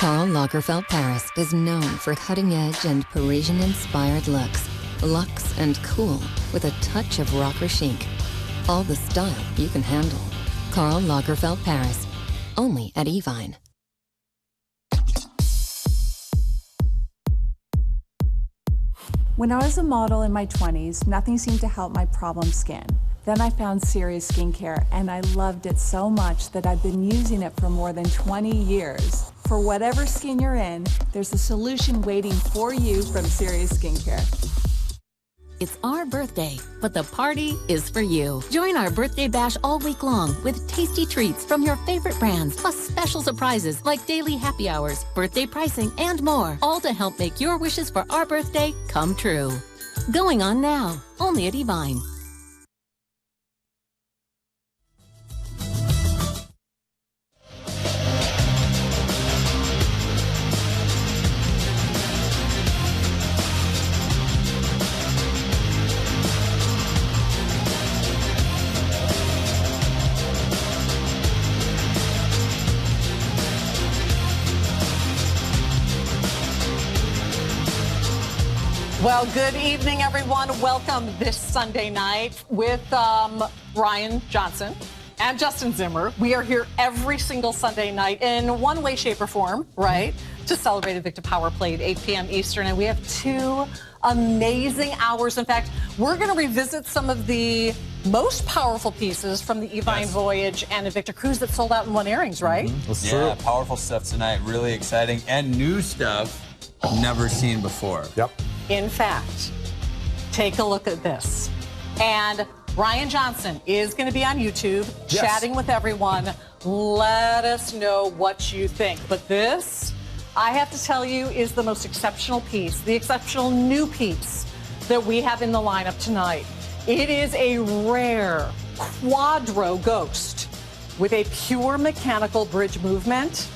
Karl Lagerfeld Paris is known for cutting-edge and Parisian-inspired looks. Luxe and cool with a touch of rocker chic. All the style you can handle. Karl Lagerfeld Paris. Only at Evine. When I was a model in my 20s, nothing seemed to help my problem skin. Then I found Serious Skincare, and I loved it so much that I've been using it for more than 20 years. For whatever skin you're in, there's a solution waiting for you from Serious Skincare. It's our birthday, but the party is for you. Join our birthday bash all week long with tasty treats from your favorite brands, plus special surprises like daily happy hours, birthday pricing, and more, all to help make your wishes for our birthday come true. Going on now, only at Evine. Well, good evening, everyone. Welcome this Sunday night with Ryan Johnson and Justin Zimmer. We are here every single Sunday night in one way, shape, or form, right, to celebrate Invicta Power Play at 8 p.m. Eastern. And we have 2 amazing hours. In fact, we're going to revisit some of the most powerful pieces from the Evine Voyage and Invicta Cruise that sold out in one airings, right? Yeah, powerful stuff tonight. Really exciting and new stuff never seen before. Yep. In fact, take a look at this. And Ryan Johnson is going to be on YouTube chatting with everyone. Let us know what you think. But this, I have to tell you, is the most exceptional piece, the exceptional new piece that we have in the lineup tonight. It is a rare Quadro Ghost with a pure mechanical bridge movement.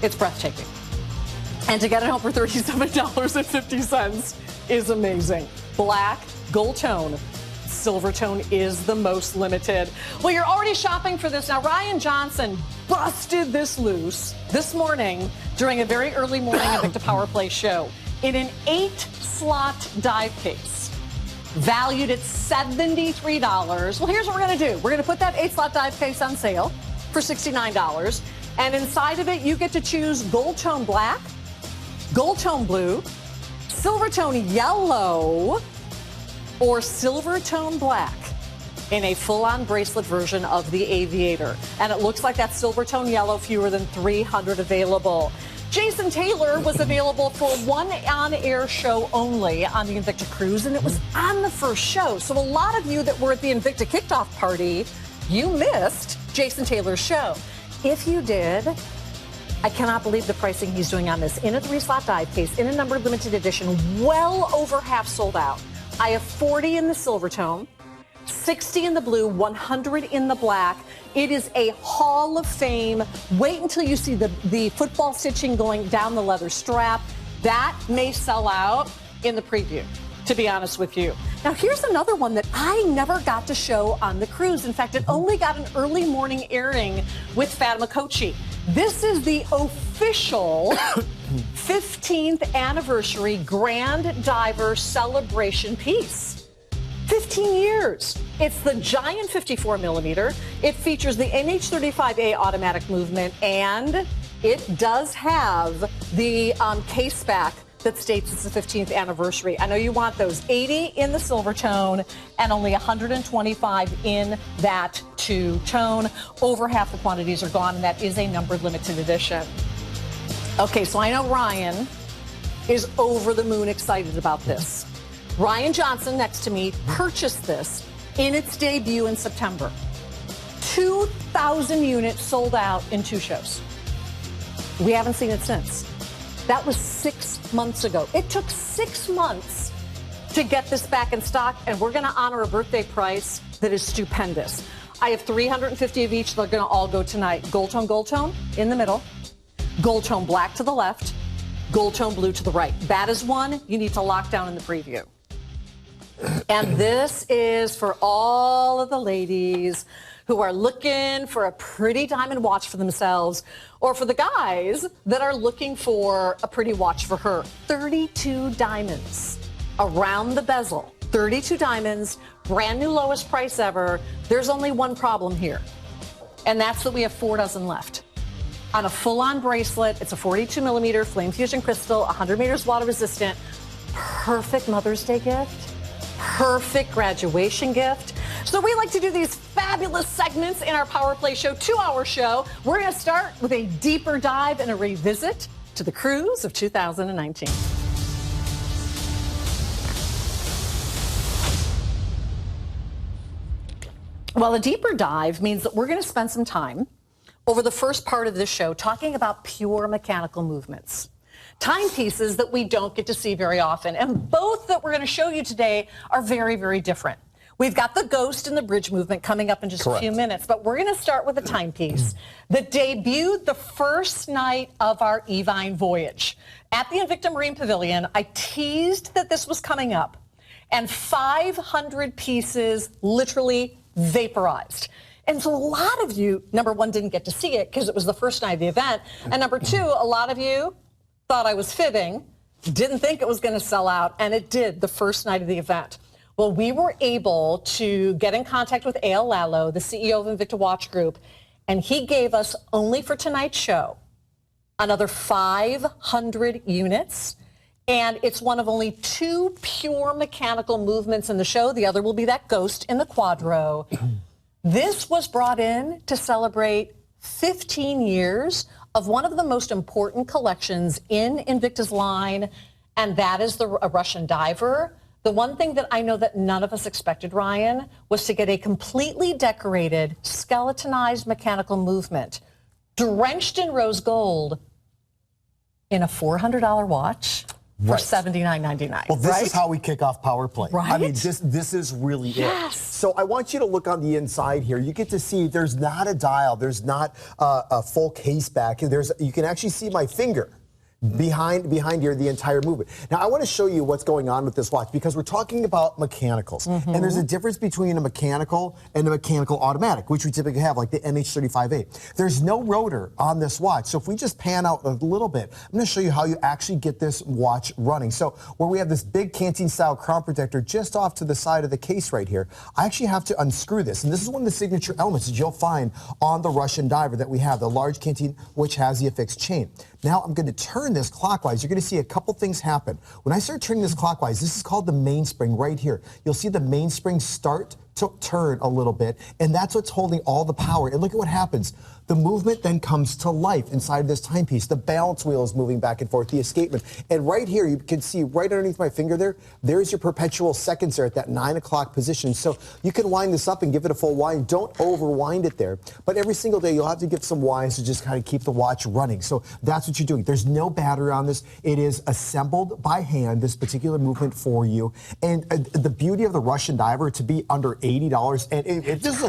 It's breathtaking. And to get it home for $37.50 is amazing. Black, gold tone, Silvertone is the most limited. Well, you're already shopping for this now. Ryan Johnson busted this loose this morning during a very early morning Invicta Power Play show in an 8-slot dive case, valued at $73. Well, here's what we're going to do. We're going to put that 8-slot dive case on sale for $69. And inside of it, you get to choose gold tone black, gold tone blue, Silvertone Yellow, or Silvertone Black in a full-on bracelet version of the Aviator. And it looks like that Silvertone Yellow, fewer than 300 available. Jason Taylor was available for one on-air show only on the Invicta Cruise, and it was on the first show. So a lot of you that were at the Invicta kickoff party, you missed Jason Taylor's show. If you did, I cannot believe the pricing he's doing on this. In a 3-slot dive case, in a numbered limited edition, well over half sold out. I have 40 in the Silvertone, 60 in the blue, 100 in the black. It is a Hall of Fame. Wait until you see the football stitching going down the leather strap. That may sell out in the preview, to be honest with you. Now, here's another one that I never got to show on the cruise. In fact, it only got an early morning airing with Fatima Kochi. This is the official 15th anniversary Grand Diver celebration piece. 15 years. It's the giant 54 millimeter. It features the NH35A automatic movement, and it does have the case back that states it's the 15th anniversary. I know you want those. 80 in the Silvertone and only 125 in that 2-tone. Over half the quantities are gone, and that is a numbered limited edition. Okay, so I know Ryan is over the moon excited about this. Ryan Johnson, next to me, purchased this in its debut in September. 2,000 units sold out in 2 shows. We haven't seen it since. That was 6 months ago. It took 6 months to get this back in stock, and we're going to honor a birthday price that is stupendous. I have 350 of each. They're going to all go tonight. Gold tone in the middle. Gold tone black to the left. Gold tone blue to the right. That is one you need to lock down in the preview. And this is for all of the ladies who are looking for a pretty diamond watch for themselves, or for the guys that are looking for a pretty watch for her. 32 diamonds around the bezel. 32 diamonds, brand new lowest price ever. There's only one problem here, and that's that we have 4 dozen left. On a full-on bracelet, it's a 42 millimeter flame fusion crystal, 100 meters water resistant. Perfect Mother's Day gift. Perfect graduation gift. So we like to do these fabulous segments in our Power Play Show, 2-hour show. We're going to start with a deeper dive and a revisit to the cruise of 2019. Well, a deeper dive means that we're going to spend some time over the first part of this show talking about pure mechanical movements, timepieces that we don't get to see very often. And both that we're going to show you today are very, very different. We've got the ghost and the bridge movement coming up in just a few minutes, but we're going to start with a timepiece that debuted the first night of our Evine voyage. At the Invicta Marine Pavilion, I teased that this was coming up, and 500 pieces literally vaporized. And so a lot of you, number one, didn't get to see it because it was the first night of the event. And number two, a lot of you thought I was fibbing, didn't think it was going to sell out, and it did the first night of the event. Well, we were able to get in contact with A.L. Lallo, the CEO of Invicta Watch Group, and he gave us, only for tonight's show, another 500 units. And it's one of only 2 pure mechanical movements in the show. The other will be that ghost in the Quadro. This was brought in to celebrate 15 years of one of the most important collections in Invicta's line, and that is the Russian diver. The one thing that I know that none of us expected, Ryan, was to get a completely decorated, skeletonized mechanical movement, drenched in rose gold, in a $400 watch. For $79.99. Well, this is how we kick off Power Play. Right? I mean, this is really it. So I want you to look on the inside here. You get to see there's not a dial. There's not a full case back. You can actually see my finger behind here, the entire movement. Now, I want to show you what's going on with this watch because we're talking about mechanicals. And there's a difference between a mechanical and a mechanical automatic, which we typically have, like the MH35A. There's no rotor on this watch. So if we just pan out a little bit, I'm going to show you how you actually get this watch running. So where we have this big canteen style crown protector just off to the side of the case right here, I actually have to unscrew this. And this is one of the signature elements that you'll find on the Russian diver that we have, the large canteen, which has the affixed chain. Now I'm going to turn this clockwise. You're going to see a couple things happen. When I start turning this clockwise, this is called the mainspring right here. You'll see the mainspring start to turn a little bit, and that's what's holding all the power. And look at what happens. The movement then comes to life inside of this timepiece. The balance wheel is moving back and forth, the escapement. And right here, you can see right underneath my finger there's your perpetual seconds there at that 9 o'clock position. So you can wind this up and give it a full wind. Don't overwind it there. But every single day, you'll have to give some winds to just kind of keep the watch running. So that's what you're doing. There's no battery on this. It is assembled by hand, this particular movement for you. And the beauty of the Russian diver to be under $80, and if this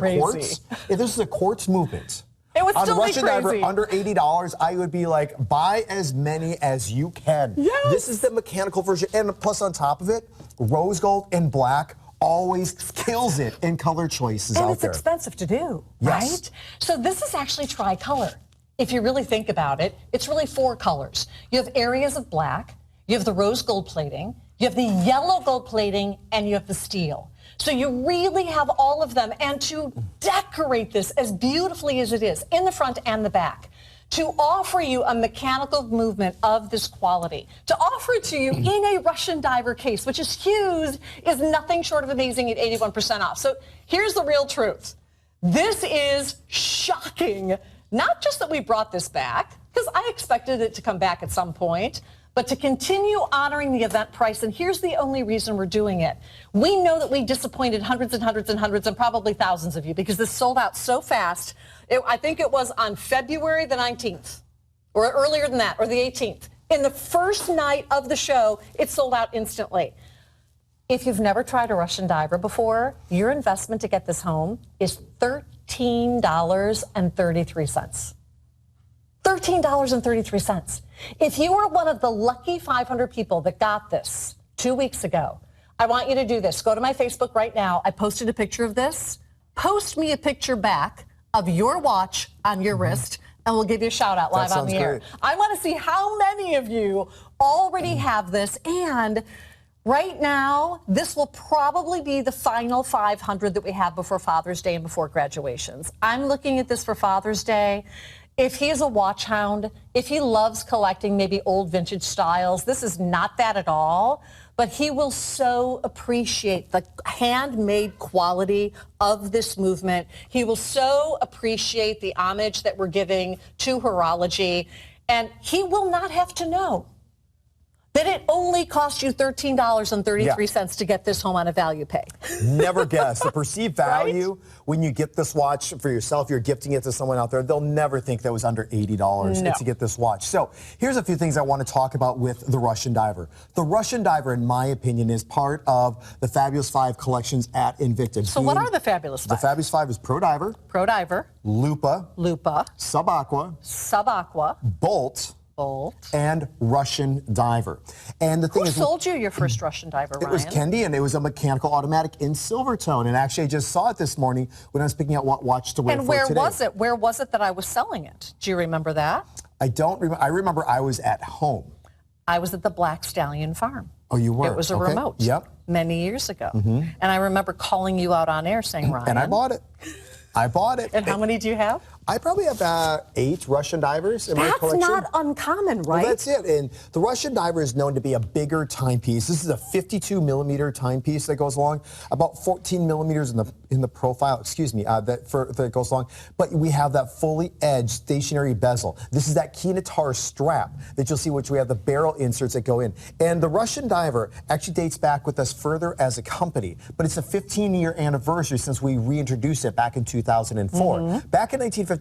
is a quartz movement, it would still on Russian be crazy. diver under $80, I would be like, buy as many as you can. Yes. This is the mechanical version, and plus on top of it, rose gold and black always kills it in color choices out there. And it's expensive to do, Yes. right? So this is actually tricolor. If you really think about it, it's really 4 colors. You have areas of black, you have the rose gold plating, you have the yellow gold plating, and you have the steel. So you really have all of them. And to decorate this as beautifully as it is, in the front and the back, to offer you a mechanical movement of this quality, to offer it to you in a Russian diver case, which is huge, is nothing short of amazing at 81% off. So here's the real truth. This is shocking. Not just that we brought this back, because I expected it to come back at some point, but to continue honoring the event price. And here's the only reason we're doing it. We know that we disappointed hundreds and hundreds and hundreds and probably thousands of you because this sold out so fast. I think it was on February the 19th or earlier than that, or the 18th. In the first night of the show, it sold out instantly. If you've never tried a Russian diver before, your investment to get this home is $13.33. $13.33. If you are one of the lucky 500 people that got this 2 weeks ago, I want you to do this. Go to my Facebook right now. I posted a picture of this. post me a picture back of your watch on your wrist, and we'll give you a shout out live on the air. Great. I want to see how many of you already have this. And right now, this will probably be the final 500 that we have before Father's Day and before graduations. I'm looking at this for Father's Day. If he is a watch hound, if he loves collecting maybe old vintage styles, this is not that at all. But he will so appreciate the handmade quality of this movement. He will so appreciate the homage that we're giving to horology. And he will not have to know that it only cost you $13.33 to get this home on a value pay. Never guess. The perceived value when you get this watch for yourself, you're gifting it to someone out there, they'll never think that was under $80 to get this watch. So here's a few things I want to talk about with the Russian Diver. The Russian Diver, in my opinion, is part of the Fabulous 5 collections at Invicta. So what are the Fabulous 5? The Fabulous 5 is Pro Diver, Lupa, Sub-Aqua, Bolt, and Russian Diver. And the thing Who is, sold you your first Russian Diver, Ryan? It was Kendi, and it was a mechanical automatic in Silvertone. And actually, I just saw it this morning when I was picking out what watch to wear for today. And where was it? Where was it that I was selling it? Do you remember that? I don't remember. I remember I was at home. I was at the Black Stallion Farm. Oh, you were? It was a remote. Yep. Many years ago. And I remember calling you out on air saying, Ryan. And I bought it. I bought it. And how many do you have? I probably have 8 Russian Divers in my collection. That's not uncommon, right? Well, that's it. And the Russian Diver is known to be a bigger timepiece. This is a 52 millimeter timepiece that goes along, about 14 millimeters in the profile. Excuse me, that goes along. But we have that fully edged stationary bezel. This is that Kinatar strap that you'll see, which we have the barrel inserts that go in. And the Russian Diver actually dates back with us further as a company, but it's a 15-year anniversary since we reintroduced it back in 2004. Back in 1959,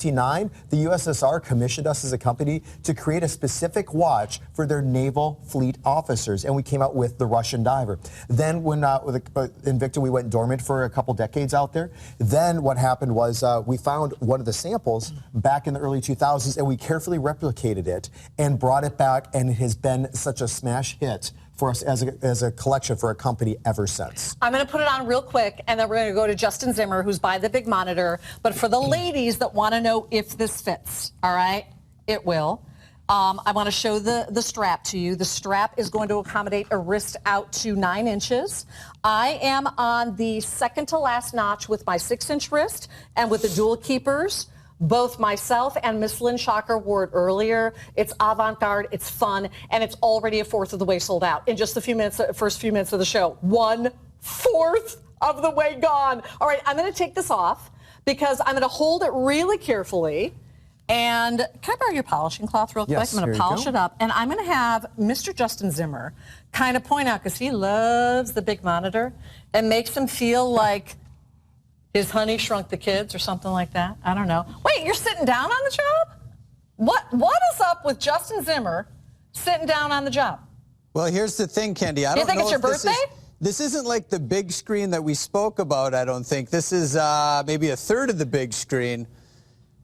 the USSR commissioned us as a company to create a specific watch for their naval fleet officers, and we came out with the Russian Diver. Then when with Invicta, we went dormant for a couple decades out there. Then what happened was we found one of the samples back in the early 2000s, and we carefully replicated it and brought it back, and it has been such a smash hit for us as a collection for a company ever since. I'm going to put it on real quick, and then we're going to go to Justin Zimmer, who's by the big monitor. But for the ladies that want to know if this fits, all right, it will. I want to show the strap to you. The strap is going to accommodate a wrist out to 9 inches. I am on the second to last notch with my 6-inch wrist and with the dual keepers. Both myself and Miss Lynn Shocker wore it earlier. It's avant-garde, it's fun, and it's already a fourth of the way sold out in just the first few minutes of the show. 1/4 of the way gone. All right, I'm going to take this off because I'm going to hold it really carefully. And can I borrow your polishing cloth real quick? Yes, I'm going to polish it up. And I'm going to have Mr. Justin Zimmer kind of point out, because he loves the big monitor, and makes him feel like his Honey Shrunk the Kids or something like that. I don't know. Wait, you're sitting down on the job? What is up with Justin Zimmer sitting down on the job? Well, here's the thing, Kendi. I don't know. You think it's your birthday? This isn't like the big screen that we spoke about, I don't think. This is maybe a third of the big screen.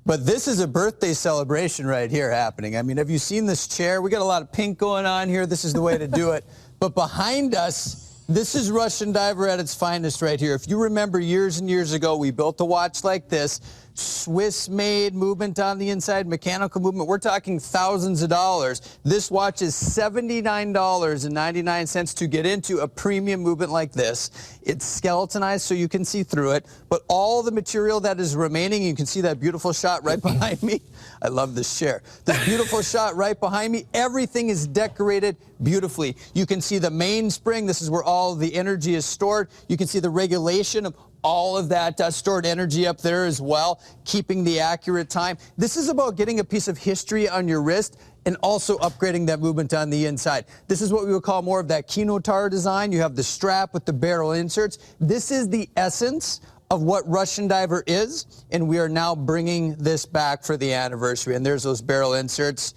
But this is a birthday celebration right here happening. I mean, have you seen this chair? We got a lot of pink going on here. This is the way to do it. But behind us, this is Russian Diver at its finest right here. If you remember years and years ago, we built a watch like this. Swiss-made movement on the inside, mechanical movement. We're talking thousands of dollars. This watch is $79.99 to get into a premium movement like this. It's skeletonized so you can see through it, but all the material that is remaining, you can see that beautiful shot right behind me. I love this chair. This beautiful shot right behind me, everything is decorated beautifully. You can see the mainspring. This is where all the energy is stored. You can see the regulation of all of that stored energy up there as well, keeping the accurate time. This is about getting a piece of history on your wrist and also upgrading that movement on the inside. This is what we would call more of that Kinotar design. You have the strap with the barrel inserts. This is the essence of what Russian Diver is, and we are now bringing this back for the anniversary. And there's those barrel inserts.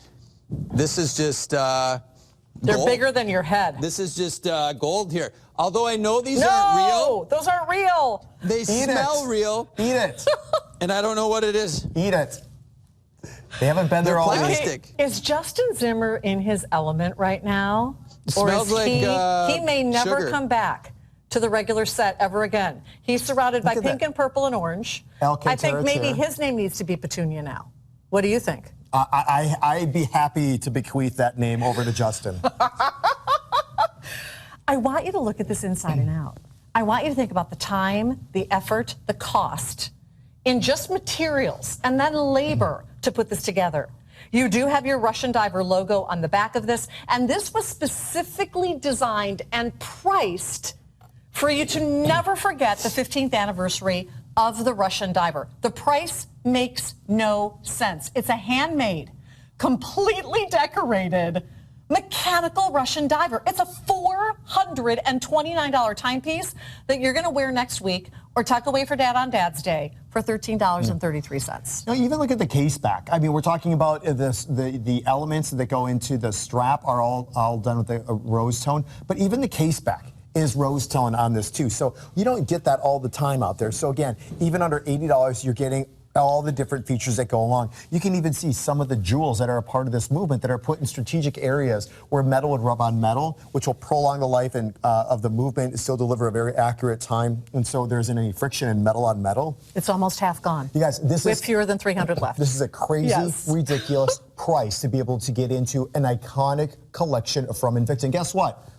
This is just They're gold. bigger than your head. This is just gold here. Although I know these aren't real. Those aren't real. They smell real. Eat it. And I don't know what it is. Eat it. They haven't been there all week. plastic. Is Justin Zimmer in his element right now? It smells like he may never sugar. come back to to the regular set ever again. He's surrounded by pink and purple and orange. I think maybe his name needs to be Petunia now. What do you think? I'd be happy to bequeath that name over to Justin. I want you to look at this inside and out. I want you to think about the time, the effort, the cost in just materials and then labor to put this together. You do have your Russian Diver logo on the back of this, and this was specifically designed and priced for you to never forget the 15th anniversary of the Russian Diver. The price makes no sense. It's a handmade, completely decorated, mechanical Russian Diver. It's a $429 timepiece that you're going to wear next week or tuck away for Dad on Dad's Day for $13.33. Now, even look at the case back. I mean, we're talking about the elements that go into the strap are all done with a rose tone, but even the case back is rose tone on this too. So you don't get that all the time out there. So again, even under $80, you're getting all the different features that go along. You can even see some of the jewels that are a part of this movement that are put in strategic areas where metal would rub on metal, which will prolong the life of the movement and still deliver a very accurate time. And so there isn't any friction in metal on metal. It's almost half gone. You guys, we have fewer than 300 left. This is a crazy, ridiculous price to be able to get into an iconic collection from Invicta. And guess what?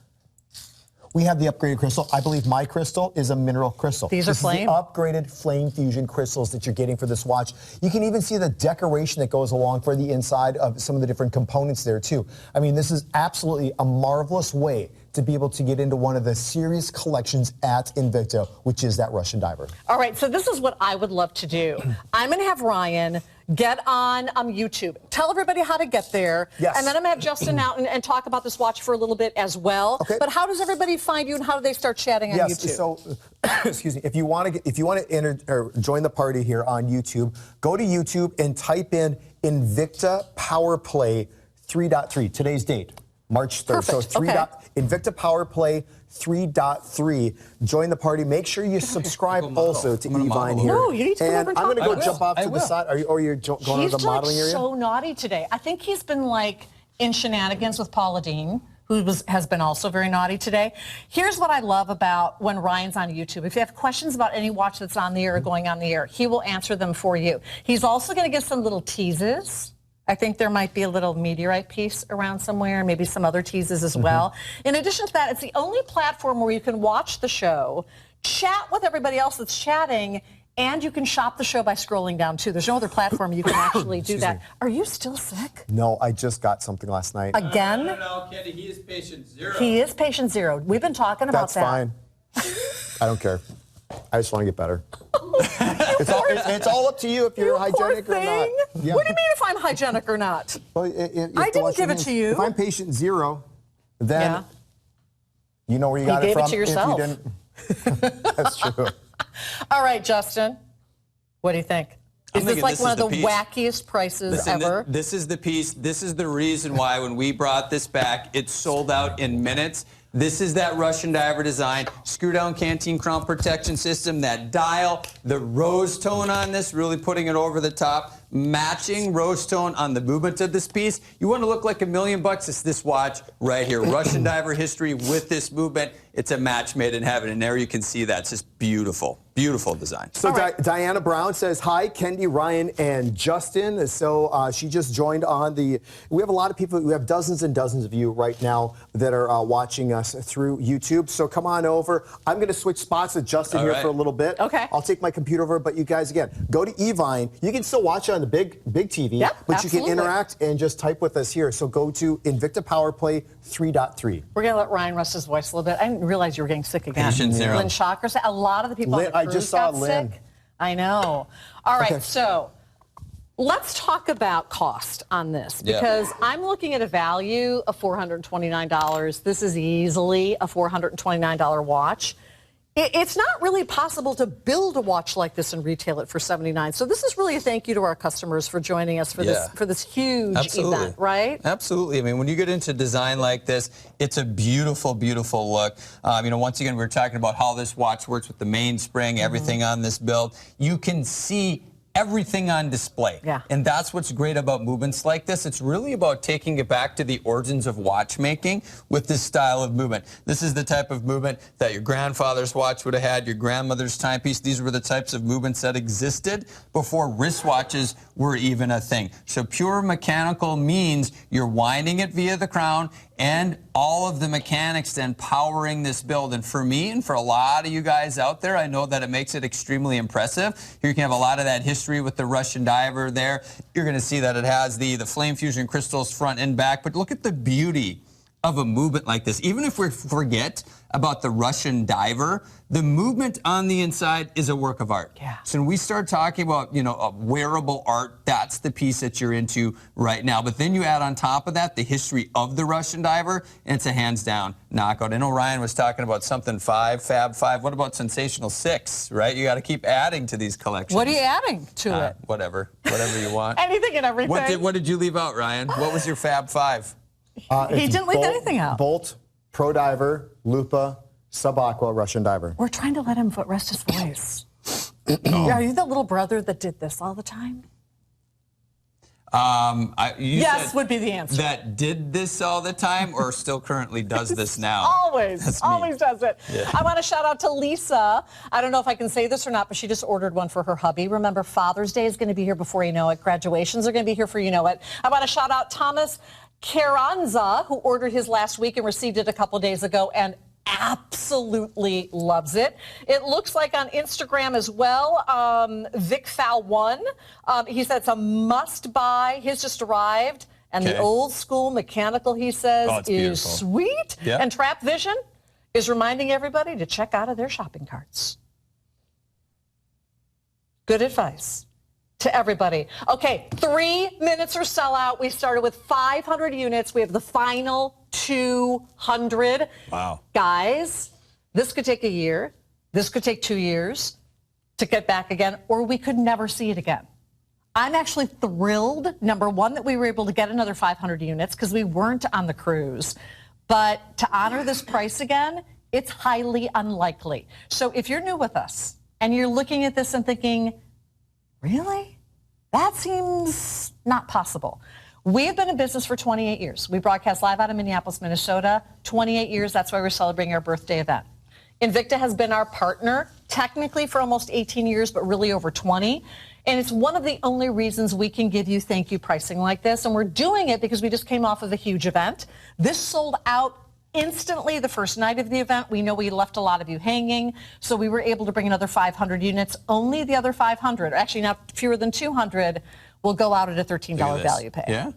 We have the upgraded crystal. I believe my crystal is a mineral crystal. These are flame? The upgraded flame fusion crystals that you're getting for this watch. You can even see the decoration that goes along for the inside of some of the different components there too. I mean, this is absolutely a marvelous way to be able to get into one of the serious collections at Invicta, which is that Russian Diver. All right, so this is what I would love to do. I'm going to have Ryan get on YouTube. Tell everybody how to get there. Yes. And then I'm going to have Justin out and talk about this watch for a little bit as well. Okay. But how does everybody find you and how do they start chatting on YouTube? So, excuse me, if you want to enter or join the party here on YouTube, go to YouTube and type in Invicta Power Play 3.3. Today's date, March 3rd. Perfect. So Invicta Power Play 3.3. Join the party. Make sure you subscribe also to Evine here. No, you need to come over and I'm going to go talk. jump off to the side. Or you're going to the modeling area? He's so naughty today. I think he's been like in shenanigans with Paula Deen, who has been also very naughty today. Here's what I love about when Ryan's on YouTube. If you have questions about any watch that's on the air or going on the air, he will answer them for you. He's also going to give some little teases. I think there might be a little meteorite piece around somewhere, maybe some other teases as well. In addition to that, it's the only platform where you can watch the show, chat with everybody else that's chatting, and you can shop the show by scrolling down, too. There's no other platform you can actually do that. Are you still sick? No, I just got something last night. Again? No, Candy, he is patient zero. He is patient zero. We've been talking about that. That's fine. I don't care. I just want to get better. It's all up to you if you're hygienic or not. Yeah. What do you mean if I'm hygienic or not? Well, I didn't give it to you. If I'm patient zero, then you know where you got it from. You gave it to yourself. If you didn't. That's true. All right, Justin. What do you think? Is this like one of the wackiest prices ever? This is the piece. This is the reason why when we brought this back, it sold out in minutes. This is that Russian Diver design, screw-down canteen crown protection system, that dial, the rose tone on this, really putting it over the top, matching rose tone on the movement of this piece. You want to look like $1 million? It's this watch right here, Russian Diver history with this movement. It's a match made in heaven, and there you can see that. It's just beautiful, beautiful design. So Diana Brown says, hi, Kendi, Ryan, and Justin. So she just joined on the, we have a lot of people, we have dozens and dozens of you right now that are watching us through YouTube. So come on over. I'm going to switch spots with Justin here for a little bit. Okay. I'll take my computer over, but you guys, again, go to Evine. You can still watch it on the big TV, but you can interact and just type with us here. So go to Invicta Power Play 3.3. We're going to let Ryan rest his voice a little bit. I didn't realize you were getting sick again. Patient zero. Lynn Shocker said a lot of the people on the cruise got sick. I know. All right, so let's talk about cost on this because I'm looking at a value of $429. This is easily a $429 watch. It's not really possible to build a watch like this and retail it for $79. So this is really a thank you to our customers for joining us for this huge event, right? Absolutely. I mean, when you get into design like this, it's a beautiful, beautiful look. You know, once again, we were talking about how this watch works with the mainspring, everything on this build. You can see everything on display. Yeah. And that's what's great about movements like this. It's really about taking it back to the origins of watchmaking with this style of movement. This is the type of movement that your grandfather's watch would have had, your grandmother's timepiece. These were the types of movements that existed before wristwatches were even a thing. So pure mechanical means you're winding it via the crown and all of the mechanics then powering this build. And for me and for a lot of you guys out there, I know that it makes it extremely impressive. Here you can have a lot of that history with the Russian diver there. You're going to see that it has the flame fusion crystals front and back. But look at the beauty of a movement like this. Even if we forget about the Russian diver, the movement on the inside is a work of art. Yeah. So when we start talking about, a wearable art, that's the piece that you're into right now. But then you add on top of that the history of the Russian diver, and it's a hands down knockout. I know Ryan was talking about something Fab 5. What about Sensational 6, right? You got to keep adding to these collections. What are you adding to it? Whatever you want. Anything and everything. What did you leave out, Ryan? What was your Fab 5? He didn't leave anything out. Bolt, Pro Diver, Lupa, Sub-Aqua, Russian Diver. We're trying to let him rest his voice. Are you the little brother that did this all the time? Yes would be the answer. That did this all the time or still currently does this now? Always does it. Yeah. I want to shout out to Lisa. I don't know if I can say this or not, but she just ordered one for her hubby. Remember, Father's Day is going to be here before you know it. Graduations are going to be here for you know it. I want to shout out Thomas Carranza, who ordered his last week and received it a couple days ago and absolutely loves it. It looks like on Instagram as well, VicFal1, he said it's a must buy. His just arrived. And the old school mechanical, he says, is sweet. Yep. And Trap Vision is reminding everybody to check out of their shopping carts. Good advice to everybody. Okay, 3 minutes or sellout. We started with 500 units. We have the final 200. Wow. Guys, this could take a year. This could take 2 years to get back again, or we could never see it again. I'm actually thrilled, number one, that we were able to get another 500 units because we weren't on the cruise. But to honor this price again, it's highly unlikely. So if you're new with us and you're looking at this and thinking, really? That seems not possible. We have been in business for 28 years. We broadcast live out of Minneapolis, Minnesota. 28 years, that's why we're celebrating our birthday event. Invicta has been our partner, technically for almost 18 years, but really over 20. And it's one of the only reasons we can give you thank you pricing like this. And we're doing it because we just came off of a huge event. This sold out instantly the first night of the event. We know we left a lot of you hanging, so we were able to bring another 500 units. Only the other 500, actually not fewer than 200, will go out at a $13 value pay. Yeah.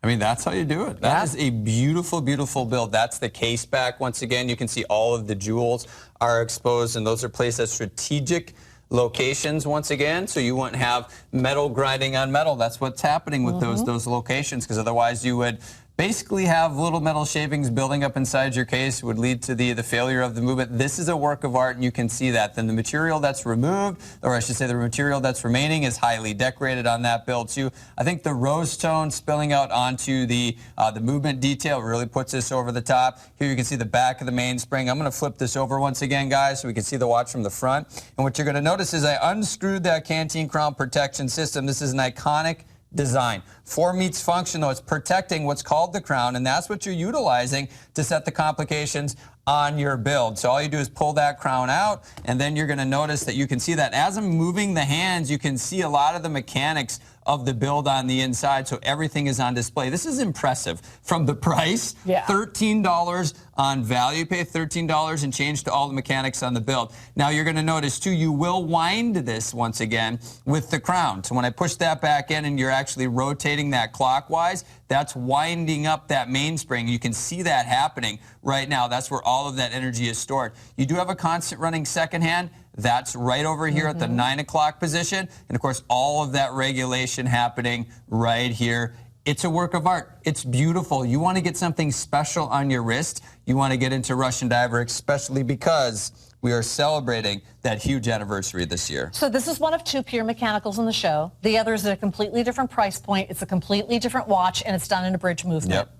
I mean, that's how you do it. That is a beautiful, beautiful build. That's the case back. Once again, you can see all of the jewels are exposed, and those are placed at strategic locations once again, so you wouldn't have metal grinding on metal. That's what's happening with those locations, because otherwise you would basically have little metal shavings building up inside your case, would lead to the failure of the movement. This is a work of art, and you can see that. Then the material that's removed, or I should say the material that's remaining, is highly decorated on that build too. I think the rose tone spilling out onto the movement detail really puts this over the top. Here you can see the back of the mainspring. I'm going to flip this over once again, guys, so we can see the watch from the front. And what you're going to notice is I unscrewed that canteen crown protection system. This is an iconic design. Form meets function, though. It's protecting what's called the crown, and that's what you're utilizing to set the complications on your build. So all you do is pull that crown out, and then you're going to notice that you can see that as I'm moving the hands, you can see a lot of the mechanics of the build on the inside, so everything is on display. This is impressive. From the price, $13 on value pay, $13 and change to all the mechanics on the build. Now you're going to notice too, you will wind this once again with the crown. So when I push that back in and you're actually rotating that clockwise, that's winding up that mainspring. You can see that happening right now. That's where all of that energy is stored. You do have a constant running second hand. That's right over here at the 9 o'clock position. And, of course, all of that regulation happening right here. It's a work of art. It's beautiful. You want to get something special on your wrist. You want to get into Russian Diver, especially because we are celebrating that huge anniversary this year. So this is one of two pure mechanicals in the show. The other is at a completely different price point. It's a completely different watch, and it's done in a bridge movement. Yep.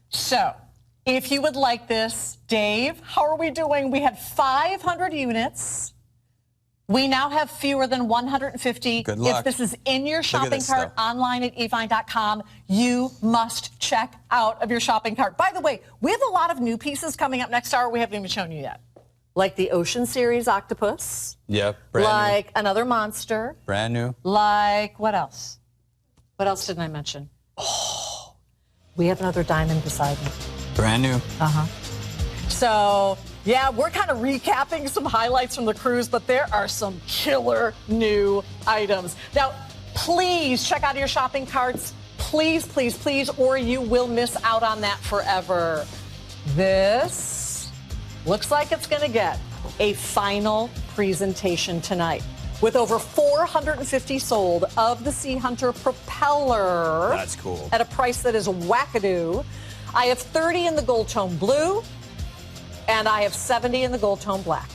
So if you would like this, Dave, how are we doing? We had 500 units. We now have fewer than 150. Good luck. If this is in your shopping this, cart though. online at evine.com, you must check out of your shopping cart. By the way, we have a lot of new pieces coming up next hour we haven't even shown you yet. Like the Ocean Series octopus. Yep, brand like another monster. Brand new. Like what else? What else didn't I mention? Oh, we have another diamond beside me. Brand new. Uh-huh. So, yeah, we're kind of recapping some highlights from the cruise, but there are some killer new items. Now, please check out your shopping carts. Please, please, please, or you will miss out on that forever. This looks like it's going to get a final presentation tonight. With over 450 sold of the Sea Hunter propeller. That's cool. At a price that is wackadoo. I have 30 in the gold tone blue, and I have 70 in the gold tone black.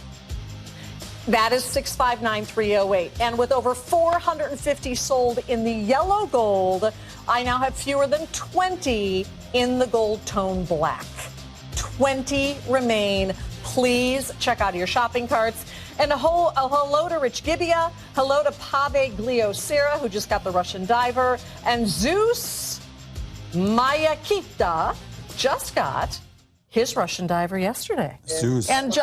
That is $659,308. And with over 450 sold in the yellow gold, I now have fewer than 20 in the gold tone black. 20 remain. Please check out your shopping carts. And a hello to Rich Gibbia. Hello to Pave Gliosera, who just got the Russian diver. And Zeus Mayakita just got his Russian diver yesterday. Zeus. And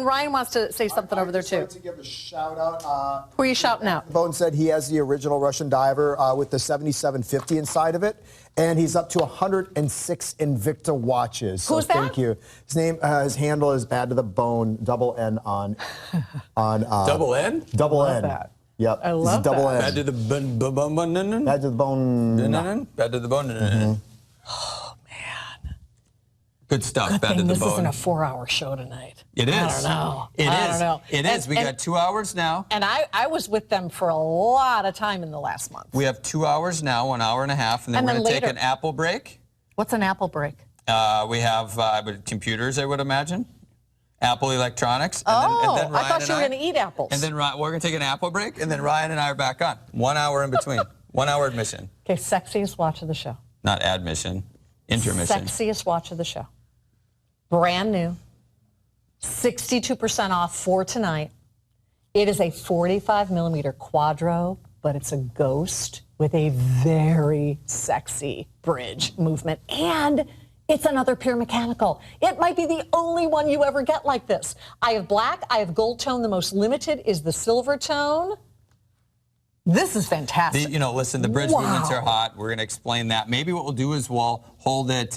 Ryan wants to say something over there, too. I'd like to give a shout out. Who are you shouting out? Bone said he has the original Russian diver with the 7750 inside of it, and he's up to 106 Invicta watches. Who's that? Thank you. His name, his handle is Bad to the Bone, double N on. Double N? Double N. that. Yep. I love double that. N. Bad to the bone. Bad to the bone. Bad to the bone. Good stuff. Bad to the This bone. isn't a 4-hour show tonight. It is. I don't know. It I is. don't know. It is. We got 2 hours now. And I was with them for a lot of time in the last month. We have 2 hours now, 1 hour and a half, and then we're going to take an apple break. What's an apple break? We have computers, I would imagine. Apple Electronics. I Ryan thought you were and going to eat apples. And then we're going to take an apple break, and then Ryan and I are back on. 1 hour in between. 1 hour admission. Okay, sexiest watch of the show. Not admission. Intermission. Sexiest watch of the show. Brand new. 62% off for tonight. It is a 45 millimeter Quadro, but it's a ghost with a very sexy bridge movement. And it's another pure mechanical. It might be the only one you ever get like this. I have black, I have gold tone. The most limited is the Silvertone. This is fantastic. Listen, the bridge movements are hot. We're going to explain that. Maybe what we'll do is we'll hold it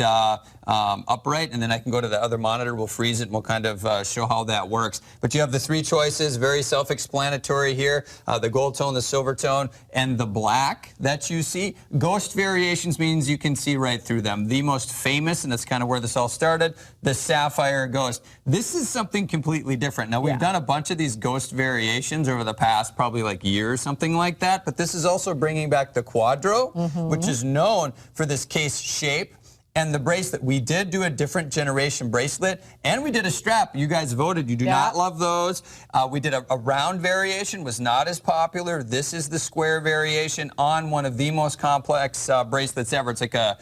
upright, and then I can go to the other monitor. We'll freeze it, and we'll kind of show how that works. But you have the three choices, very self-explanatory here. The gold tone, the silver tone, and the black that you see. Ghost variations means you can see right through them. The most famous, and that's kind of where this all started, the sapphire ghost. This is something completely different. Now, we've done a bunch of these ghost variations over the past probably like year or something like that, but this is also bringing back the Quadro, which is known for this case shape. And the bracelet, we did do a different generation bracelet, and we did a strap. You guys voted. You do not love those. We did a round variation, was not as popular. This is the square variation on one of the most complex bracelets ever. It's like a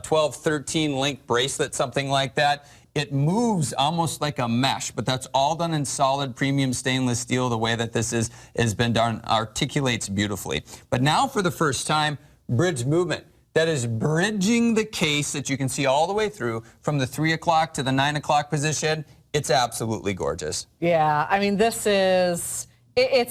12, 13 link bracelet, something like that. It moves almost like a mesh, but that's all done in solid premium stainless steel. The way that this has been done articulates beautifully. But now for the first time, bridge movement. That is bridging the case that you can see all the way through from the 3 o'clock to the 9 o'clock position. It's absolutely gorgeous. Yeah, I mean, it's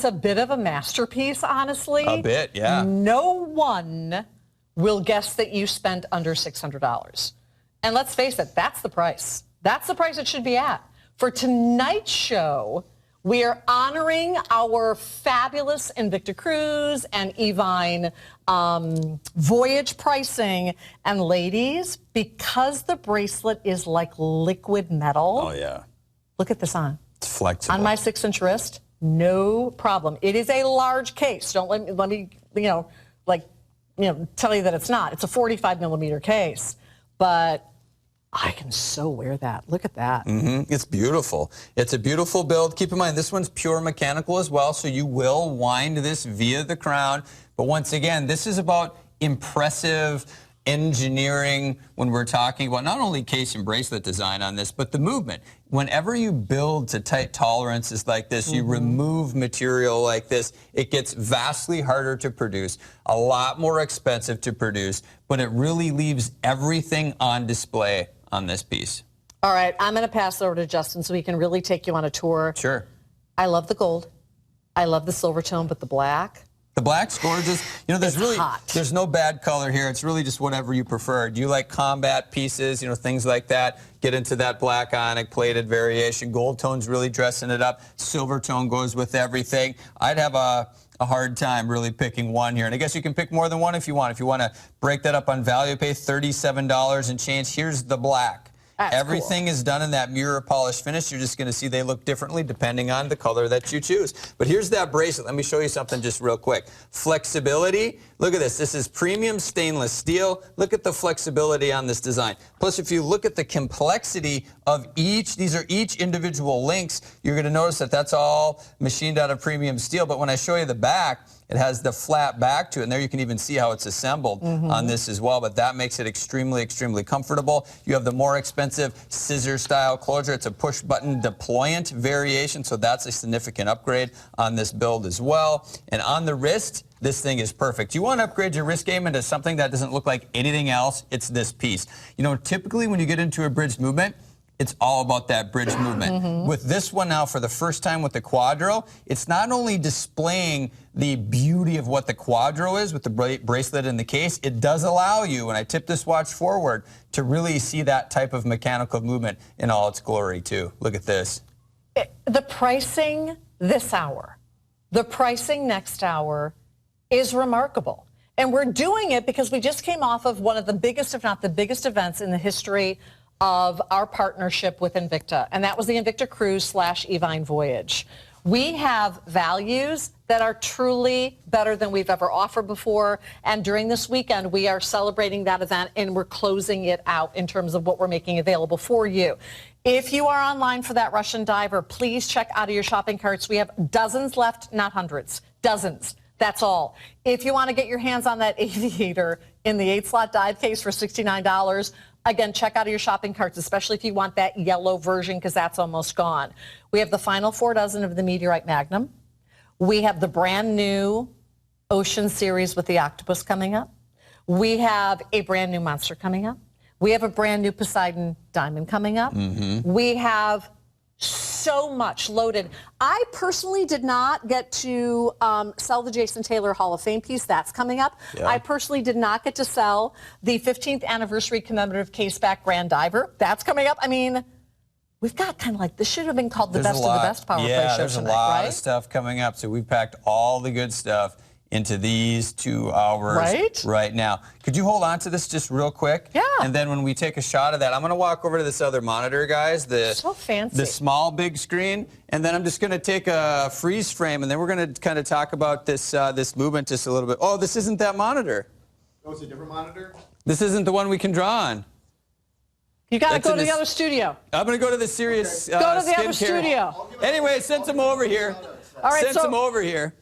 a bit of a masterpiece, honestly. A bit, yeah. No one will guess that you spent under $600. And let's face it, that's the price. That's the price it should be at. For tonight's show, we are honoring our fabulous Invicta Cruise and Evine voyage pricing. And ladies, because the bracelet is like liquid metal. Oh, yeah. Look at this on. It's flexible. On my 6-inch wrist, no problem. It is a large case. Don't let me tell you that it's not. It's a 45 millimeter case. But I can so wear that. Look at that. It's beautiful. It's a beautiful build. Keep in mind, this one's pure mechanical as well, so you will wind this via the crown. But once again, this is about impressive engineering when we're talking about not only case and bracelet design on this, but the movement. Whenever you build to tight tolerances like this, you remove material like this, it gets vastly harder to produce, a lot more expensive to produce, but it really leaves everything on display on this piece. All right, I'm going to pass it over to Justin so he can really take you on a tour. Sure. I love the gold. I love the silver tone, but the black. The black's gorgeous. You know, hot. there's no bad color here. It's really just whatever you prefer. Do you like combat pieces, you know, things like that? Get into that black onyx plated variation. Gold tone's really dressing it up. Silver tone goes with everything. I'd have a hard time really picking one here. And I guess you can pick more than one if you want. If you want to break that up on value, pay $37 and change. Here's the black. Everything is done in that mirror polish finish. You're just going to see they look differently depending on the color that you choose. But here's that bracelet. Let me show you something just real quick. Flexibility. Look at this. This is premium stainless steel. Look at the flexibility on this design. Plus, if you look at the complexity of each, these are each individual links, you're going to notice that that's all machined out of premium steel. But when I show you the back, it has the flat back to it, and there you can even see how it's assembled on this as well, but that makes it extremely, extremely comfortable. You have the more expensive scissor-style closure. It's a push-button deployant variation, so that's a significant upgrade on this build as well. And on the wrist, this thing is perfect. You want to upgrade your wrist game into something that doesn't look like anything else, it's this piece. You know, typically when you get into a bridge movement, it's all about that bridge movement. With this one now, for the first time with the Quadro, it's not only displaying the beauty of what the Quadro is with the bracelet in the case, it does allow you, when I tip this watch forward, to really see that type of mechanical movement in all its glory too. Look at this. The pricing this hour, the pricing next hour is remarkable. And we're doing it because we just came off of one of the biggest, if not the biggest events in the history of our partnership with Invicta, and that was the Invicta Cruise / Evine Voyage. We have values that are truly better than we've ever offered before, and during this weekend we are celebrating that event and we're closing it out in terms of what we're making available for you. If you are online for that Russian diver, please check out of your shopping carts. We have dozens left, not hundreds, dozens. That's all. If you want to get your hands on that aviator in the 8-slot dive case for $69, again, check out of your shopping carts, especially if you want that yellow version, because that's almost gone. We have the final 4 dozen of the Meteorite Magnum. We have the brand new Ocean series with the octopus coming up. We have a brand new Monster coming up. We have a brand new Poseidon Diamond coming up. We have so much loaded. I personally did not get to sell the Jason Taylor Hall of Fame piece. That's coming up. Yeah. I personally did not get to sell the 15th anniversary commemorative caseback Grand Diver. That's coming up. I mean, we've got kind of like, this should have been called the best of the best Power Play show tonight, right? There's a lot of stuff coming up. So we've packed all the good stuff into these 2 hours right now. Could you hold on to this just real quick? Yeah. And then when we take a shot of that, I'm going to walk over to this other monitor, guys. So fancy. The small big screen. And then I'm just going to take a freeze frame, and then we're going to kind of talk about this this movement just a little bit. Oh, this isn't that monitor. Oh, it's a different monitor? This isn't the one we can draw on. You got to go to the other studio. I'm going to go to the serious go to the other studio. Anyway, send some over here. All right, send some over here.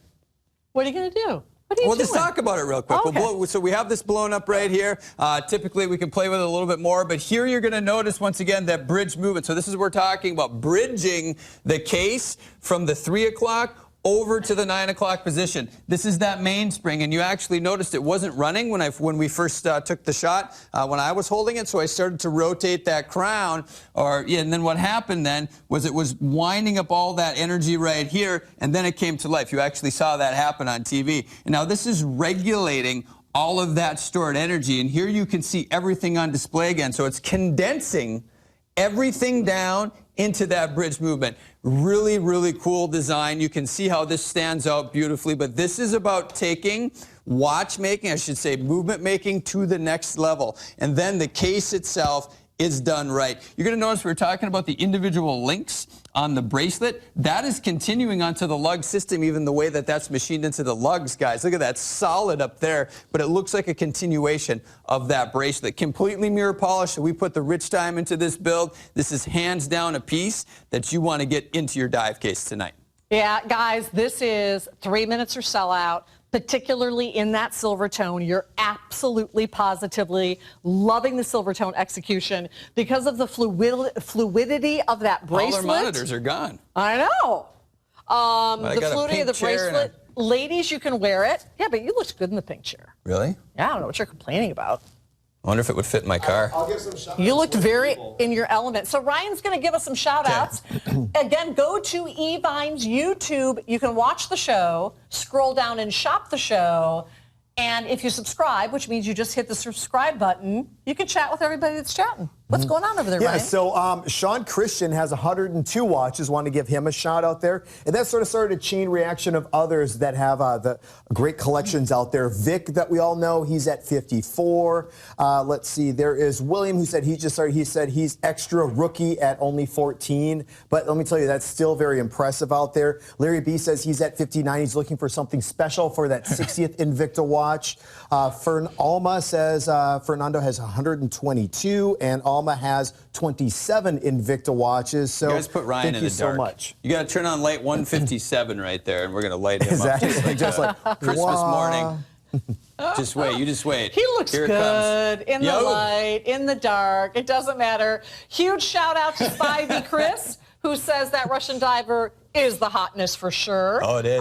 What are you going to do? What are you doing? Let's talk about it real quick. Okay. So we have this blown up right here. Typically, we can play with it a little bit more, but here you're going to notice, once again, that bridge movement. So this is what we're talking about, bridging the case from the 3 o'clock over to the 9 o'clock position. This is that mainspring, and you actually noticed it wasn't running when we first took the shot, when I was holding it, so I started to rotate that crown, and then what happened then was it was winding up all that energy right here, and then it came to life. You actually saw that happen on TV. And now this is regulating all of that stored energy, and here you can see everything on display again. So it's condensing everything down into that bridge movement. Really, really cool design. You can see how this stands out beautifully, but this is about taking watchmaking, I should say movement making, to the next level. And then the case itself is done right. You're going to notice we're talking about the individual links on the bracelet. That is continuing onto the lug system, even the way that that's machined into the lugs, guys. Look at that, solid up there, but it looks like a continuation of that bracelet. Completely mirror polished, so we put the rich time into this build. This is hands down a piece that you want to get into your dive case tonight. Yeah, guys, this is 3 minutes or sell out. particularly in that Silvertone. You're absolutely positively loving the Silvertone execution because of the fluidity of that bracelet. All our monitors are gone. I know. The got a fluidity of the pink chair bracelet. Ladies, you can wear it. Yeah, but you looked good in the pink chair. Really? Yeah, I don't know what you're complaining about. I wonder if it would fit in my car. I'll give some shout-outs. You looked very in your element. So Ryan's going to give us some shout-outs. Again, go to Evine's YouTube. You can watch the show, scroll down and shop the show. And if you subscribe, which means you just hit the subscribe button, you can chat with everybody that's chatting. What's going on over there, Ryan? Yeah, so Sean Christian has 102 watches. Want to give him a shout out there. And that sort of started a chain reaction of others that have the great collections out there. Vic, that we all know, he's at 54. Let's see, there is William, who said he just started. He said he's extra rookie at only 14. But let me tell you, that's still very impressive out there. Larry B says he's at 59. He's looking for something special for that 60th Invicta watch. Alma says Fernando has 122, and Alma has 27 Invicta watches. So you guys put Ryan thank in you the dark. so much. You got to turn on light 157 right there, and we're going to light him up. Just like Christmas morning. Just wait. You just wait. He looks Here it good comes. in the light, in the dark. It doesn't matter. Huge shout out to Spivey Chris, who says that Russian diver is the hotness for sure. Oh, it is.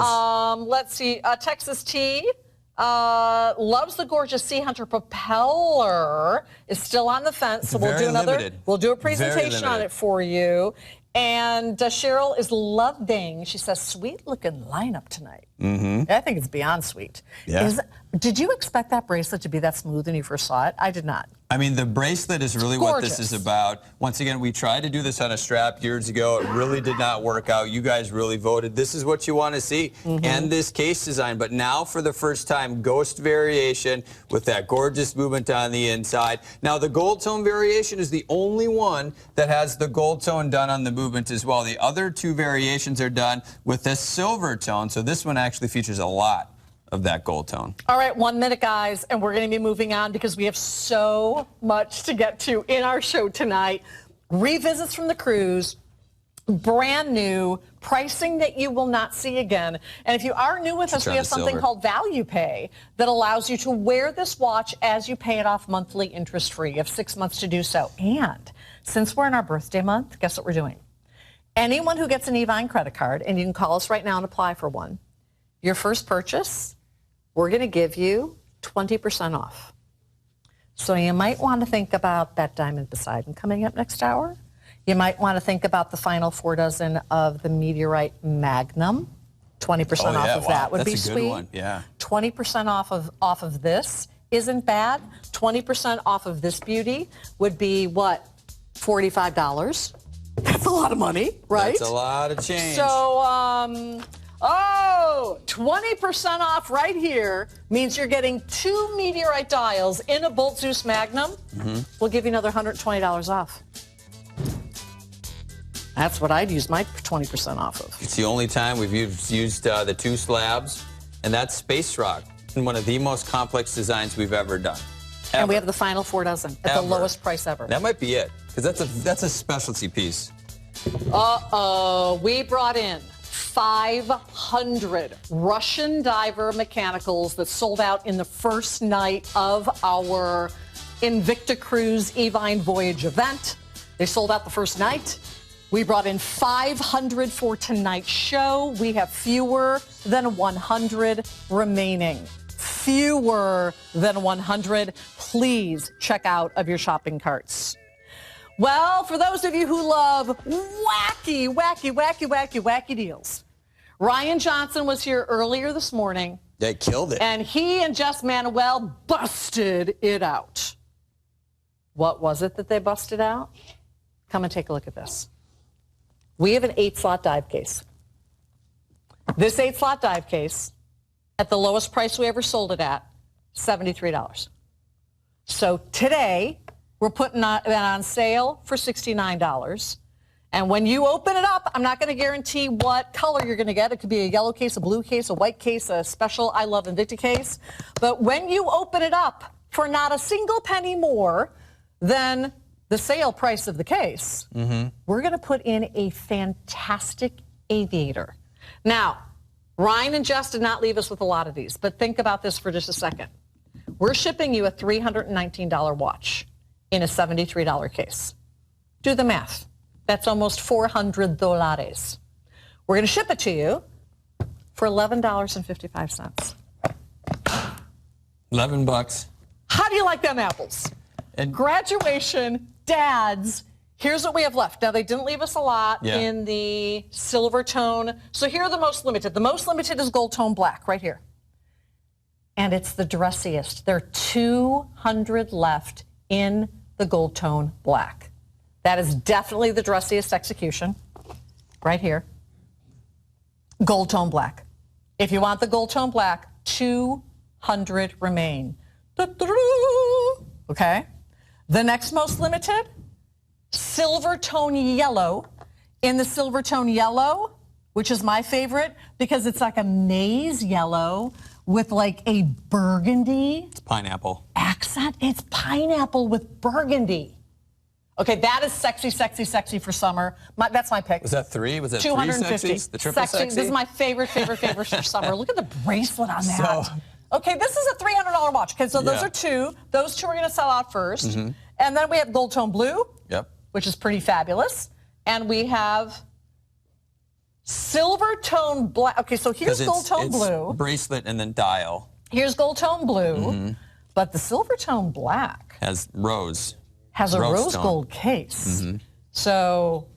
Let's see. Texas T loves the gorgeous Sea Hunter propeller. Is still on the fence, so we'll do limited. We'll do a presentation on it for you. And Cheryl is loving. She says, "Sweet looking lineup tonight." Mm-hmm. I think it's beyond sweet. Yeah. Did you expect that bracelet to be that smooth when you first saw it? I did not. I mean, the bracelet is really what this is about. Once again, we tried to do this on a strap years ago. It really did not work out. You guys really voted. This is what you want to see. And this case design. But now, for the first time, ghost variation with that gorgeous movement on the inside. Now, the gold tone variation is the only one that has the gold tone done on the movement as well. The other two variations are done with this silver tone. So this one actually features a lot of that gold tone. All right, 1 minute, guys, and we're going to be moving on because we have so much to get to in our show tonight. Revisits from the cruise, brand new, pricing that you will not see again. And if you are new with us, we have something called Value Pay that allows you to wear this watch as you pay it off monthly interest-free. You have 6 months to do so. And since we're in our birthday month, guess what we're doing? Anyone who gets an Evine credit card, and you can call us right now and apply for one, your first purchase, we're going to give you 20% off. So you might want to think about that Diamond Poseidon coming up next hour. You might want to think about the final 4 dozen of the Meteorite Magnum. 20% off of that would be sweet. That's a good one. Yeah. 20% off of this isn't bad. 20% off of this beauty would be what? $45. That's a lot of money, right? That's a lot of change. So, 20% off right here means you're getting 2 Meteorite dials in a Bolt Zeus Magnum. We'll give you another $120 off. That's what I'd use my 20% off of. It's the only time we've used the 2 slabs, and that's Space Rock, one of the most complex designs we've ever done. And we have the final 4 dozen at the lowest price ever. That might be it, because that's a specialty piece. We brought in 500 Russian diver mechanicals that sold out in the first night of our Invicta Cruise Evine Voyage event. They sold out the first night. We brought in 500 for tonight's show. We have fewer than 100 remaining. Fewer than 100. Please check out of your shopping carts. Well, for those of you who love wacky deals, Ryan Johnson was here earlier this morning. They killed it. And he and Jess Manuel busted it out. What was it that they busted out? Come and take a look at this. We have an 8-slot dive case. This 8-slot dive case, at the lowest price we ever sold it at, $73. So today, we're putting that on sale for $69. And when you open it up, I'm not going to guarantee what color you're going to get. It could be a yellow case, a blue case, a white case, a special I Love Invicta case. But when you open it up for not a single penny more than the sale price of the case, we're going to put in a fantastic aviator. Now, Ryan and Jess did not leave us with a lot of these, but think about this for just a second. We're shipping you a $319 watch in a $73 case. Do the math. That's almost $400. We're going to ship it to you for $11.55. $11. How do you like them apples? And Graduation, dads. Here's what we have left. Now, they didn't leave us a lot in the Silvertone. So here are the most limited. The most limited is Gold Tone Black right here. And it's the dressiest. There are 200 left in the Gold Tone Black. That is definitely the dressiest execution right here. Gold Tone Black. If you want the Gold Tone Black, 200 remain. Okay. The next most limited, Silvertone Yellow. In the Silvertone Yellow, which is my favorite because it's like a maize yellow with like a burgundy. It's pineapple. Accent. It's pineapple with burgundy. Okay, that is sexy, sexy, sexy for summer. That's my pick. Was that 3? Was that 250. 3 sexies? The triple sexy? This is my favorite for summer. Look at the bracelet on that. Okay, this is a $300 watch. Okay, so those are 2. Those 2 are going to sell out first. And then we have Gold Tone Blue, which is pretty fabulous. And we have Silvertone Black. Okay, so here's Gold Tone Blue. Bracelet and then dial. Here's Gold Tone Blue. But the Silvertone Black has rose. Has a rose gold case. So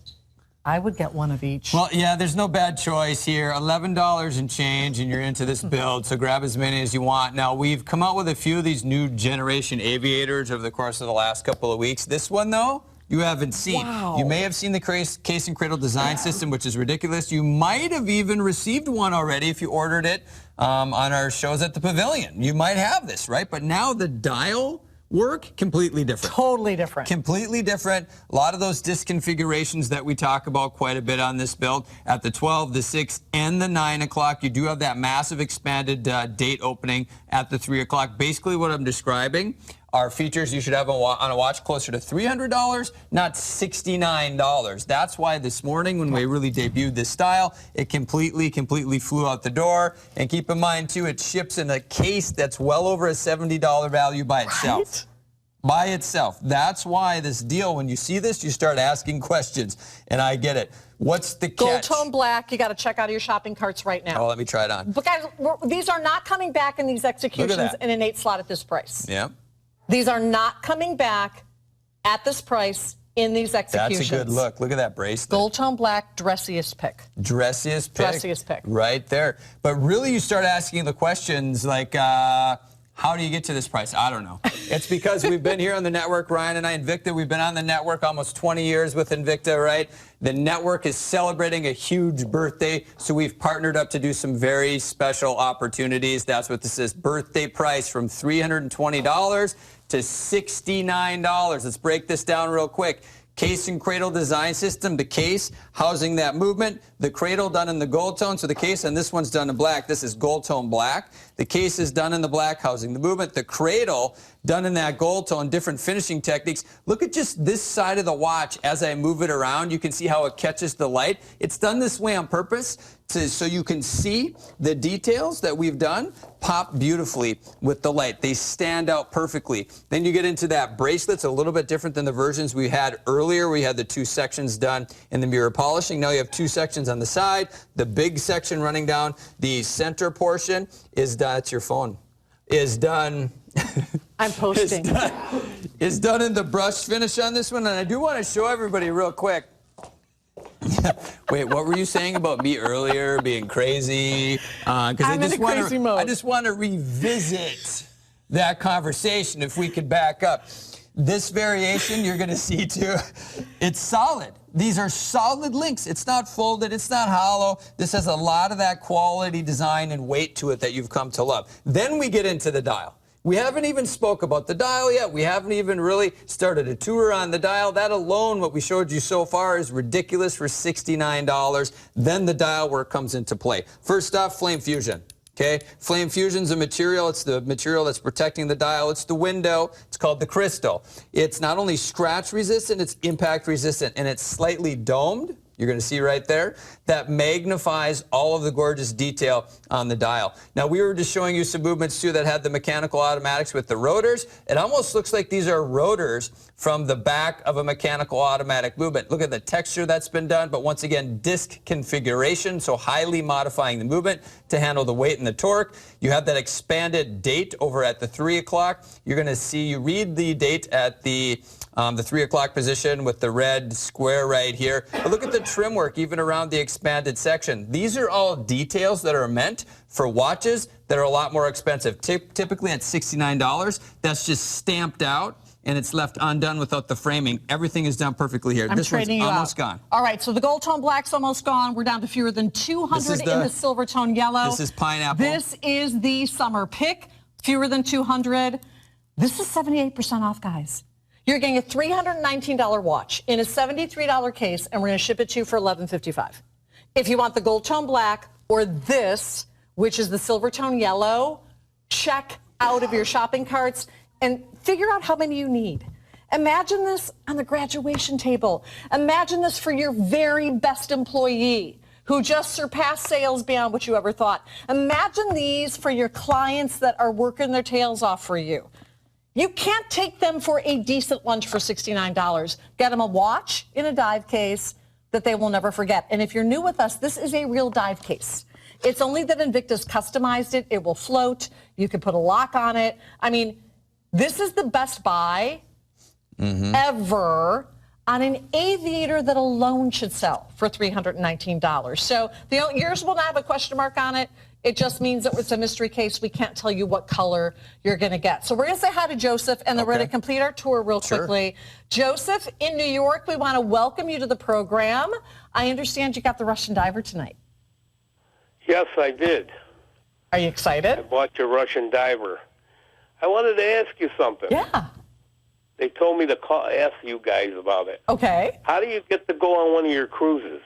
I would get one of each. Well, yeah, there's no bad choice here. $11 and change, and you're into this build, so grab as many as you want. Now, we've come out with a few of these new generation aviators over the course of the last couple of weeks. This one, though, you haven't seen. Wow. You may have seen the case and cradle design system, which is ridiculous. You might have even received one already if you ordered it on our shows at the Pavilion. You might have this, right? But now the dial work, completely different. Totally different. Completely different. A lot of those disconfigurations that we talk about quite a bit on this build. At the 12, the 6, and the 9 o'clock, you do have that massive expanded date opening at the 3 o'clock. Basically what I'm describing are features you should have on a watch closer to $300, not $69. That's why this morning when we really debuted this style, it completely flew out the door. And keep in mind, too, it ships in a case that's well over a $70 value by itself. Right? By itself. That's why this deal, when you see this, you start asking questions. And I get it. What's the catch? Gold Tone Black, you got to check out of your shopping carts right now. Oh, let me try it on. But guys, these are not coming back in these executions in an 8 slot at this price. Yeah. These are not coming back at this price in these executions. That's a good look. Look at that bracelet. Gold Tone Black, dressiest pick. Dressiest pick. Dressiest pick. Right there. But really you start asking the questions like, how do you get to this price? I don't know. It's because we've been here on the network, Ryan and I, Invicta. We've been on the network almost 20 years with Invicta, right? The network is celebrating a huge birthday, so we've partnered up to do some very special opportunities. That's what this is. Birthday price from $320 to $69. Let's break this down real quick. Case and cradle design system, the case housing that movement, the cradle done in the gold tone, so the case and this one's done in black. This is Gold Tone Black. The case is done in the black, housing the movement. The cradle done in that gold tone, different finishing techniques. Look at just this side of the watch as I move it around. You can see how it catches the light. It's done this way on purpose so you can see the details that we've done pop beautifully with the light. They stand out perfectly. Then you get into that bracelet. It's a little bit different than the versions we had earlier. We had the 2 sections done in the mirror polishing. Now you have 2 sections on the side. The big section running down the center portion is done. It's your phone. Is done. I'm posting. Is done in the brush finish on this one. And I do want to show everybody real quick. Wait, what were you saying about me earlier being crazy? I'm in a crazy mode. I just want to revisit that conversation if we could back up. This variation you're going to see too, it's solid. These are solid links. It's not folded. It's not hollow. This has a lot of that quality design and weight to it that you've come to love. Then we get into the dial. We haven't even spoke about the dial yet. We haven't even really started a tour on the dial. That alone, what we showed you so far, is ridiculous for $69. Then the dial work comes into play. First off, Flame Fusion. Okay, Flame Fusion's a material. It's the material that's protecting the dial. It's the window. It's called the crystal. It's not only scratch resistant, it's impact resistant, and it's slightly domed. You're going to see right there. That magnifies all of the gorgeous detail on the dial. Now, we were just showing you some movements, too, that had the mechanical automatics with the rotors. It almost looks like these are rotors from the back of a mechanical automatic movement. Look at the texture that's been done, but once again, disc configuration, so highly modifying the movement to handle the weight and the torque. You have that expanded date over at the 3 o'clock. You're going to see, you read the date at the 3 o'clock position with the red square right here. But look at the trim work even around the expanded section. These are all details that are meant for watches that are a lot more expensive. Typically at $69, that's just stamped out and it's left undone without the framing. Everything is done perfectly here. This one's almost gone. All right, so the gold tone black's almost gone. We're down to fewer than 200 in the Silvertone Yellow. This is pineapple. This is the summer pick. Fewer than 200. This is 78% off, guys. You're getting a $319 watch in a $73 case, and we're going to ship it to you for $11.55. If you want the gold tone black or this, which is the Silvertone Yellow, check out of your shopping carts and figure out how many you need. Imagine this on the graduation table. Imagine this for your very best employee who just surpassed sales beyond what you ever thought. Imagine these for your clients that are working their tails off for you. You can't take them for a decent lunch for $69. Get them a watch in a dive case that they will never forget. And if you're new with us, this is a real dive case. It's only that Invicta's customized it. It will float. You can put a lock on it. I mean, this is the best buy ever on an aviator that alone should sell for $319. So yours will not have a question mark on it. It just means that it's a mystery case. We can't tell you what color you're going to get. So we're going to say hi to Joseph, and then we're going to complete our tour real quickly. Joseph, in New York, we want to welcome you to the program. I understand you got the Russian diver tonight. Yes, I did. Are you excited? I bought your Russian diver. I wanted to ask you something. Yeah. They told me to ask you guys about it. Okay. How do you get to go on one of your cruises?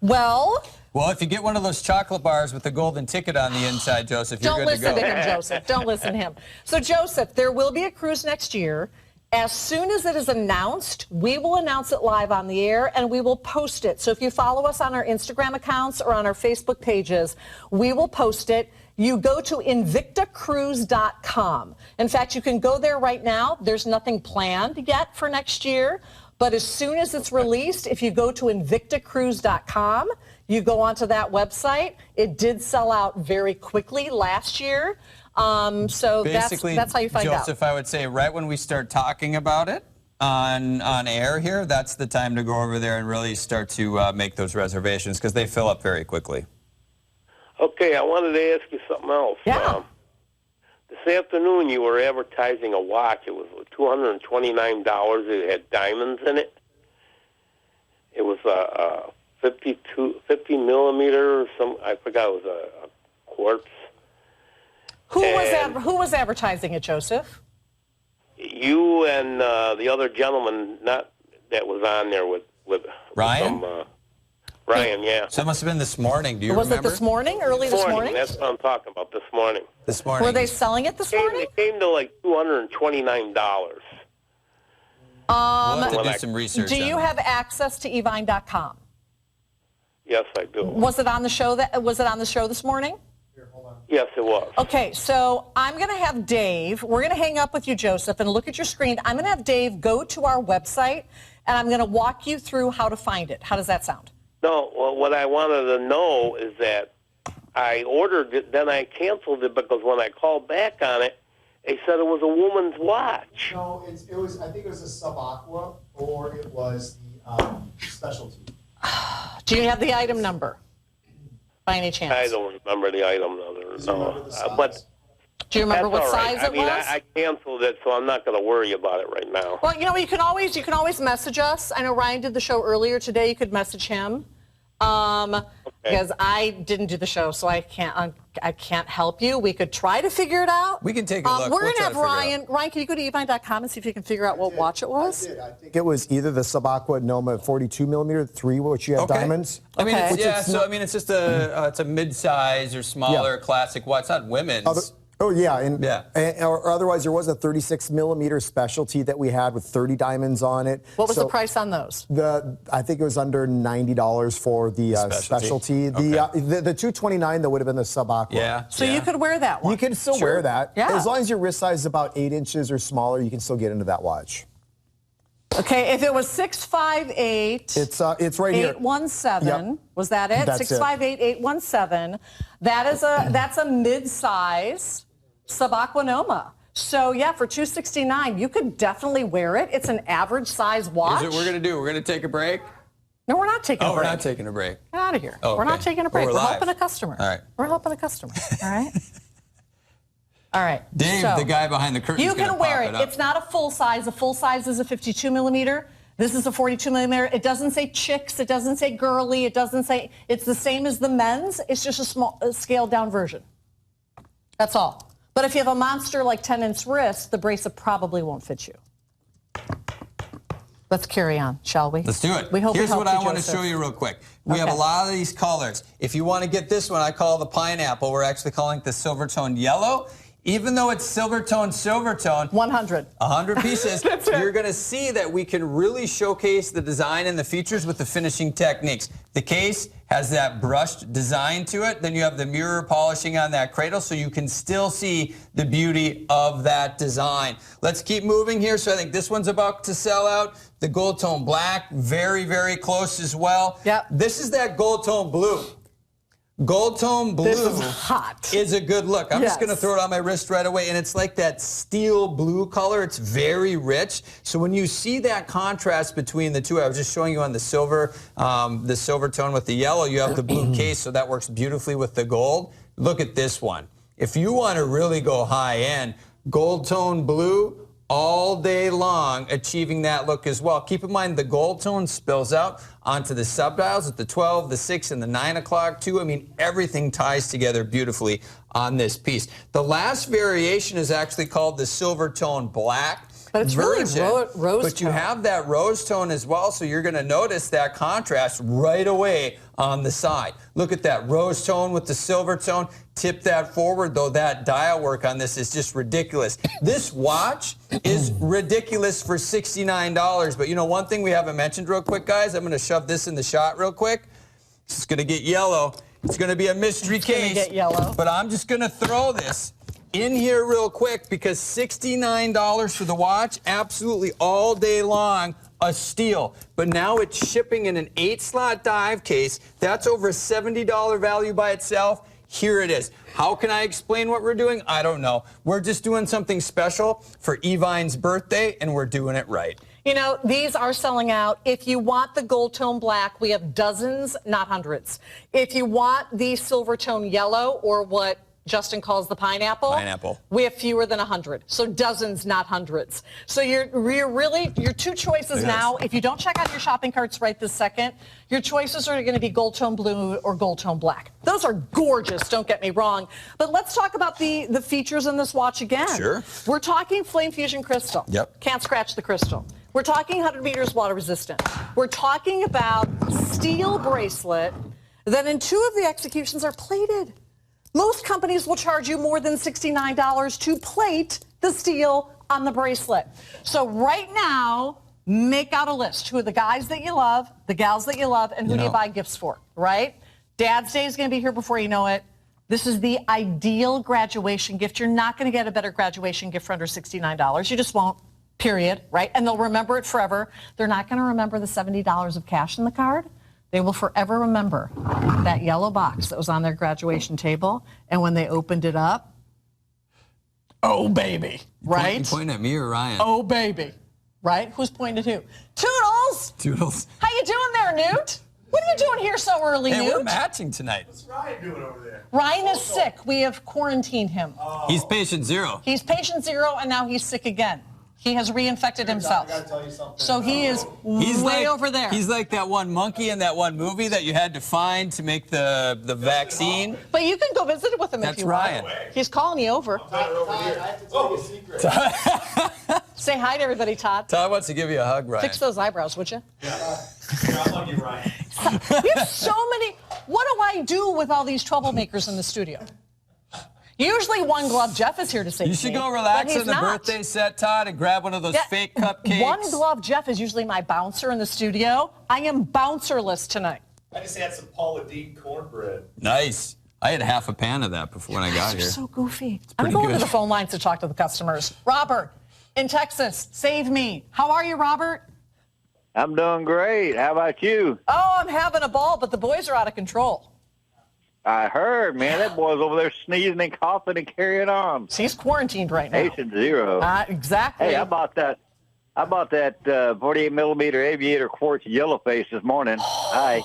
Well, if you get one of those chocolate bars with the golden ticket on the inside, Joseph, you're good to go. Don't listen to him, Joseph. Don't listen to him. So, Joseph, there will be a cruise next year. As soon as it is announced, we will announce it live on the air, and we will post it. So if you follow us on our Instagram accounts or on our Facebook pages, we will post it. You go to invictacruise.com. In fact, you can go there right now. There's nothing planned yet for next year. But as soon as it's released, if you go to invictacruise.com, you go onto that website. It did sell out very quickly last year. So basically, that's how you find out. Joseph, I would say right when we start talking about it on air here, that's the time to go over there and really start to make those reservations because they fill up very quickly. Okay, I wanted to ask you something else. Yeah. This afternoon you were advertising a watch. It was $229. It had diamonds in it. It was a 50 millimeter or I forgot. It was a quartz. Who was advertising it, Joseph? You and the other gentleman that was on there with Ryan? Ryan, yeah. So it must have been this morning. Do you remember? Was it this morning? Early this morning? That's what I'm talking about, this morning. This morning. Were they selling it this morning? It came to like $229. We'll have to do some research. Do you have access to evine.com? Yes, I do. Was it on the show this morning? Yes, it was. Okay, so I'm going to have Dave. We're going to hang up with you, Joseph, and look at your screen. I'm going to have Dave go to our website, and I'm going to walk you through how to find it. How does that sound? No, well, what I wanted to know is that I ordered it, then I canceled it because when I called back on it, they said it was a woman's watch. No, it was. I think it was a sub-aqua or it was the specialty. Do you have the item number by any chance? I don't remember the item number. But do you remember what that's all right. size it was? I canceled it, so I'm not going to worry about it right now. Well, you can always message us. I know Ryan did the show earlier today. You could message him. Because I didn't do the show, so I can't help you. We could try to figure it out. We can take a look. We're going to have Ryan. Ryan, can you go to evine.com and see if you can figure out what watch it was? I did. I think it was either the sub-aqua Noma 42 millimeter 3, which you have diamonds. I mean, Okay. it's just it's a mid-size or smaller classic watch. It's not women's. Oh, yeah. And, Yeah. or otherwise, there was a 36 millimeter specialty that we had with 30 diamonds on it. What was the price on those? I think it was under $90 for the specialty. Okay. The 229 that would have been the sub-aqua. Yeah. So you could wear that one. You can still wear that. Yeah. As long as your wrist size is about 8 inches or smaller, you can still get into that watch. Okay, if it was 658, it's right here. 817. Yep. Was that it? That's 658 817. That's a mid-size Subaquanoma. So yeah, for $269, you could definitely wear it. It's an average size watch. Here's what we're gonna do. We're gonna take a break. No, we're not taking a break. We're not taking a break. Get out of here. Oh, We're not taking a break. We're We're live. helping a customer. All right. We're helping a customer. All right. All right. Dave, so, the guy behind the curtain, you can wear it. It's not a full size. A full size is a 52 millimeter. This is a 42 millimeter. It doesn't say chicks. It doesn't say girly. It doesn't say. It's the same as the men's. It's just a scaled down version. That's all. But if you have a monster like 10-inch wrist, the bracelet probably won't fit you. Let's carry on, shall we? Let's do it. We hope Here's what I want to Joseph. show you real quick. We have a lot of these colors. If you want to get this one, I call the pineapple. We're actually calling it the Silvertone Yellow. Even though it's Silvertone, 100 pieces, you're going to see that we can really showcase the design and the features with the finishing techniques. The case has that brushed design to it. Then you have the mirror polishing on that cradle, so you can still see the beauty of that design. Let's keep moving here. So I think this one's about to sell out. The gold tone black, very, very close as well. Yep. This is that gold tone blue. Gold tone blue This is hot. Is a good look. I'm just going to throw it on my wrist right away, and it's like that steel blue color. It's very rich. So when you see that contrast between the two, I was just showing you on the silver tone with the yellow, you have the blue case, so that works beautifully with the gold. Look at this one. If you want to really go high end, gold tone blue, all day long, achieving that look as well. Keep in mind the gold tone spills out onto the sub-dials at the 12, the 6, and the 9 o'clock too. I mean, everything ties together beautifully on this piece. The last variation is actually called the Silvertone Black. But it's version, really rose But you tone. have that rose tone as well, so you're going to notice that contrast right away on the side. Look at that rose tone with the silver tone. Tip that forward, though that dial work on this is just ridiculous. This watch is ridiculous for $69. But you know, one thing we haven't mentioned real quick, guys, I'm going to shove this in the shot real quick. It's going to get yellow. It's going to be a mystery case. It's going to get yellow. But I'm just going to throw this in here real quick because $69 for the watch, absolutely all day long, a steal. But now it's shipping in an 8-slot dive case. That's over a $70 value by itself. Here it is. How can I explain what we're doing? I don't know. We're just doing something special for Evine's birthday, and we're doing it right. You know, these are selling out. If you want the gold tone black, we have dozens, not hundreds. If you want the silver tone yellow, or what Justin calls the pineapple, we have fewer than 100. So dozens, not hundreds. So you're really, your two choices now, if you don't check out your shopping carts right this second, your choices are going to be gold tone blue or gold tone black. Those are gorgeous, don't get me wrong. But let's talk about the features in this watch again. Sure. We're talking flame fusion crystal. Yep. Can't scratch the crystal. We're talking 100 meters water resistant. We're talking about steel bracelet that in two of the executions are plated. Most companies will charge you more than $69 to plate the steel on the bracelet. So right now, make out a list. Who are the guys that you love, the gals that you love, and who do you buy gifts for, right? Dad's Day is going to be here before you know it. This is the ideal graduation gift. You're not going to get a better graduation gift for under $69. You just won't, period, right? And they'll remember it forever. They're not going to remember the $70 of cash in the card. They will forever remember that yellow box that was on their graduation table, and when they opened it up, oh, baby, right? You point at me or Ryan? Oh, baby, right? Who's pointing at who? Toodles! Toodles. How you doing there, Newt? What are you doing here so early, Hey, Newt? we're matching tonight. What's Ryan doing over there? Ryan is sick. We have quarantined him. He's patient zero. He's patient zero, and now he's sick again. He has reinfected himself. I gotta tell you something. So he is way over there. He's like that one monkey in that one movie that you had to find to make the vaccine. But you can go visit with him if That's you Ryan. want. He's calling you over. Todd, I have to tell you a secret. Say hi to everybody, Todd. Todd wants to give you a hug, Ryan. Fix those eyebrows, would you? I love you, Ryan. We have so many. What do I do with all these troublemakers in the studio? Usually One Glove Jeff is here to save me. You should go relax on the birthday set, Todd, and grab one of those fake cupcakes. One Glove Jeff is usually my bouncer in the studio. I am bouncerless tonight. I just had some Paula Deen cornbread. Nice. I had half a pan of that before when I got here. You're so goofy. I'm going to the phone lines to talk to the customers. Robert, in Texas, save me. How are you, Robert? I'm doing great. How about you? Oh, I'm having a ball, but the boys are out of control. I heard, man. That boy's over there sneezing and coughing and carrying on. He's quarantined right now. Patient zero. Exactly. Hey, I bought that 48 millimeter aviator quartz yellow face this morning. Hi.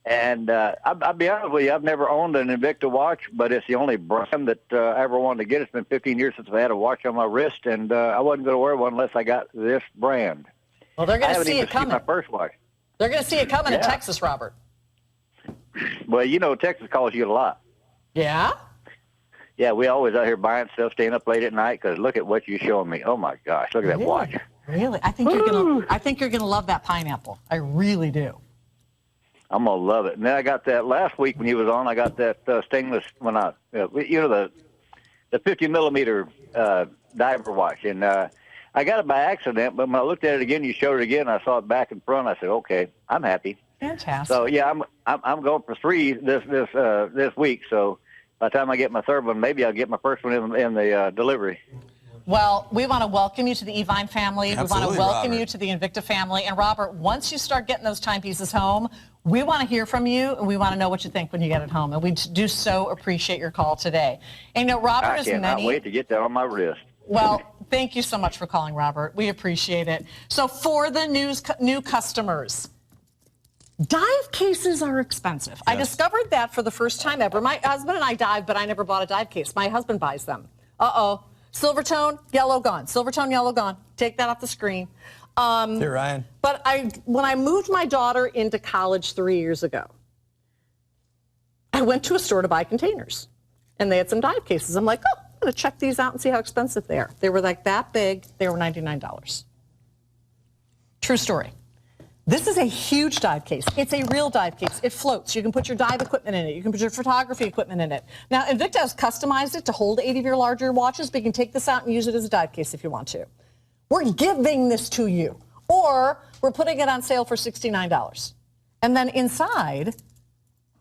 And I'll be honest with you, I've never owned an Invicta watch, but it's the only brand that I ever wanted to get. It's been 15 years since I had a watch on my wrist, and I wasn't going to wear one unless I got this brand. Well, they're going to see it coming. My first watch. They're going to see it coming in Texas, Robert. Well, you know, Texas calls you a lot. Yeah? Yeah, we always out here buying stuff, staying up late at night, because look at what you're showing me. Oh, my gosh, look at that watch. Really? I think you're gonna love that pineapple. I really do. I'm going to love it. And then I got that last week when you was on, I got that stainless, the 50 millimeter diver watch. And I got it by accident, but when I looked at it again, you showed it again, I saw it back and front. I said, okay, I'm happy. Fantastic. So yeah, I'm going for 3 this week. So by the time I get my third one, maybe I'll get my first one in the delivery. Well, we want to welcome you to the Evine family. Absolutely, we want to welcome Robert. you to the Invicta family. And Robert, once you start getting those timepieces home, we want to hear from you, and we want to know what you think when you get it home. And we do so appreciate your call today. And you know, Robert I cannot wait to get that on my wrist. Well, thank you so much for calling, Robert. We appreciate it. So for the new customers, dive cases are expensive. Yes. I discovered that for the first time ever. My husband and I dive, but I never bought a dive case. My husband buys them. Uh-oh. Silvertone Yellow gone. Silvertone Yellow gone. Take that off the screen. Here, Ryan. But when I moved my daughter into college 3 years ago, I went to a store to buy containers, and they had some dive cases. I'm like, oh, I'm going to check these out and see how expensive they are. They were like that big. They were $99. True story. This is a huge dive case. It's a real dive case. It floats. You can put your dive equipment in it. You can put your photography equipment in it. Now, Invicta has customized it to hold 8 of your larger watches, but you can take this out and use it as a dive case if you want to. We're giving this to you, or we're putting it on sale for $69. And then inside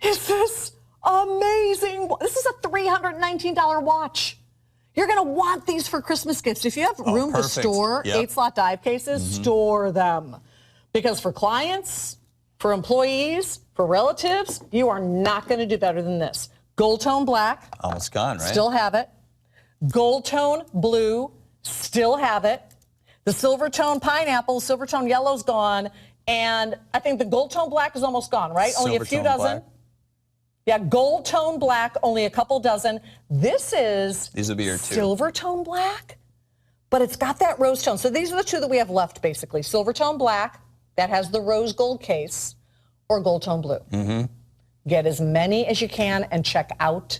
is this amazing, this is a $319 watch. You're going to want these for Christmas gifts. If you have room to store 8-slot dive cases, store them. Because for clients, for employees, for relatives, you are not going to do better than this. Gold tone black. Almost gone, right? Still have it. Gold tone blue. Still have it. The Silvertone pineapple, Silvertone yellow's gone. And I think the gold tone black is almost gone, right? Only a few dozen. Black. Yeah, gold tone black, only a couple dozen. These will be your 2. Silvertone black, but it's got that rose tone. So these are the 2 that we have left, basically. Silvertone black. That has the rose gold case, or gold tone blue. Mm-hmm. Get as many as you can and check out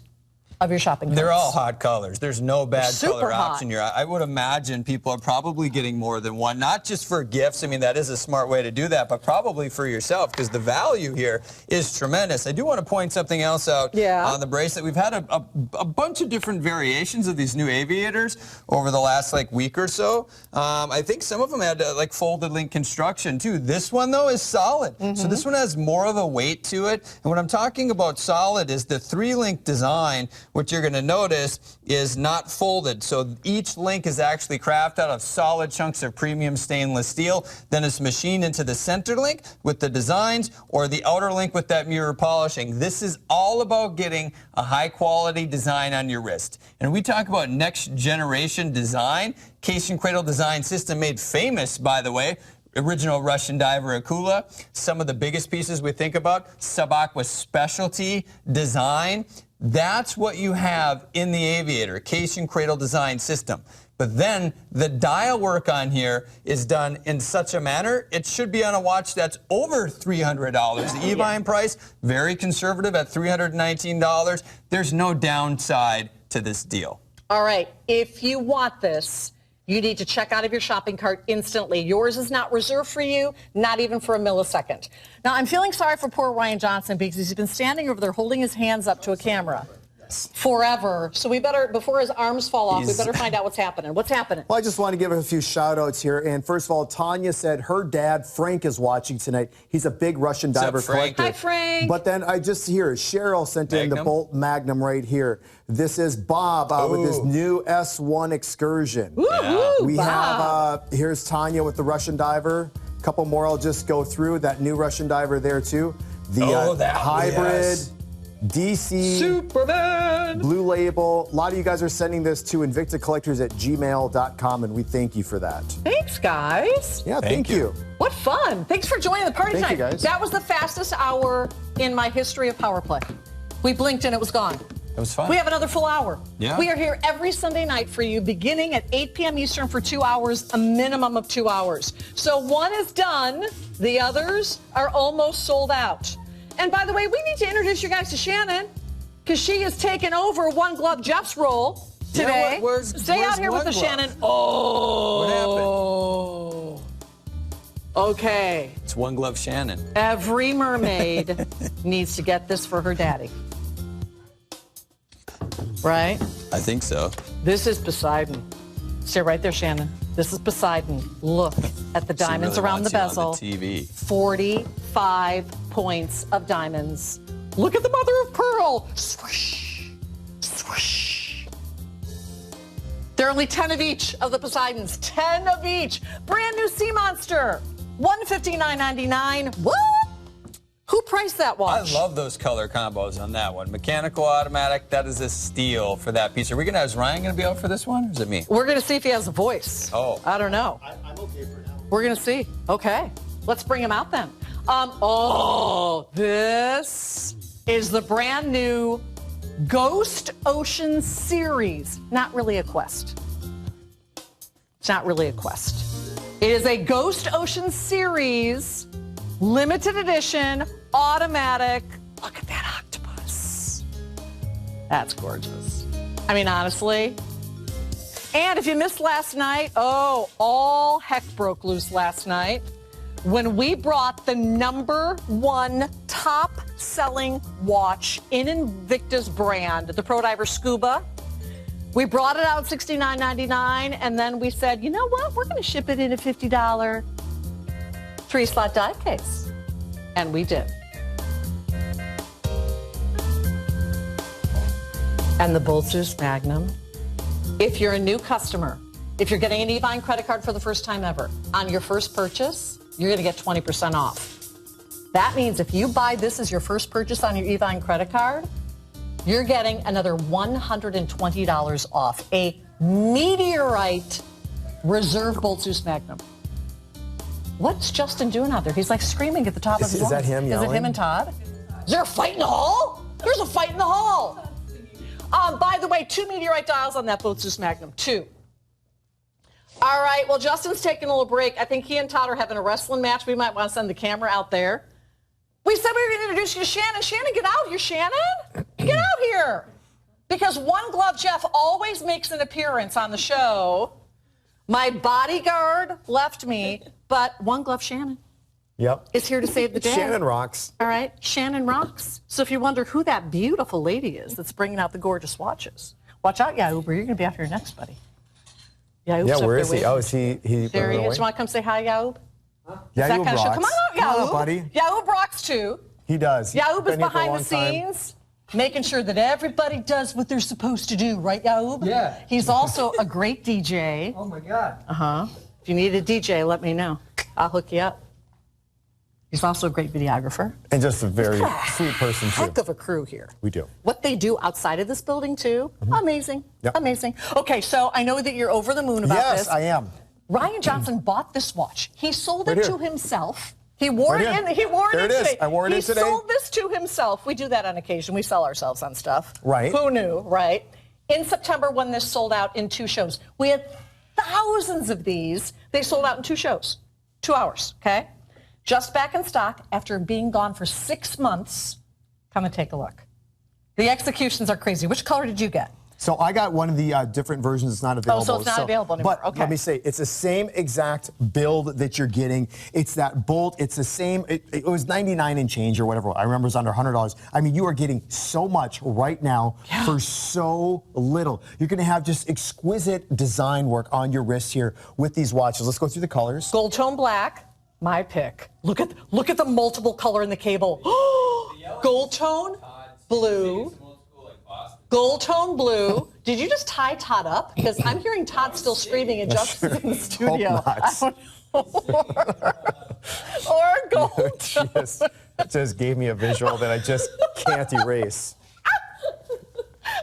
of your shopping carts. They're all hot colors. There's no bad color hot. option here. I would imagine people are probably getting more than one, not just for gifts. I mean, that is a smart way to do that, but probably for yourself, because the value here is tremendous. I do want to point something else out on the bracelet. We've had a bunch of different variations of these new aviators over the last week or so. I think some of them had folded link construction too. This one though is solid. Mm-hmm. So this one has more of a weight to it. And what I'm talking about solid is the 3-link design. What you're going to notice is not folded. So each link is actually crafted out of solid chunks of premium stainless steel. Then it's machined into the center link with the designs, or the outer link with that mirror polishing. This is all about getting a high quality design on your wrist. And we talk about next generation design. Case and cradle design system made famous, by the way. Original Russian diver Akula. Some of the biggest pieces we think about, Sub-Aqua specialty design. That's what you have in the Aviator, case and cradle design system. But then the dial work on here is done in such a manner, it should be on a watch that's over $300. The Evine price, very conservative at $319. There's no downside to this deal. All right, if you want this, you need to check out of your shopping cart instantly. Yours is not reserved for you, not even for a millisecond. Now, I'm feeling sorry for poor Ryan Johnson because he's been standing over there holding his hands up to a camera, Yes. Forever. So we better, before his arms fall off, we better find out what's happening. What's happening? Well, I just want to give a few shout-outs here. And first of all, Tanya said her dad, Frank, is watching tonight. He's a big Russian diver collector. Hi, Frank. But then I just hear Cheryl sent in the Bolt Magnum right here. This is Bob with his new S1 Excursion. We have, here's Tanya with the Russian diver. A couple more I'll just go through. That new Russian diver there, too. The hybrid DC Superman Blue Label. A lot of you guys are sending this to invictacollectors@gmail.com, and we thank you for that. Thanks, guys. Yeah, thank you. What fun. Thanks for joining the party tonight. Thank you, guys. That was the fastest hour in my history of Power Play. We blinked and it was gone. It was fun. We have another full hour. Yeah. We are here every Sunday night for you, beginning at 8 p.m. Eastern for 2 hours, a minimum of 2 hours. So one is done. The others are almost sold out. And by the way, we need to introduce you guys to Shannon, because she is taking over One Glove Jeff's role today. Stay out here with us, Shannon. Oh. What happened? Okay. It's One Glove Shannon. Every mermaid needs to get this for her daddy. Right? I think so. This is Poseidon. Stay right there, Shannon. This is Poseidon. Look at the diamonds really around the wants you on bezel. the TV. 45 points of diamonds. Look at the mother of pearl. Swish, swish. There are only 10 of each of the Poseidons. 10 of each. Brand new Sea Monster. $159.99. What? Who priced that watch? I love those color combos on that one. Mechanical, automatic, that is a steal for that piece. Are we gonna, is Ryan going to be out for this one, or is it me? We're going to see if he has a voice. Oh. I don't know. I'm okay for now. We're going to see. Okay. Let's bring him out then. This is the brand new Ghost Ocean series. Not really a quest. It's not really a quest. It is a Ghost Ocean series, limited edition, automatic. Look at that octopus. That's gorgeous. I mean, honestly. And if you missed last night, all heck broke loose last night when we brought the #1 top-selling watch in Invicta's brand, the Pro Diver Scuba. We brought it out $69.99, and then we said, you know what? We're going to ship it in a $50 3-slot dive case. And we did. And the Boltzers Magnum. If you're a new customer, if you're getting an Evine credit card for the first time ever, on your first purchase, you're going to get 20% off. That means if you buy this as your first purchase on your Evine credit card, you're getting another $120 off. A Meteorite Reserve Boltzers Magnum. What's Justin doing out there? He's like screaming at the top of his lungs. Is that him yelling? Is it him and Todd? Is there a fight in the hall? There's a fight in the hall. By the way, 2 Meteorite dials on that Boltzers Magnum. 2. All right, well, Justin's taking a little break. I think he and Todd are having a wrestling match. We might want to send the camera out there. We said we were going to introduce you to Shannon. Shannon, get out here, Shannon. Get out here. Because One Glove Jeff always makes an appearance on the show. My bodyguard left me, but One Glove Shannon is here to save the day. Shannon rocks. All right, Shannon rocks. So if you wonder who that beautiful lady is that's bringing out the gorgeous watches, watch out, Yaub, or you're going to be after your next buddy. Yaub's Yeah, up where there is he? waiting. Oh, is he There he away? is. You want to come say hi, Yaub? Yeah, That Yaub kind of show. rocks. Come on out, Yaub. Come on, buddy. Yaub rocks too. He does. Yaub is Been here for a behind the long time. scenes, making sure that everybody does what they're supposed to do, right, Yaub? Yeah. He's also a great DJ. Oh my God. If you need a DJ, let me know. I'll hook you up. He's also a great videographer. And just a very sweet person, too. Heck of a crew here. We do. What they do outside of this building, too, amazing. Yep. Amazing. Okay, so I know that you're over the moon about this. Yes, I am. Ryan Johnson bought this watch. He sold Right it here. to himself. He wore Right it here. in. He wore it There in it is. today. I wore it in today. He sold this to himself. We do that on occasion. We sell ourselves on stuff. Right. Who knew, right? In September, when this sold out in 2 shows, we had thousands of these. They sold out in 2 shows, 2 hours. Okay, just back in stock after being gone for 6 months. Come and take a look. The executions are crazy. Which color did you get? So I got one of the different versions. It's not available. Oh, so it's not available anymore. But okay. let me say, it's the same exact build that you're getting. It's that bolt. It's the same. It was 99 and change or whatever. I remember it was under $100. I mean, you are getting so much right now for so little. You're going to have just exquisite design work on your wrist here with these watches. Let's go through the colors. Gold tone black, my pick. Look at the multiple color in the cable. Gold tone blue. Gold tone blue. Did you just tie Todd up? Because I'm hearing Todd still screaming and Justin's in the studio. Hope not. Or gold tone. Just gave me a visual that I just can't erase.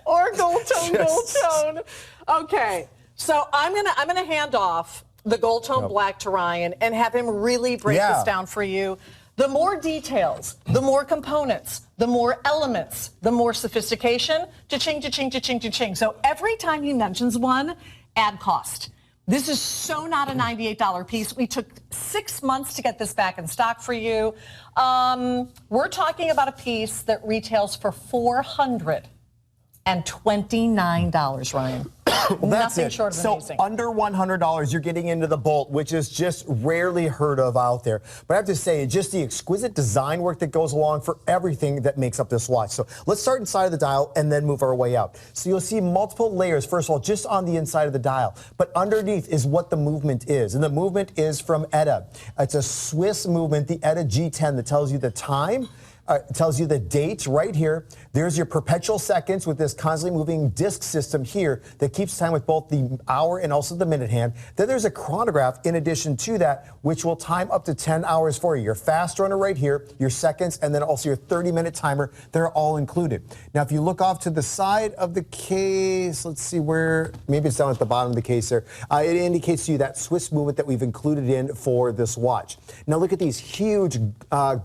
Or gold tone. Okay, so I'm gonna hand off the gold tone black to Ryan and have him really break this down for you. The more details, the more components, the more elements, the more sophistication, cha-ching, cha-ching, cha-ching, cha-ching. So every time he mentions one, add cost. This is so not a $98 piece. We took 6 months to get this back in stock for you. We're talking about a piece that retails for $429, Ryan. Well, that's Nothing it. short of amazing. So under $100, you're getting into the Bolt, which is just rarely heard of out there. But I have to say, just the exquisite design work that goes along for everything that makes up this watch. So let's start inside of the dial and then move our way out. So you'll see multiple layers, first of all, just on the inside of the dial. But underneath is what the movement is. And the movement is from ETA. It's a Swiss movement, the ETA G10, that tells you the time. It tells you the date right here. There's your perpetual seconds with this constantly moving disc system here that keeps time with both the hour and also the minute hand. Then there's a chronograph in addition to that, which will time up to 10 hours for you. Your fast runner right here, your seconds, and then also your 30-minute timer. They're all included. Now, if you look off to the side of the case, let's see where, maybe it's down at the bottom of the case there. It indicates to you that Swiss movement that we've included in for this watch. Now, look at these huge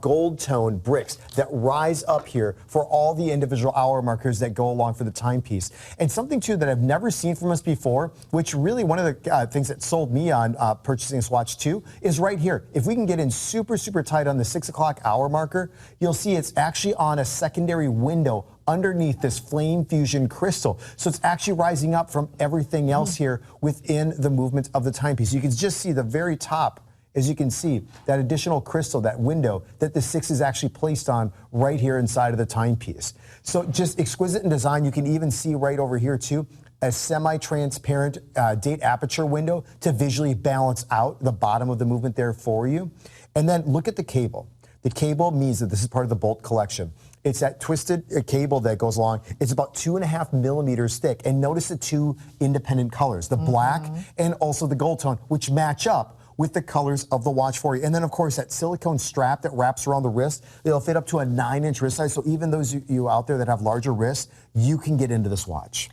gold tone bricks that rise up here for all the individual hour markers that go along for the timepiece. And something, too, that I've never seen from us before, which really one of the things that sold me on purchasing this watch, too, is right here. If we can get in super, super tight on the 6 o'clock hour marker, you'll see it's actually on a secondary window underneath this flame fusion crystal. So it's actually rising up from everything else here within the movement of the timepiece. You can just see the very top. As you can see, that additional crystal, that window that the 6 is actually placed on right here inside of the timepiece. So just exquisite in design. You can even see right over here, too, a semi-transparent date aperture window to visually balance out the bottom of the movement there for you. And then look at the cable. The cable means that this is part of the Bolt collection. It's that twisted cable that goes along. It's about 2.5 millimeters thick. And notice the two independent colors, the black and also the gold tone, which match up with the colors of the watch for you. And then, of course, that silicone strap that wraps around the wrist, it'll fit up to a 9-inch wrist size. So even those you out there that have larger wrists, you can get into this watch.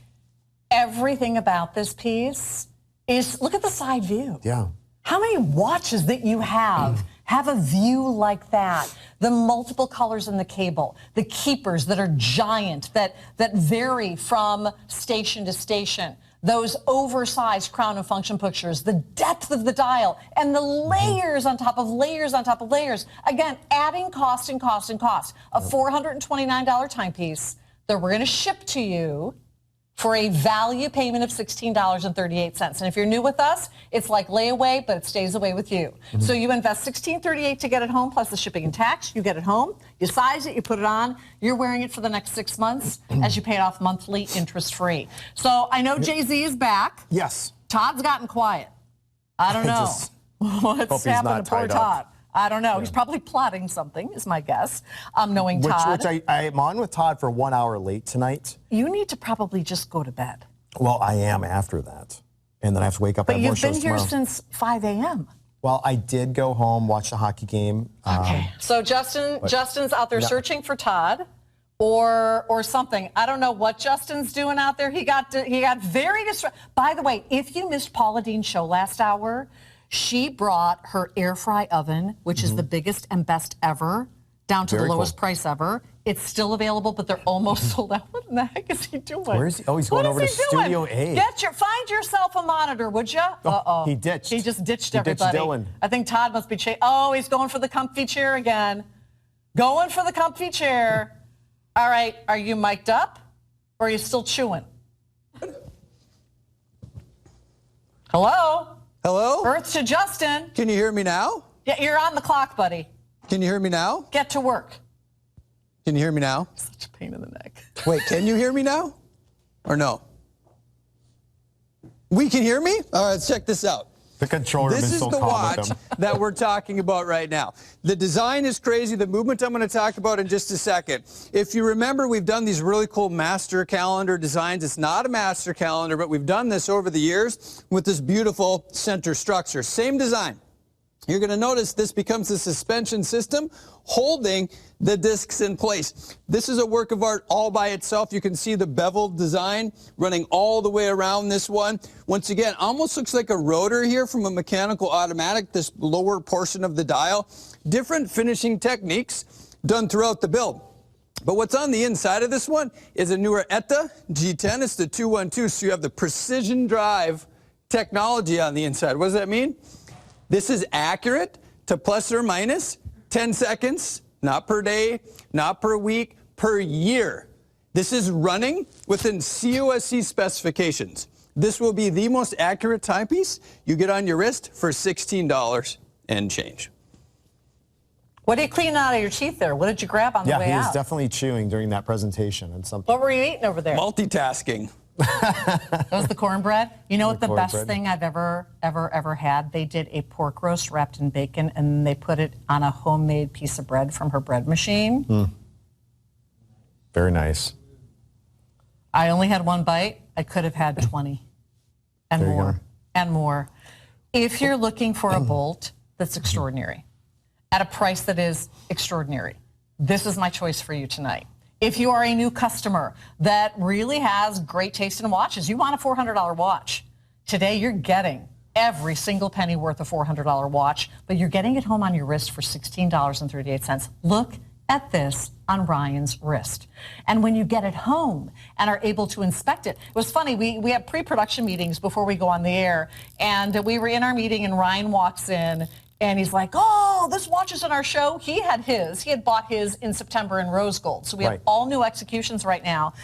Everything about this piece is, look at the side view. Yeah. How many watches that you have a view like that? The multiple colors in the cable, the keepers that are giant, that vary from station to station. Those oversized crown and function pictures, the depth of the dial, and the layers on top of layers on top of layers. Again, adding cost and cost and cost. A $429 timepiece that we're going to ship to you for a value payment of $16.38. And if you're new with us, it's like layaway, but it stays away with you. So you invest $16.38 to get it home, plus the shipping and tax. You get it home, you size it, you put it on. You're wearing it for the next 6 months as you pay it off monthly, interest-free. So I know Jay-Z is back. Yes. Todd's gotten quiet. I don't know what's happened to poor Todd. I don't know. Yeah. He's probably plotting something, is my guess, knowing Todd. Which I am on with Todd for 1 hour late tonight. You need to probably just go to bed. Well, I am after that. And then I have to wake up and have more shows tomorrow. But you've been here since 5 a.m. Well, I did go home, watch the hockey game. Okay. So Justin's out there searching for Todd or something. I don't know what Justin's doing out there. He got very distracted. By the way, if you missed Paula Dean's show last hour, she brought her air fry oven, which is the biggest and best ever, down to the lowest price ever. It's still available, but they're almost sold out. What in the heck is he doing? Where is he? Oh, he's going over to Studio A. Find yourself a monitor, would you? Uh-oh. He ditched. He just ditched everybody. Dylan. I think Todd must be he's going for the comfy chair again. Going for the comfy chair. All right, are you mic'd up or are you still chewing? Hello? Hello? Earth to Justin. Can you hear me now? Yeah, you're on the clock, buddy. Can you hear me now? Get to work. Can you hear me now? Such a pain in the neck. Wait, can you hear me now? Or no? We can hear me? All right, let's check this out. The controller This is the watch that we're talking about right now. The design is crazy. The movement I'm going to talk about in just a second. If you remember, we've done these really cool master calendar designs. It's not a master calendar, but we've done this over the years with this beautiful center structure. Same design. You're going to notice this becomes a suspension system holding the discs in place. This is a work of art all by itself. You can see the beveled design running all the way around this one. Once again, almost looks like a rotor here from a mechanical automatic, this lower portion of the dial. Different finishing techniques done throughout the build. But what's on the inside of this one is a newer ETA G10. It's the 212, so you have the precision drive technology on the inside. What does that mean? This is accurate to plus or minus 10 seconds, not per day, not per week, per year. This is running within COSC specifications. This will be the most accurate timepiece you get on your wrist for $16 and change. What are you cleaning out of your teeth there? What did you grab on the way Yeah, he was out? definitely chewing during that presentation and something. What were you eating over there? Multitasking. That was the cornbread. You know what the best cornbread. thing I've ever had? They did a pork roast wrapped in bacon, and they put it on a homemade piece of bread from her bread machine. Very nice. I only had one bite. I could have had 20 and There you more go. and more. If you're looking for a bolt that's extraordinary at a price that is extraordinary, this is my choice for you tonight. If you are a new customer that really has great taste in watches, you want a $400 watch. Today you're getting every single penny worth a $400 watch, but you're getting it home on your wrist for $16.38. Look at this on Ryan's wrist. And when you get it home and are able to inspect it, it was funny, we have pre-production meetings before we go on the air, and we were in our meeting and Ryan walks in and he's like, oh, this watch is in our show. He had bought his in September in rose gold. So we have all new executions right now.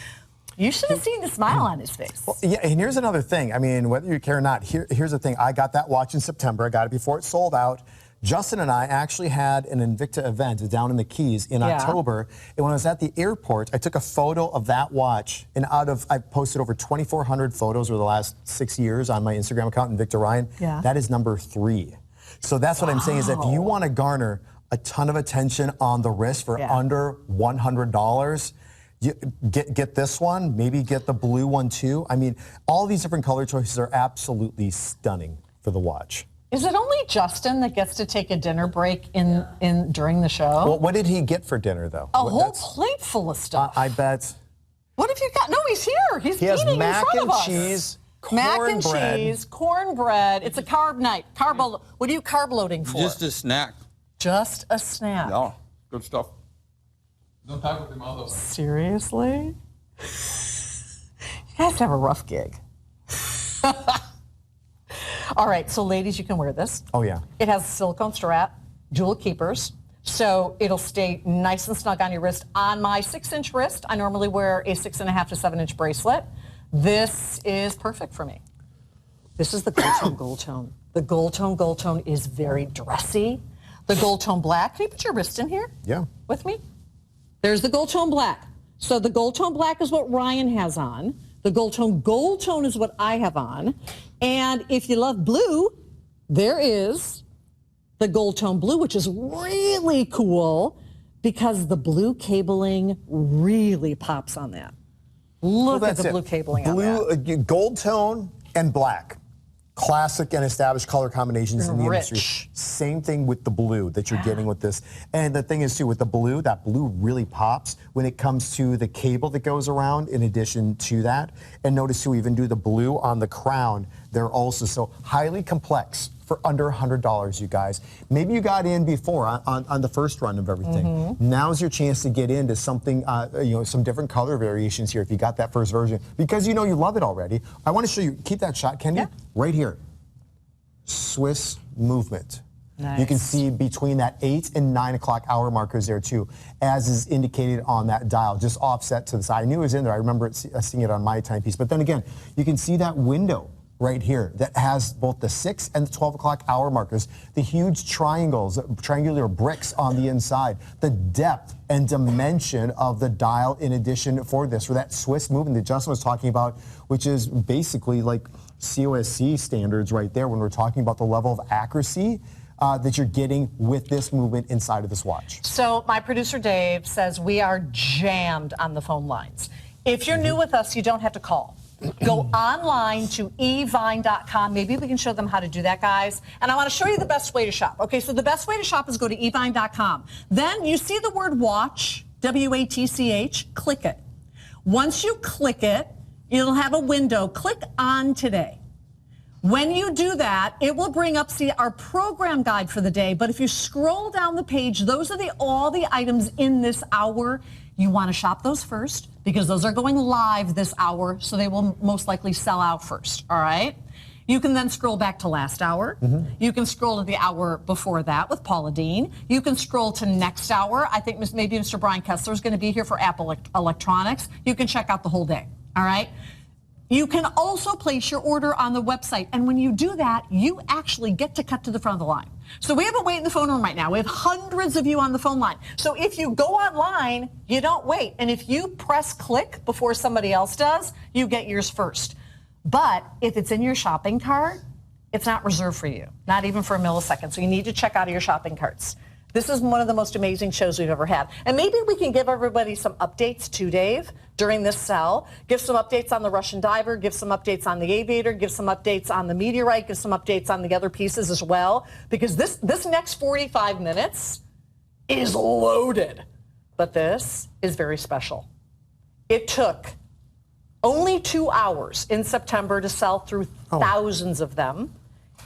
You should have seen the smile on his face. Well, yeah, and here's another thing. I mean, whether you care or not, here's the thing. I got that watch in September. I got it before it sold out. Justin and I actually had an Invicta event down in the Keys in October. And when I was at the airport, I took a photo of that watch. And I posted over 2,400 photos over the last 6 years on my Instagram account, Invicta Ryan. Yeah. That is number 3. So that's what I'm saying is that if you want to garner a ton of attention on the wrist for under $100, you get this one, maybe get the blue one too. I mean, all these different color choices are absolutely stunning for the watch. Is it only Justin that gets to take a dinner break during the show? Well, what did he get for dinner though? A whole plate full of stuff. I bet. What have you got? No, he's here. He's He has eating mac in front and of us. cheese, Mac and cornbread. cheese, cornbread. It's a carb night. What are you carb loading for? Just a snack. Just a snack. No, good stuff. Don't talk with your mouth open. Seriously? You guys have a rough gig. All right, so ladies, you can wear this. Oh, yeah. It has a silicone strap, dual keepers, so it'll stay nice and snug on your wrist. On my 6-inch wrist, I normally wear a 6.5 to 7-inch bracelet. This is perfect for me. This is the gold tone. The gold tone is very dressy. The gold tone black. Can you put your wrist in here? Yeah. With me? There's the gold tone black. So the gold tone black is what Ryan has on. The gold tone is what I have on. And if you love blue, there is the gold tone blue, which is really cool because the blue cabling really pops on that. Look at the blue cabling on that. Gold tone and black. Classic and established color combinations in the Rich. industry. Same thing with the blue that you're getting with this. And the thing is, too, with the blue, that blue really pops when it comes to the cable that goes around in addition to that. And notice, too, even do the blue on the crown. They're also so highly complex for under $100, you guys. Maybe you got in before on the first run of everything. Now's your chance to get into something, some different color variations here if you got that first version. Because you know you love it already. I want to show you, keep that shot, Kendi, right here. Swiss movement. Nice. You can see between that 8 and 9 o'clock hour markers there too, as is indicated on that dial, just offset to the side. I knew it was in there. I remember seeing it on my timepiece. But then again, you can see that window right here that has both the 6 and the 12 o'clock hour markers, the huge triangles, triangular bricks on the inside, the depth and dimension of the dial in addition for that Swiss movement that Justin was talking about, which is basically like COSC standards right there when we're talking about the level of accuracy that you're getting with this movement inside of this watch. So my producer Dave says we are jammed on the phone lines. If you're new with us, you don't have to call. Go online to evine.com. Maybe we can show them how to do that, guys. And I want to show you the best way to shop. Okay, so the best way to shop is go to evine.com. Then you see the word watch, W-A-T-C-H, click it. Once you click it, you'll have a window. Click on today. When you do that, it will bring up, see, our program guide for the day. But if you scroll down the page, those are all the items in this hour. You want to shop those first because those are going live this hour, so they will most likely sell out first, all right? You can then scroll back to last hour. You can scroll to the hour before that with Paula Dean. You can scroll to next hour. I think maybe Mr. Brian Kessler is going to be here for Apple Electronics. You can check out the whole day, all right? You can also place your order on the website, and when you do that, you actually get to cut to the front of the line. So we have a wait in the phone room right now. We have hundreds of you on the phone line. So if you go online, you don't wait. And if you press click before somebody else does, you get yours first. But if it's in your shopping cart, it's not reserved for you, not even for a millisecond. So you need to check out of your shopping carts. This is one of the most amazing shows we've ever had. And maybe we can give everybody some updates too, Dave, during this sell. Give some updates on the Russian diver, give some updates on the aviator, give some updates on the meteorite, give some updates on the other pieces as well. Because this next 45 minutes is loaded. But this is very special. It took only 2 hours in September to sell through thousands of them.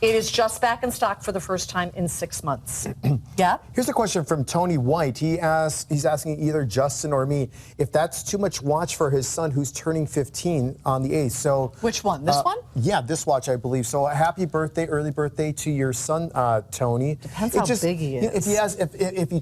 It is just back in stock for the first time in 6 months. Yeah? Here's a question from Tony White. He's asking either Justin or me if that's too much watch for his son who's turning 15 on the 8th. So which one? This one? Yeah, this watch, I believe. So happy birthday, early birthday to your son, Tony. Depends how big he is. If you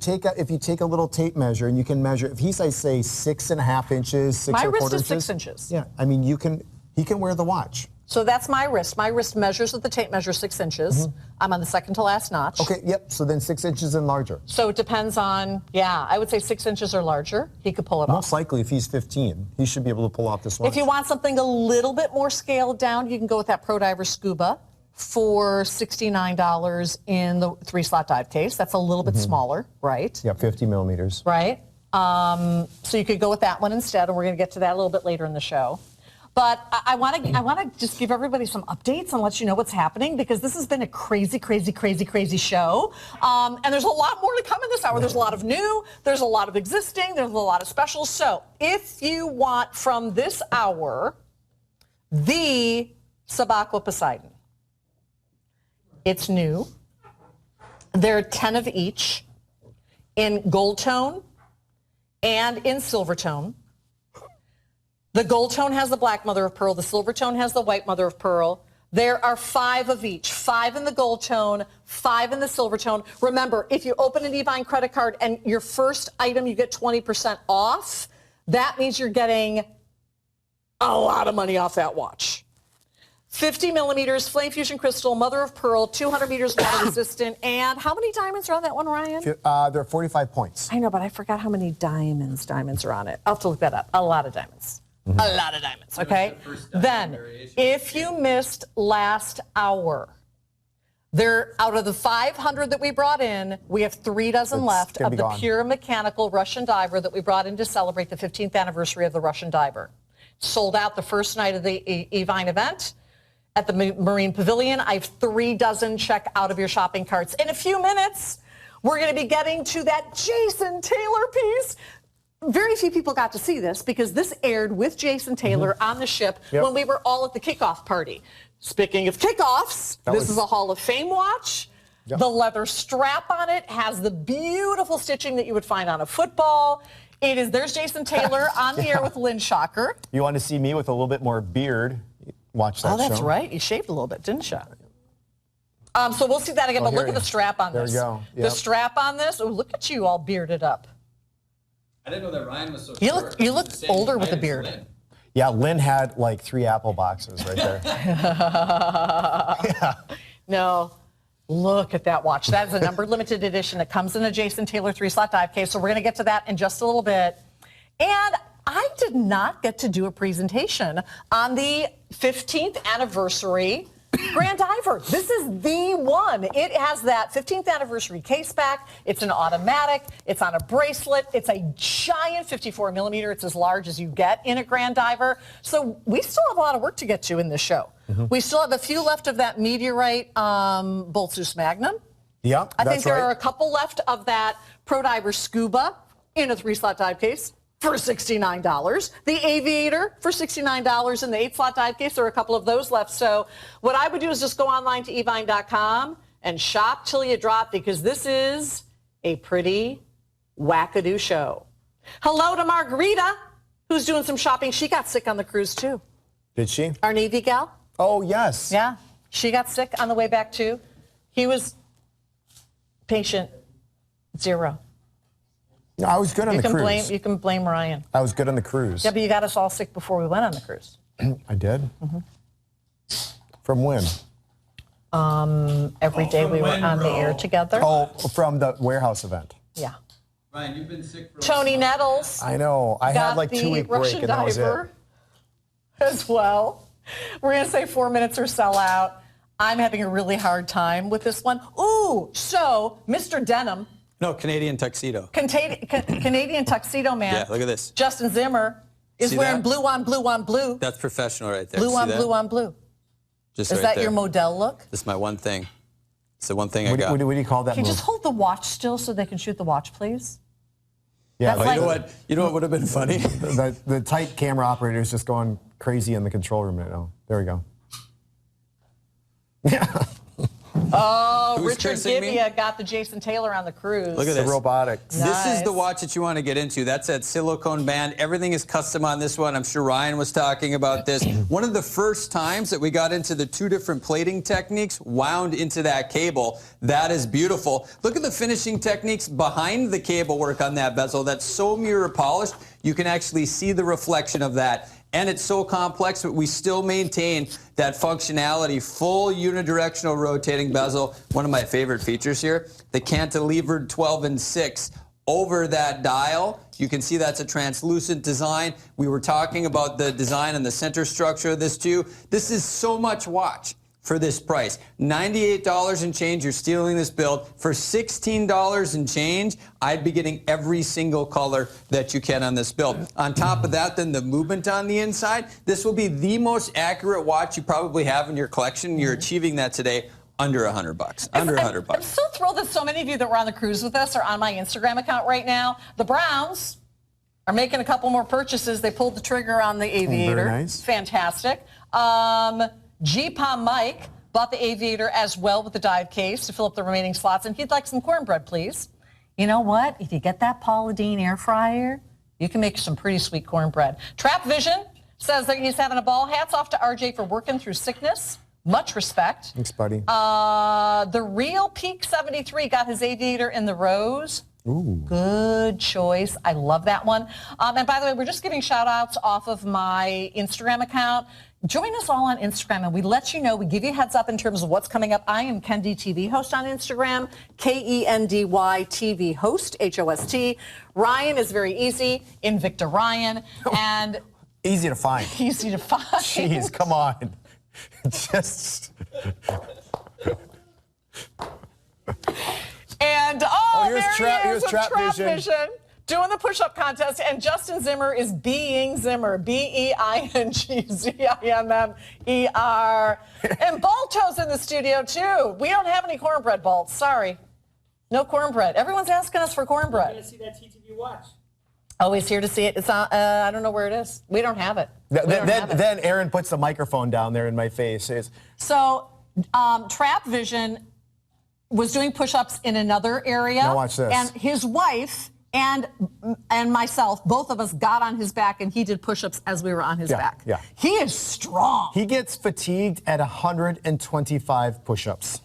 take a little tape measure and you can measure, if he's, I say, 6.5 inches, 6 My or wrist 1/4 is inches. 6 inches. Yeah, I mean, he can wear the watch. So that's my wrist. My wrist measures with the tape measure 6 inches. I'm on the second to last notch. Okay, yep. So then 6 inches and larger. So it depends on, I would say 6 inches or larger. He could pull it off. Most likely, if he's 15, he should be able to pull off this watch. If you want something a little bit more scaled down, you can go with that Pro Diver Scuba for $69 in the 3-slot dive case. That's a little bit smaller, right? Yeah, 50 millimeters. Right. So you could go with that one instead, and we're going to get to that a little bit later in the show. But I want to just give everybody some updates and let you know what's happening because this has been a crazy, crazy, crazy, crazy show. And there's a lot more to come in this hour. There's a lot of new, there's a lot of existing, there's a lot of specials. So if you want from this hour, the Sabacqua Poseidon, it's new. There are 10 of each in gold tone and in silver tone. The gold tone has the black mother of pearl. The silver tone has the white mother of pearl. There are 5 of each, 5 in the gold tone, 5 in the silver tone. Remember, if you open an Evine credit card and your first item, you get 20% off, that means you're getting a lot of money off that watch. 50 millimeters, flame fusion crystal, mother of pearl, 200 meters water resistant, and how many diamonds are on that one, Ryan? There are 45 points. I know, but I forgot how many diamonds are on it. I'll have to look that up. A lot of diamonds. A lot of diamonds, okay? Then, if you missed last hour, out of the 500 that we brought in, we have 3 dozen left of the pure mechanical Russian diver that we brought in to celebrate the 15th anniversary of the Russian diver. Sold out the first night of the Evine event at the Marine Pavilion. I have 3 dozen. Check out of your shopping carts. In a few minutes, we're going to be getting to that Jason Taylor piece. Very few people got to see this because this aired with Jason Taylor on the ship when we were all at the kickoff party. Speaking of kickoffs, this is a Hall of Fame watch. Yep. The leather strap on it has the beautiful stitching that you would find on a football. There's Jason Taylor on the air with Lynn Shocker. You want to see me with a little bit more beard? Watch that show. Oh, that's right. You shaved a little bit, didn't you? So we'll see that again, but look at the strap on this. There you go. Yep. The strap on this, look at you all bearded up. I didn't know that Ryan was so You look older with a beard. Yeah, Lynn had like 3 Apple boxes right there. Yeah. No. Look at that watch. That is a numbered limited edition. It comes in a Jason Taylor 3-slot dive case, so we're going to get to that in just a little bit. And I did not get to do a presentation on the 15th anniversary Grand Diver. This is the one. It has that 15th anniversary case back. It's an automatic. It's on a bracelet. It's a giant 54 millimeter. It's as large as you get in a Grand Diver. So we still have a lot of work to get to in this show. We still have a few left of that Meteorite Boltzeus Magnum. Yeah, I think there are a couple left of that Pro Diver Scuba in a 3-slot dive case for $69. The Aviator for $69 in the 8-slot dive case. There are a couple of those left. So what I would do is just go online to evine.com and shop till you drop, because this is a pretty wackadoo show. Hello to Margarita, who's doing some shopping. She got sick on the cruise, too. Did she? Our Navy gal. Oh, yes. Yeah. She got sick on the way back, too. He was patient 0. I was good on the cruise. You can blame Ryan. I was good on the cruise. Yeah, but you got us all sick before we went on the cruise. I did? From when? Every day we were on the air together. Oh, from the warehouse event. Yeah. Ryan, you've been sick for Tony Nettles. I know. I had like 2-week break Russian and that was it. diver as well. We're going to say 4 minutes or sell out. I'm having a really hard time with this one. Ooh, so Mr. Denim. No, Canadian tuxedo. Canadian tuxedo man. Yeah, look at this. Justin Zimmer is wearing blue on blue on blue. That's professional right there. Blue on blue on blue. Just is right that there. your Model look? This is my one thing. It's the one thing I got. What do you call that Can you move? just hold the watch still so they can shoot the watch, please? Yeah. That's Oh, you know what would have been funny? The tight camera operator is just going crazy in the control room right now. There we go. Yeah. Oh, Who's Richard kissing me? Gibbia got the Jason Taylor on the cruise. Look at The this. robotics. This is the Nice. watch that you want to get into. That's that silicone band. Everything is custom on this one. I'm sure Ryan was talking about this. One of the first times that we got into the 2 different plating techniques wound into that cable. That is beautiful. Look at the finishing techniques behind the cable work on that bezel. That's so mirror polished. You can actually see the reflection of that. And it's so complex, but we still maintain that functionality, full unidirectional rotating bezel. One of my favorite features here, the cantilevered 12-6 over that dial. You can see that's a translucent design. We were talking about the design and the center structure of this too. This is so much watch for this price. $98 and change, you're stealing this build. For $16 and change, I'd be getting every single color that you can on this build. On top of that, then the movement on the inside, this will be the most accurate watch you probably have in your collection. You're achieving that today under $100. Under $100. I'm so thrilled that so many of you that were on the cruise with us are on my Instagram account right now. The Browns are making a couple more purchases. They pulled the trigger on the Aviator. Very nice. Fantastic. G-Pom Mike bought the Aviator as well with the dive case to fill up the remaining slots, and he'd like some cornbread, please. You know what? If you get that Paula Deen air fryer, you can make some pretty sweet cornbread. Trap Vision says that he's having a ball. Hats off to RJ for working through sickness. Much respect. Thanks, buddy. The Real Peak 73 got his Aviator in the rose. Ooh. Good choice. I love that one. And by the way, we're just giving shout outs off of my Instagram account. Join us all on Instagram, and we let you know, we give you a heads up in terms of what's coming up. I am Kendi TV host on Instagram, Kendy TV host, HOST. Ryan is very easy, Invicta Ryan, and Easy to find. easy to find. Jeez, come on. Just. And here's there he is, Trap Trap Vision. Vision doing the push-up contest, and Justin Zimmer is being Zimmer, BeingZimmer. And Balto's in the studio too. We don't have any cornbread, Balt. Sorry, no cornbread. Everyone's asking us for cornbread. I'm going to see that TTV watch. Oh, he's here to see it. It's on. I don't know where it is. We don't have it. Then Aaron puts the microphone down there in my face. So Trap Vision was doing push-ups in another area. Now watch this. And his wife and myself, both of us got on his back, and he did push-ups as we were on his back. Yeah. He is strong. He gets fatigued at 125 push-ups.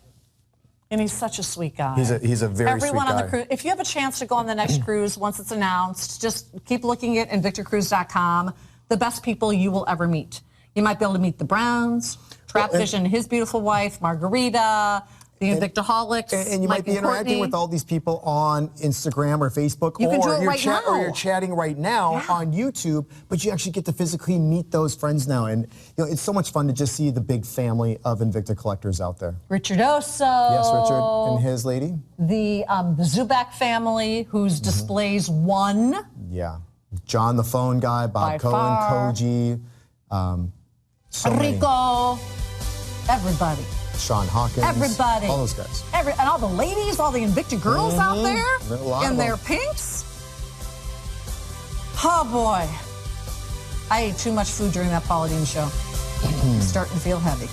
And he's such a sweet guy. He's a very sweet guy. Everyone on the cruise, if you have a chance to go on the next cruise once it's announced, just keep looking at InvictaCruise.com. the best people you will ever meet. You might be able to meet the Browns, Trap Vision, his beautiful wife, Margarita, the Invictaholics. And you might be interacting with all these people on Instagram or Facebook, you can do or it right now. Or you're chatting right now on YouTube, but you actually get to physically meet those friends now. And it's so much fun to just see the big family of Invicta collectors out there. Richard Oso. Yes, Richard and his lady. The Zubak family, whose displays won. Yeah. John the Phone Guy, Bob Cohen, far. Koji, Rico, everybody. Sean Hawkins. Everybody. All those guys. And all the ladies, all the Invicta girls out there A lot in of their them. pinks. Oh, boy. I ate too much food during that Paula Deen show. I'm starting to feel heavy.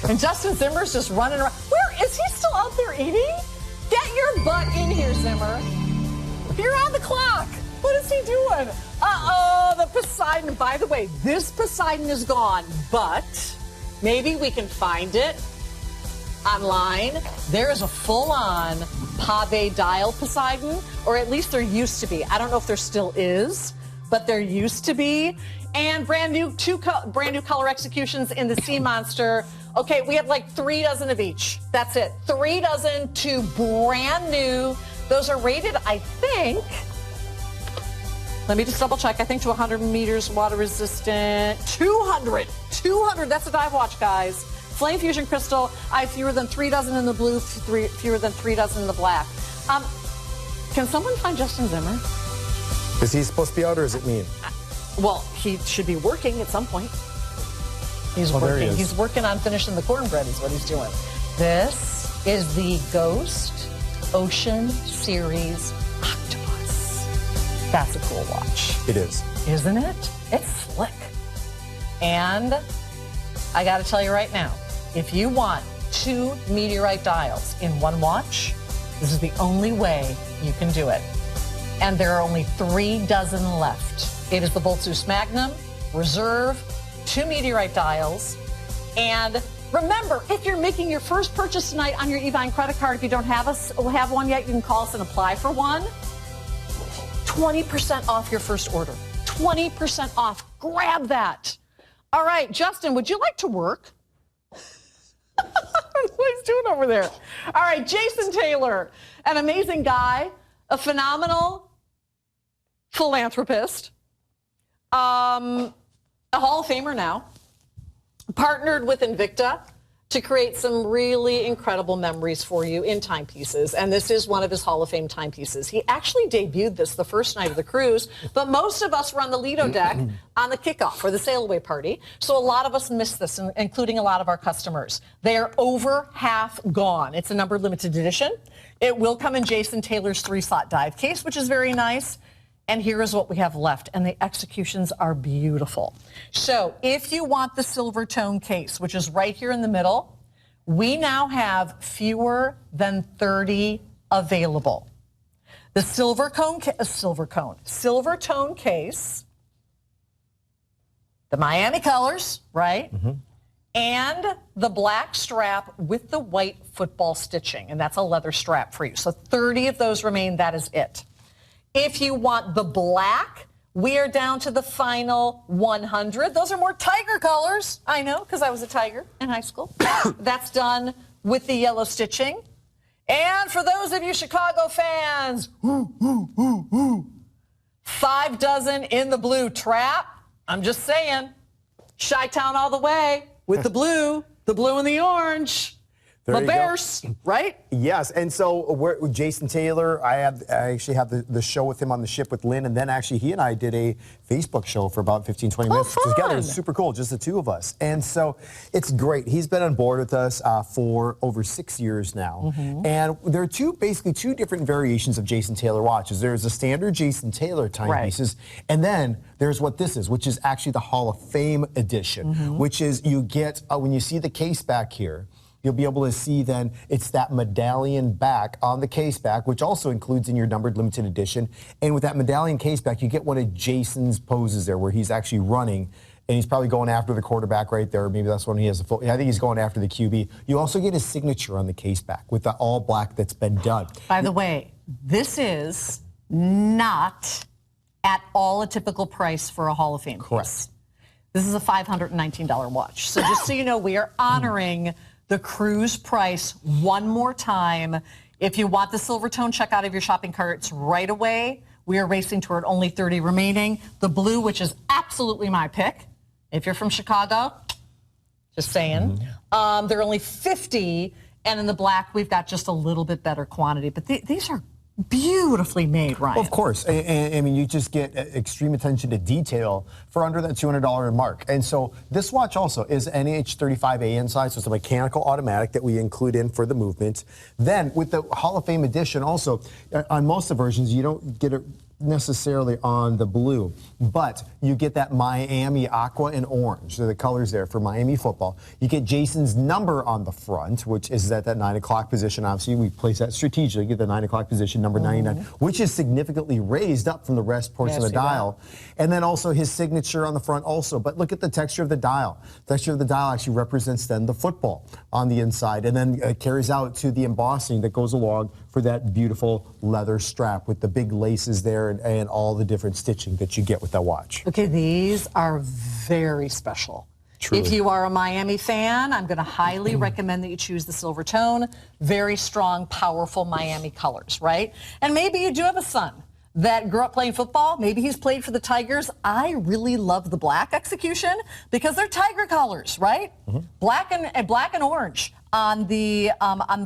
And Justin Zimmer's just running around. Where is he still out there eating? Get your butt in here, Zimmer. You're on the clock. What is he doing? Uh-oh, the Poseidon. By the way, this Poseidon is gone, but maybe we can find it online. There is a full-on pave dial Poseidon, or at least there used to be. I don't know if there still is, but there used to be. And brand new color executions in the Sea Monster. Okay, we have like 3 dozen of each. That's it. 3 dozen, 2 brand new. Those are rated, I think. Let me just double check. I think to 100 meters water resistant. 200. That's a dive watch, guys. Flame Fusion Crystal. I have fewer than 3 dozen in the blue, fewer than 3 dozen in the black. Can someone find Justin Zimmer? Is he supposed to be out, or is it me? Well, he should be working at some point. He's There working. he is. He's working on finishing the cornbread is what he's doing. This is the Ghost Ocean Series Octopus. That's a cool watch. It is. Isn't it? It's slick. And I got to tell you right now, if you want 2 meteorite dials in one watch, this is the only way you can do it. And there are only 3 dozen left. It is the Voltus Magnum, Reserve, 2 meteorite dials. And remember, if you're making your first purchase tonight on your Evine credit card, if you don't have one yet, you can call us and apply for one. 20% off your first order. 20% off. Grab that. All right, Justin, would you like to work? What he's doing over there. All right, Jason Taylor, an amazing guy, a phenomenal philanthropist, a Hall of Famer now, partnered with Invicta to create some really incredible memories for you in timepieces. And this is one of his Hall of Fame timepieces. He actually debuted this the first night of the cruise, but most of us were on the Lido deck on the kickoff or the sail away party. So a lot of us missed this, including a lot of our customers. They are over half gone. It's a number limited edition. It will come in Jason Taylor's 3-slot dive case, which is very nice. And here is what we have left, and the executions are beautiful. So if you want the Silvertone case, which is right here in the middle, we now have fewer than 30 available. The Silvertone case, the Miami colors, right? Mm-hmm. And the black strap with the white football stitching, and that's a leather strap for you. So 30 of those remain, that is it. If you want the black, we are down to the final 100. Those are more tiger colors. I know, because I was a tiger in high school. That's done with the yellow stitching. And for those of you Chicago fans, 5 dozen in the blue trap. I'm just saying, Chi-Town all the way with the blue and the orange. There the Bears, right? Yes, and so with Jason Taylor, I actually have the show with him on the ship with Lynn, and then actually he and I did a Facebook show for about 15, 20 minutes together. It was super cool, just the 2 of us. And so it's great. He's been on board with us for over 6 years now. Mm-hmm. And there are basically two different variations of Jason Taylor watches. There's a standard Jason Taylor timepieces, and then there's what this is, which is actually the Hall of Fame edition, which is you get, when you see the case back here, you'll be able to see then it's that medallion back on the case back, which also includes in your numbered limited edition. And with that medallion case back, you get one of Jason's poses there where he's actually running, and he's probably going after the quarterback right there. Maybe that's when he has the full. I think he's going after the QB. You also get his signature on the case back with the all black that's been done. By the way, this is not at all a typical price for a Hall of Fame piece. This is a $519 watch. So just so you know, we are honoring the cruise price one more time. If you want the Silvertone, check out of your shopping carts right away. We are racing toward only 30 remaining. The blue, which is absolutely my pick. If you're from Chicago, just saying. There are only 50, and in the black, we've got just a little bit better quantity. But these are beautifully made, Ryan. Of course. I mean, you just get extreme attention to detail for under that $200 mark. And so this watch also is NH35A inside, so it's a mechanical automatic that we include in for the movement. Then with the Hall of Fame edition also, on most of the versions, you don't get it necessarily on the blue, but you get that Miami aqua and orange. So the colors there for Miami football. You get Jason's number on the front, which is at that 9 o'clock position. Obviously, we place that strategically, get the 9 o'clock position, number 99, which is significantly raised up from the rest portion of the dial. And then also his signature on the front also. But look at the texture of the dial. The texture of the dial actually represents then the football on the inside, and then carries out to the embossing that goes along for that beautiful leather strap with the big laces there and all the different stitching that you get with that watch. Okay, these are very special. Truly. If you are a Miami fan, I'm going to highly recommend that you choose the Silvertone. Very strong, powerful Miami colors, right? And maybe you do have a son that grew up playing football. Maybe he's played for the Tigers. I really love the black execution because they're Tiger colors, right? Black and orange on the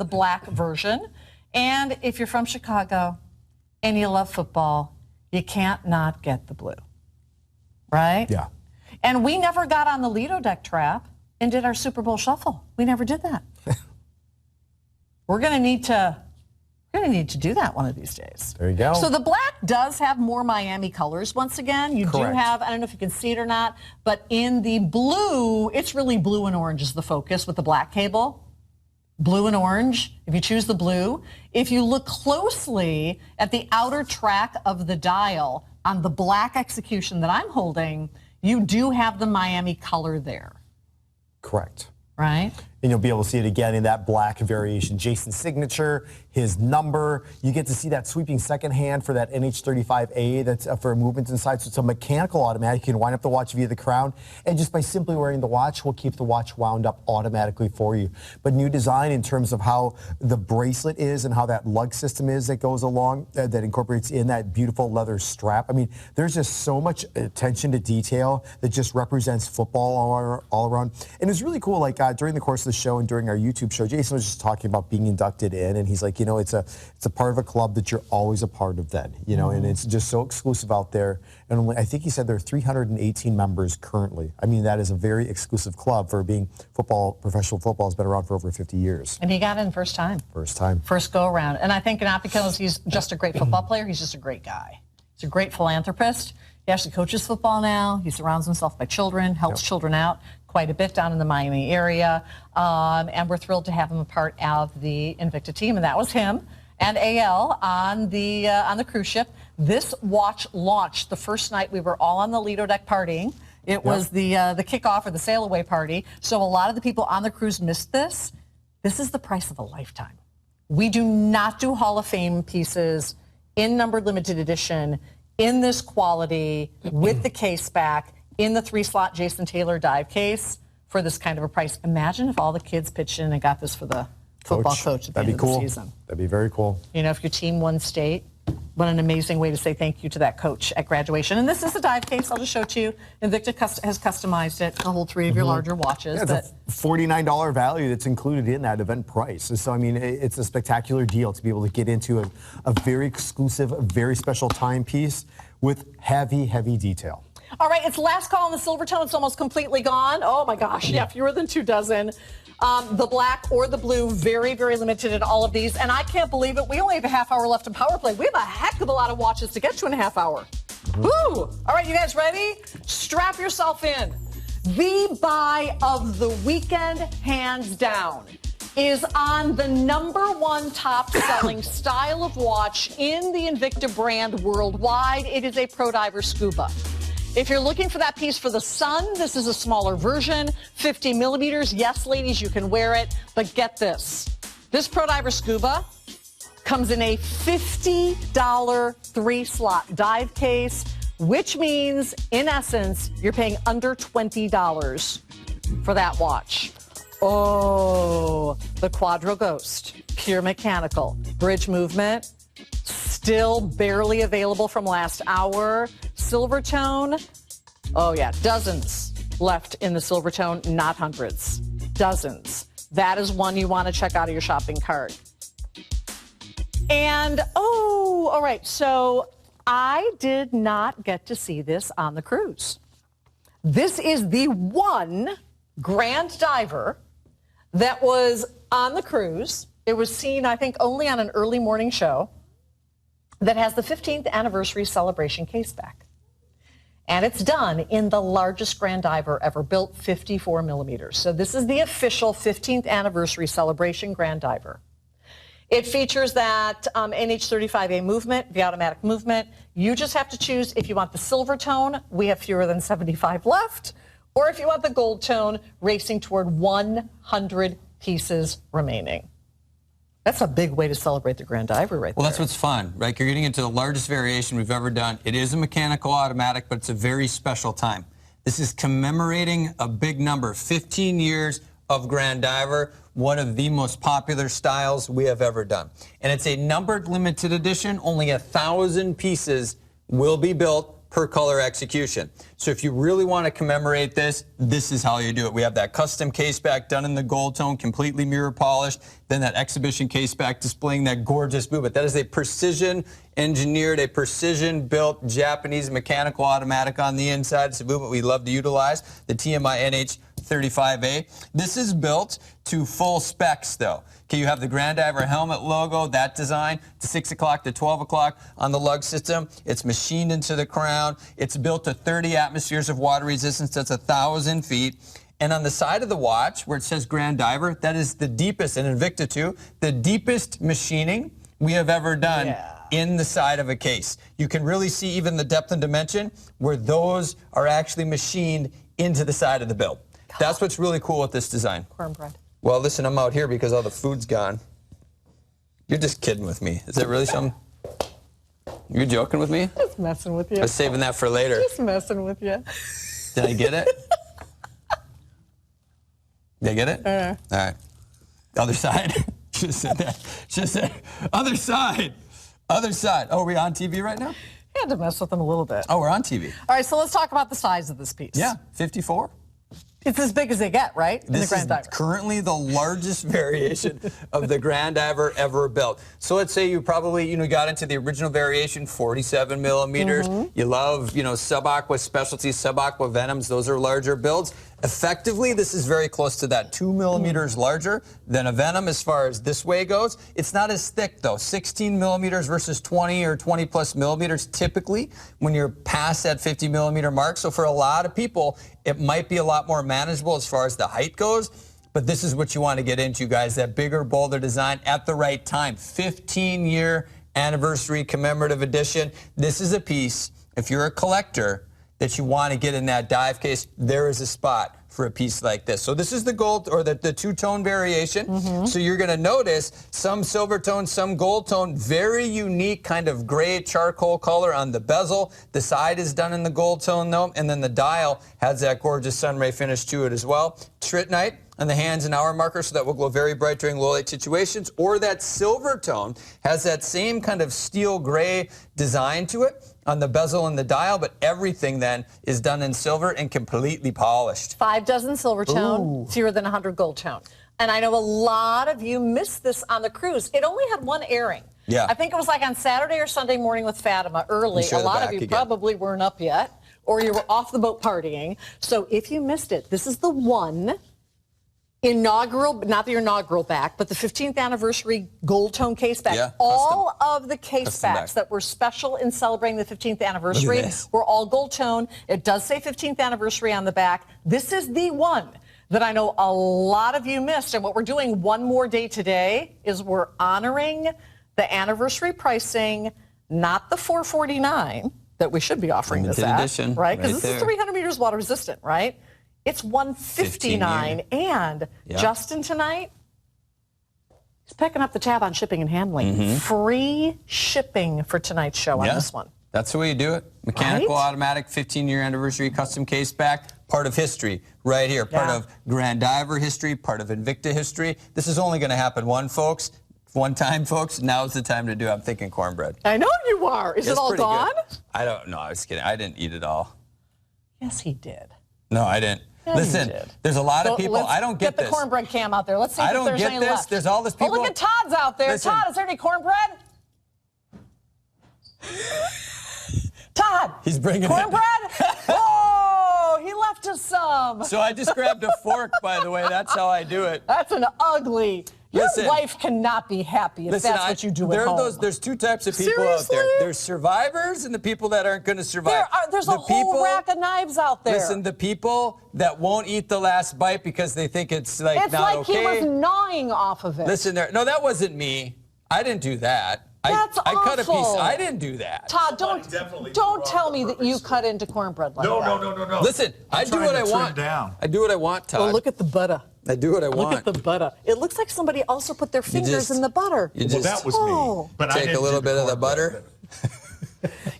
black version. And if you're from Chicago and you love football, you can't not get the blue, right? Yeah. And we never got on the Lido deck trap and did our Super Bowl shuffle. We never did that. We're going to need to do that one of these days. There you go. So the black does have more Miami colors. Once again, you do have, I don't know if you can see it or not, but in the blue, it's really blue and orange is the focus with the black cable. Blue and orange, if you choose the blue. If you look closely at the outer track of the dial on the black execution that I'm holding, you do have the Miami color there. Correct. Right? And you'll be able to see it again in that black variation. Jason's signature, his number. You get to see that sweeping second hand for that NH35A that's for movements inside. So it's a mechanical automatic. You can wind up the watch via the crown. And just by simply wearing the watch, we'll keep the watch wound up automatically for you. But new design in terms of how the bracelet is and how that lug system is that goes along, that incorporates in that beautiful leather strap. I mean, there's just so much attention to detail that just represents football all around. And it's really cool, like during the course of the show and during our YouTube show, Jason was just talking about being inducted in, and he's like, you know, it's a part of a club that you're always a part of then, you know, and it's just so exclusive out there. And only, I think he said there are 318 members currently. I mean, that is a very exclusive club for being football. Professional football has been around for over 50 years. And he got in first time. First time. First go around. And I think not because he's just a great football player, he's just a great guy. He's a great philanthropist. He actually coaches football now. He surrounds himself by children, helps children out quite a bit down in the Miami area. And we're thrilled to have him a part of the Invicta team. And that was him and AL on the cruise ship. This watch launched the first night we were all on the Lido deck partying. It was the kickoff or the sail away party. So a lot of the people on the cruise missed this. This is the price of a lifetime. We do not do Hall of Fame pieces in numbered limited edition in this quality with the case back in the 3-slot Jason Taylor dive case for this kind of a price. Imagine if all the kids pitched in and got this for the football coach at the end of the season. That'd be very cool. You know, if your team won state, what an amazing way to say thank you to that coach at graduation. And this is a dive case. I'll just show it to you. Invicta has customized it to hold 3 of your larger watches. Yeah, it's a $49 value that's included in that event price. So, I mean, it's a spectacular deal to be able to get into a very exclusive, very special timepiece with heavy, heavy detail. All right, it's last call on the Silvertone. It's almost completely gone. Oh, my gosh. Yeah, fewer than 2 dozen. The black or the blue, very, very limited in all of these. And I can't believe it. We only have a half hour left in Power Play. We have a heck of a lot of watches to get to in a half hour. Woo! All right, you guys ready? Strap yourself in. The buy of the weekend, hands down, is on the #1 top-selling style of watch in the Invicta brand worldwide. It is a Pro Diver Scuba. If you're looking for that piece for the sun, this is a smaller version, 50 millimeters. Yes, ladies, you can wear it, but get this. This Pro Diver Scuba comes in a $50 3-slot dive case which means, in essence, you're paying under $20 for that watch. Oh, the Quadro Ghost, pure mechanical, bridge movement, still barely available from last hour. Silvertone, oh yeah, dozens left in the Silvertone, not hundreds, dozens. That is one you want to check out of your shopping cart. And, oh, all right, so I did not get to see this on the cruise. This is the one Grand Diver that was on the cruise. It was seen, I think, only on an early morning show that has the 15th anniversary celebration caseback. And it's done in the largest Grand Diver ever built, 54 millimeters. So this is the official 15th anniversary celebration Grand Diver. It features that NH35A movement, the automatic movement. You just have to choose if you want the silver tone. We have fewer than 75 left. Or if you want the gold tone, racing toward 100 pieces remaining. That's a big way to celebrate the Grand Diver right there. Well, that's what's fun, right? You're getting into the largest variation we've ever done. It is a mechanical automatic, but it's a very special time. This is commemorating a big number, 15 years of Grand Diver, one of the most popular styles we have ever done. And it's a numbered limited edition. Only 1,000 pieces will be built per color execution. So if you really want to commemorate this, this is how you do it. We have that custom case back done in the gold tone, completely mirror polished, then that exhibition case back displaying that gorgeous movement. That is a precision engineered, a precision built Japanese mechanical automatic on the inside. It's a movement we love to utilize, the TMI NH35A. This is built to full specs though. Okay, you have the Grand Diver helmet logo, that design, to 6 o'clock to 12 o'clock on the lug system. It's machined into the crown. It's built to 30 atmospheres of water resistance. That's 1,000 feet. And on the side of the watch, where it says Grand Diver, that is the deepest, and Invicta too, the deepest machining we have ever done in the side of a case. You can really see even the depth and dimension where those are actually machined into the side of the build. That's what's really cool with this design. Cornbread. Well, listen, I'm out here because all the food's gone. You're just kidding with me. Is that really something? You're joking with me? Just messing with you. I was saving that for later. Just messing with you. Did I get it? Did I get it? All right. Other side. Should have said that. Should have said, other side. Other side. Oh, are we on TV right now? You had to mess with them a little bit. Oh, we're on TV. All right, so let's talk about the size of this piece. Yeah, 54. It's as big as they get, right? In This the Grand Diver. is currently the largest variation of the Grand Diver ever built. So let's say you probably, got into the original variation, 47 millimeters. You love, sub-aqua specialties, sub-aqua venoms. Those are larger builds. Effectively, this is very close to that, 2 millimeters larger than a Venom as far as this way goes. It's not as thick, though. 16 millimeters versus 20 or 20 plus millimeters typically when you're past that 50 millimeter mark. So for a lot of people, it might be a lot more manageable as far as the height goes. But this is what you want to get into, guys, that bigger, bolder design at the right time. 15-year anniversary commemorative edition. This is a piece, if you're a collector, that you want to get in that dive case. There is a spot for a piece like this. So this is the gold, or the two-tone variation. So you're going to notice some silver tone, some gold tone, very unique kind of gray charcoal color on the bezel. The side is done in the gold tone, though, and then the dial has that gorgeous sunray finish to it as well. Tritnite on the hands and hour marker, so that will glow very bright during low light situations. Or that silver tone has that same kind of steel gray design to it on the bezel and the dial, but everything then is done in silver and completely polished. 5 dozen silver tone, fewer than 100 gold tone. And I know a lot of you missed this on the cruise. It only had one airing. Yeah. I think it was like on Saturday or Sunday morning with Fatima early. A lot of you probably weren't up yet, or you were off the boat partying. So if you missed it, this is the one inaugural, not the inaugural back, but the 15th anniversary gold tone case back. Yeah, all of the case backs that were special in celebrating the 15th anniversary were all gold tone. It does say 15th anniversary on the back. This is the one that I know a lot of you missed. And what we're doing one more day today is we're honoring the anniversary pricing, not the $449 that we should be offering this at, edition, right? Because this is 300 meters water resistant, right? It's $159, and Justin tonight, he's picking up the tab on shipping and handling. Free shipping for tonight's show on this one. That's the way you do it. Mechanical, Right? automatic, 15-year anniversary, custom case back. Part of history right here. Part of Grand Diver history, part of Invicta history. This is only going to happen one time, folks. Now's the time to do it. I'm thinking cornbread. I know you are. Is it all pretty gone? good. I don't know. I was kidding. I didn't eat it all. Yes, he did. No, I didn't. Yeah, Listen, there's a lot of people. I don't get the this. cornbread cam out there. Let's see if there's any left. There's all this people. Oh, look at Todd's out there. Listen. Todd, is there any cornbread? Todd. He's bringing cornbread? Oh, he left us some. So I just grabbed a fork, by the way. That's how I do it. That's an ugly. Your Listen. wife cannot be happy if that's what you do at home. There's two types of people out there. There's survivors and the people that aren't going to survive. There's a whole rack of knives out there. Listen, the people that won't eat the last bite because they think it's like it's not like okay. he was gnawing off of it. Listen, no, that wasn't me. I didn't do that. That's I cut a piece. awful. I didn't do that. Todd, don't tell me that you cut into cornbread like that. No. Listen, I do what I want. I do what I want, Todd. Oh, look at the butter. I do what I want. Look at the butter. It looks like somebody also put their fingers in the butter. Well, that was me. But take a little bit of the butter.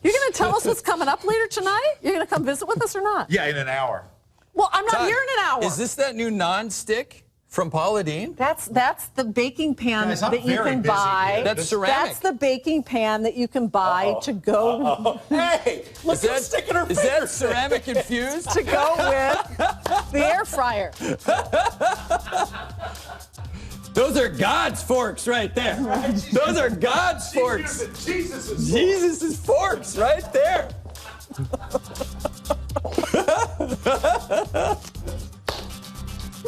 You're going to tell us what's coming up later tonight? You're going to come visit with us or not? Yeah, in an hour. Well, I'm not Todd, here in an hour. Is this that new non-stick from Paula Deen? That's the baking pan Guys, I'm that you very can busy buy. here. That's ceramic. That's the baking pan that you can buy to go. Hey, look who's sticking her Is that ceramic infused? to go with the air fryer. Those are God's forks right there. Those are God's forks. Jesus' forks right there.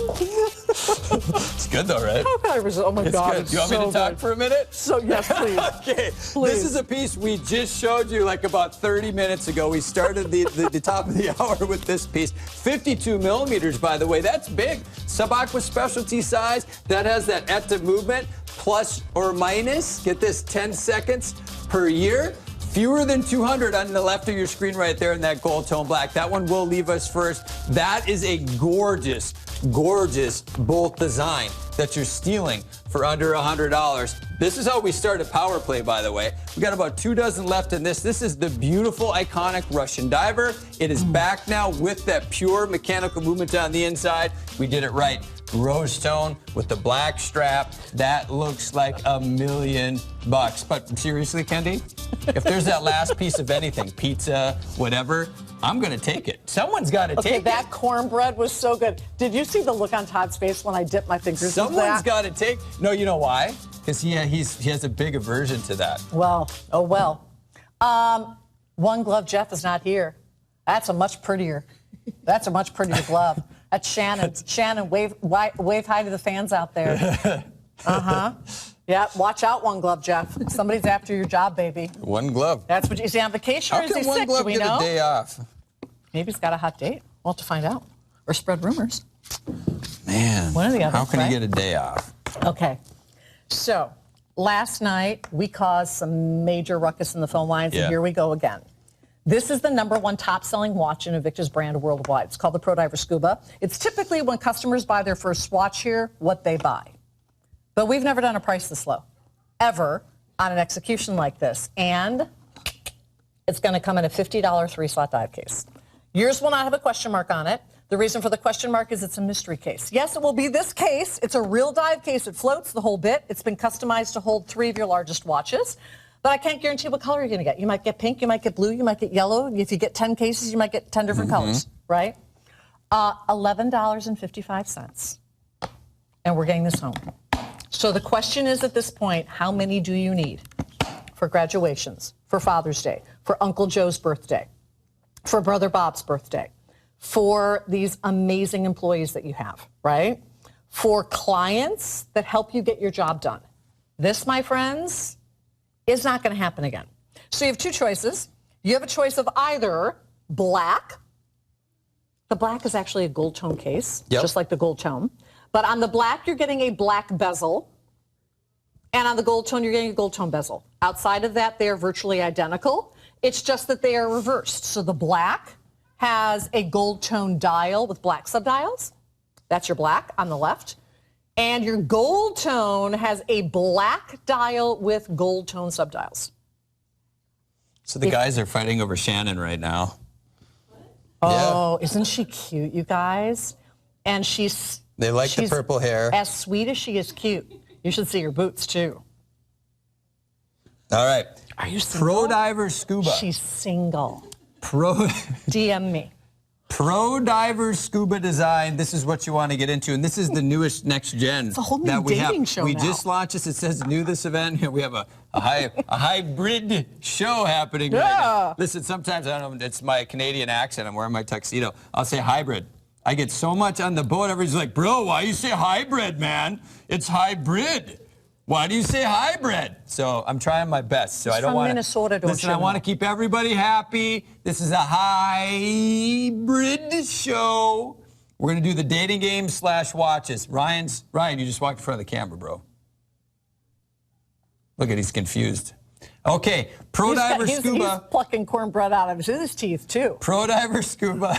It's good though, right? Oh my It's God! good. It's Do you want me so to talk good. for a minute? So yes, please. Okay. Please. This is a piece we just showed you like about 30 minutes ago. We started the top of the hour with this piece. 52 millimeters, by the way. That's big. Sub-aqua specialty size. That has that ETA movement, plus or minus. Get this, 10 seconds per year. Fewer than 200 on the left of your screen right there in that gold tone black. That one will leave us first. That is a gorgeous, gorgeous bolt design that you're stealing for under $100. This is how we start a power play, by the way. We got about 2 dozen left in this. This is the beautiful, iconic Russian diver. It is back now with that pure mechanical movement on the inside. We did it right. Rose tone with the black strap. That looks like $1 million. But seriously, Kendi, if there's that last piece of anything, pizza, whatever, I'm going to take it. Someone's got to take it. That cornbread was so good. Did you see the look on Todd's face when I dipped my fingers in that? Someone's got to take. No, you know why? Because he has a big aversion to that. Well, oh well. One Glove Jeff is not here. That's a much prettier glove. That's Shannon. Shannon, wave hi to the fans out there. Yeah, watch out, One Glove Jeff. Somebody's after your job, baby. One glove. That's what. Is he on vacation or How is he can One sick? Glove Do we get know? a day off? Maybe he's got a hot date. We'll have to find out. Or spread rumors. Man, One or the other, how can right? he get a day off? Okay. So, last night, we caused some major ruckus in the phone lines, Yeah. and here we go again. This is the #1 top-selling watch in Invicta's brand worldwide. It's called the Pro Diver Scuba. It's typically when customers buy their first swatch here, what they buy. But we've never done a price this low, ever, on an execution like this. And it's going to come in a $50 3-slot dive case. Yours will not have a question mark on it. The reason for the question mark is it's a mystery case. Yes, it will be this case. It's a real dive case. It floats the whole bit. It's been customized to hold 3 of your largest watches. But I can't guarantee what color you're going to get. You might get pink, you might get blue, you might get yellow. If you get 10 cases, you might get 10 different colors, right? $11.55. And we're getting this home. So the question is at this point, how many do you need for graduations, for Father's Day, for Uncle Joe's birthday, for Brother Bob's birthday, for these amazing employees that you have, right? For clients that help you get your job done. This, my friends, is not going to happen again. So you have 2 choices. You have a choice of either black. The black is actually a gold tone case, just like the gold tone. But on the black, you're getting a black bezel. And on the gold tone, you're getting a gold tone bezel. Outside of that, they are virtually identical. It's just that they are reversed. So the black has a gold tone dial with black subdials. That's your black on the left. And your gold tone has a black dial with gold tone subdials. So the guys are fighting over Shannon right now. Oh, isn't she cute, you guys? And They like the purple hair. As sweet as she is cute. You should see her boots, too. All right. Are you single? Pro Diver Scuba. She's single. DM me. Pro Diver Scuba Design. This is what you want to get into, and this is the newest next gen. It's a whole new dating show We now. just launched this. It says new this event. We have a hybrid show happening right now. Listen, sometimes I don't know. It's my Canadian accent. I'm wearing my tuxedo. I'll say hybrid. I get so much on the boat. Everybody's like, bro, why you say hybrid, man? It's hybrid. Why do you say hybrid? So I'm trying my best. So I don't want to. Minnesota, don't Listen, you I want know? to keep everybody happy. This is a hybrid show. We're going to do the dating game / watches. Ryan, you just walked in front of the camera, bro. Look at, he's confused. Okay, Pro Diver Scuba. He's plucking cornbread out of his teeth, too. Pro Diver Scuba.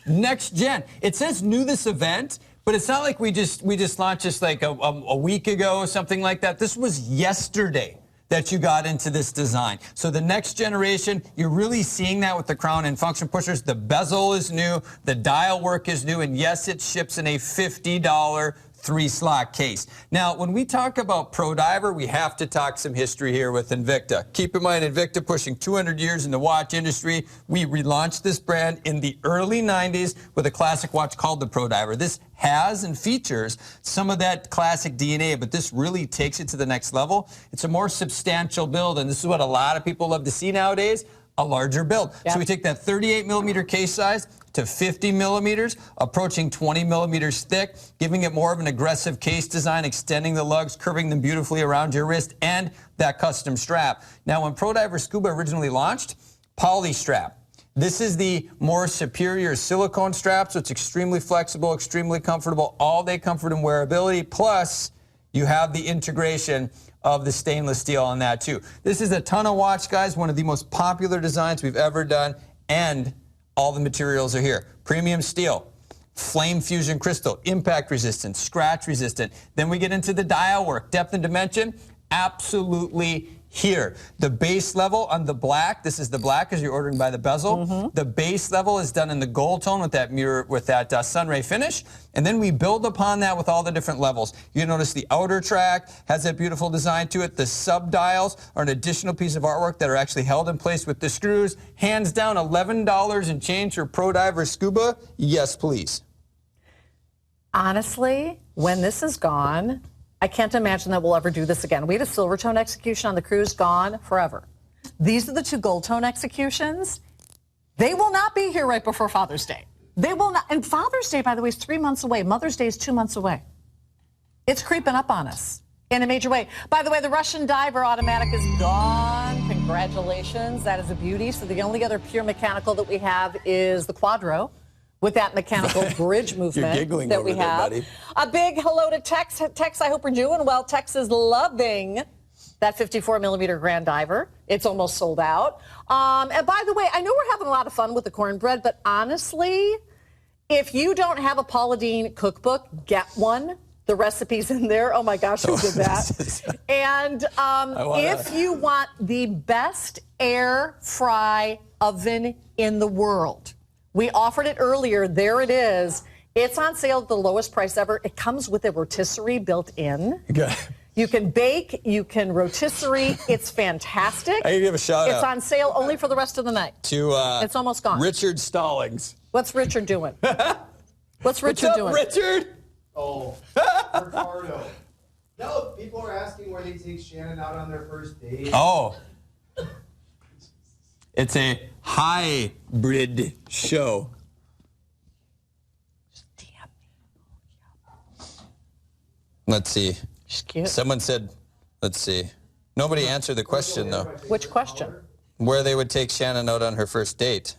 Next gen. It says new this event, but it's not like we just launched this like a week ago or something like that. This was yesterday that you got into this design. So the next generation, you're really seeing that with the crown and function pushers. The bezel is new, the dial work is new, and yes, it ships in a $50 3-slot case. Now, when we talk about Pro Diver, we have to talk some history here with Invicta. Keep in mind, Invicta pushing 200 years in the watch industry. We relaunched this brand in the early 90s with a classic watch called the Pro Diver. This has and features some of that classic DNA, but this really takes it to the next level. It's a more substantial build, and this is what a lot of people love to see nowadays, a larger build. Yep. So we take that 38 millimeter case size to 50 millimeters, approaching 20 millimeters thick, giving it more of an aggressive case design, extending the lugs, curving them beautifully around your wrist, and that custom strap. Now, when Pro Diver Scuba originally launched, poly strap. This is the more superior silicone strap, so it's extremely flexible, extremely comfortable, all-day comfort and wearability, plus you have the integration of the stainless steel on that too. This is a ton of watch, guys, one of the most popular designs we've ever done, and all the materials are here. Premium steel, flame fusion crystal, impact resistant, scratch resistant. Then we get into the dial work, depth and dimension, absolutely here. The base level on the black, this is the black as you're ordering by the bezel. The base level is done in the gold tone with that mirror, with that sunray finish. And then we build upon that with all the different levels. You notice the outer track has that beautiful design to it. The sub dials are an additional piece of artwork that are actually held in place with the screws. Hands down, $11 and change for Pro Diver Scuba. Yes, please. Honestly, when this is gone, I can't imagine that we'll ever do this again. We had a Silvertone execution on the cruise, gone forever. These are the two gold tone executions. They will not be here right before Father's Day. They will not. And Father's Day, by the way, is 3 months away. Mother's Day is 2 months away. It's creeping up on us in a major way. By the way, the Russian Diver automatic is gone. Congratulations. That is a beauty. So the only other pure mechanical that we have is the Quadro, with that mechanical bridge movement that we have. Buddy. A big hello to Tex. Tex, I hope you're doing well. Tex is loving that 54 millimeter Grand Diver. It's almost sold out. And by the way, I know we're having a lot of fun with the cornbread, but honestly, if you don't have a Paula Deen cookbook, get one. The recipe's in there. Oh my gosh, who did that? And if you want the best air fry oven in the world, we offered it earlier. There it is. It's on sale at the lowest price ever. It comes with a rotisserie built in. Good. You can bake. You can rotisserie. It's fantastic. I can give a shout out. It's on sale only for the rest of the night. It's almost gone. Richard Stallings. What's Richard doing? What's Richard doing? Richard? Oh, Ricardo. No, people are asking where they take Shannon out on their first date. Oh. It's a hybrid show. Let's see. She's cute. Someone said, let's see. Nobody answered the question, though. Which question? Where they would take Shannon out on her first date.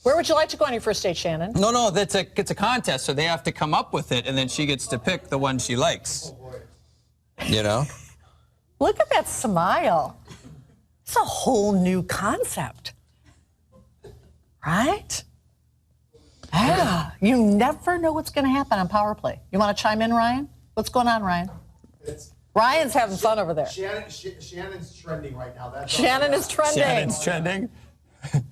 Where would you like to go on your first date, Shannon? No, it's a contest, so they have to come up with it, and then she gets to pick the one she likes. You know? Look at that smile. It's a whole new concept. Right? Yeah. You never know what's going to happen on Power Play. You want to chime in, Ryan? What's going on, Ryan? Ryan's having fun over there. Shannon's trending right now. That's Shannon is trending. Shannon's trending.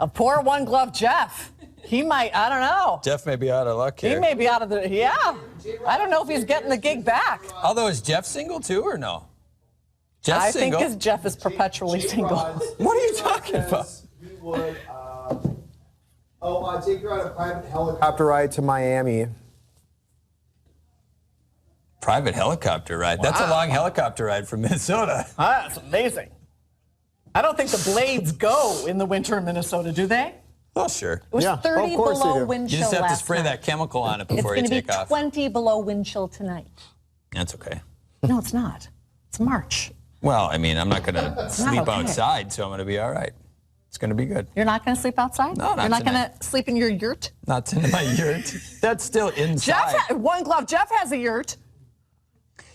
A poor one glove Jeff. He might, I don't know. Jeff may be out of luck here. He may be out of the, yeah. I don't know if he's getting the gig back. Although, is Jeff single too or no? Jeff's I single. think Jeff is perpetually single. What are you talking about? He would, take her on a private helicopter ride to Miami. Private helicopter ride. Wow. That's a long helicopter ride from Minnesota. That's amazing. I don't think the blades go in the winter in Minnesota, do they? Oh, sure. It was 30 below wind chill. You just have to spray night. that chemical on it before you take off. It's going to be 20 below wind chill tonight. That's okay. No, it's not. It's March. Well, I mean, I'm not going to sleep outside, so I'm going to be all right. It's going to be good. You're not going to sleep outside? No, not You're not tonight. going to sleep in your yurt? Not in my yurt. That's still inside. One glove. Jeff has a yurt.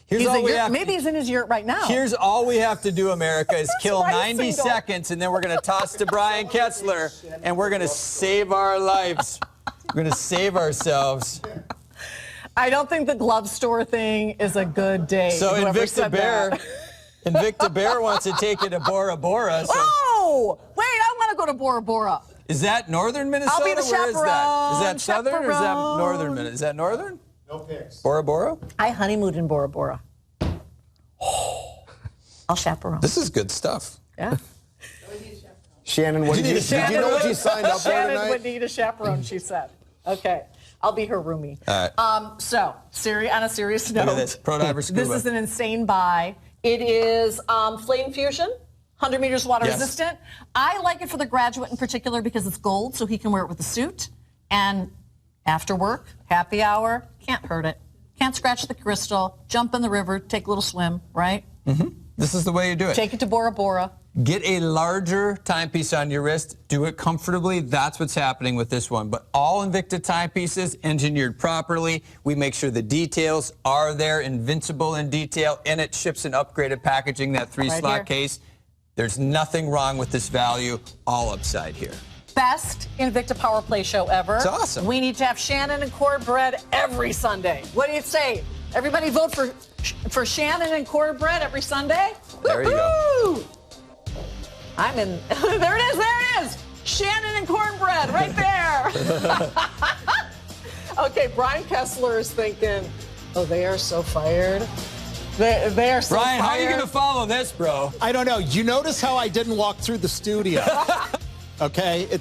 Maybe he's in his yurt right now. Here's all we have to do, America, is kill 90 seconds, and then we're going to toss to Brian Kessler, and we're going to save our lives. We're going to save ourselves. I don't think the glove store thing is a good day. So Invicta Bear wants to take you to Bora Bora. So. Oh, wait, I want to go to Bora Bora. Is that northern Minnesota? I'll be the chaperone. Where is that? Is that southern or is that northern Minnesota? Is that northern? No pics. Bora Bora? I honeymooned in Bora Bora. I'll chaperone. This is good stuff. Yeah. Shannon, did you know what you signed up for tonight? Shannon would need a chaperone, she said. Okay. I'll be her roomie. All right. So, on a serious note. Look at this. Pro Diver Scuba. This is an insane buy. It is Flame Fusion, 100 meters water resistant. I like it for the graduate in particular because it's gold, so he can wear it with a suit. And after work, happy hour, can't hurt it. Can't scratch the crystal, jump in the river, take a little swim, right? Mm-hmm. This is the way you do it. Take it to Bora Bora. Get a larger timepiece on your wrist. Do it comfortably. That's what's happening with this one. But all Invicta timepieces engineered properly. We make sure the details are there, invincible in detail, and it ships in upgraded packaging, that 3-slot case. There's nothing wrong with this value. All upside here. Best Invicta Power Play show ever. It's awesome. We need to have Shannon and cornbread every Sunday. What do you say? Everybody vote for Shannon and cornbread every Sunday? There you go. I'm in. There it is. Shannon and cornbread right there. Okay, Brian Kessler is thinking, oh, they are so fired. They are so Brian, fired. how are you going to follow this, bro? I don't know. You notice how I didn't walk through the studio. Okay?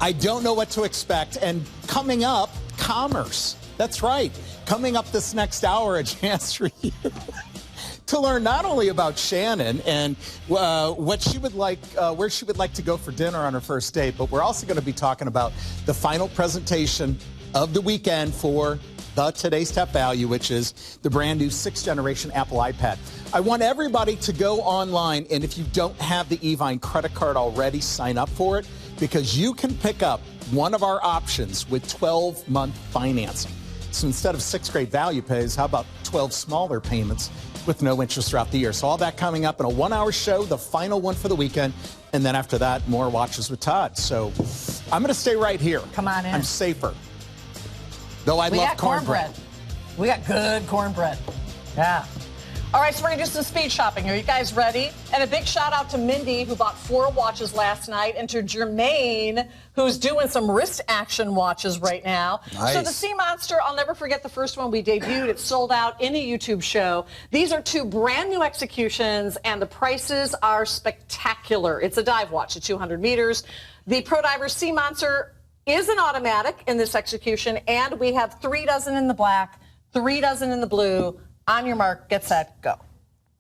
I don't know what to expect. And coming up, commerce. That's right. Coming up this next hour, a chance for you to learn not only about Shannon and what she would like, where she would like to go for dinner on her first date, but we're also going to be talking about the final presentation of the weekend for the Today's Top Value, which is the brand new 6th generation Apple iPad. I want everybody to go online, and if you don't have the Evine credit card already, sign up for it, because you can pick up one of our options with 12-month financing. So instead of 6 great value pays, how about 12 smaller payments with no interest throughout the year? So all that coming up in a 1-hour show, the final one for the weekend. And then after that, more Watches with Todd. So I'm going to stay right here. Come on in. I'm safer. Though I love cornbread. We got good cornbread. Yeah. All right, so we're going to do some speed shopping. Are you guys ready? And a big shout out to Mindy, who bought 4 watches last night, and to Jermaine, who's doing some wrist action watches right now. Nice. So the Sea Monster, I'll never forget the first one we debuted. It sold out in a YouTube show. These are 2 brand new executions, and the prices are spectacular. It's a dive watch at 200 meters. The Pro Diver Sea Monster is an automatic in this execution, and we have 3 dozen in the black, 3 dozen in the blue. On your mark, get set, go.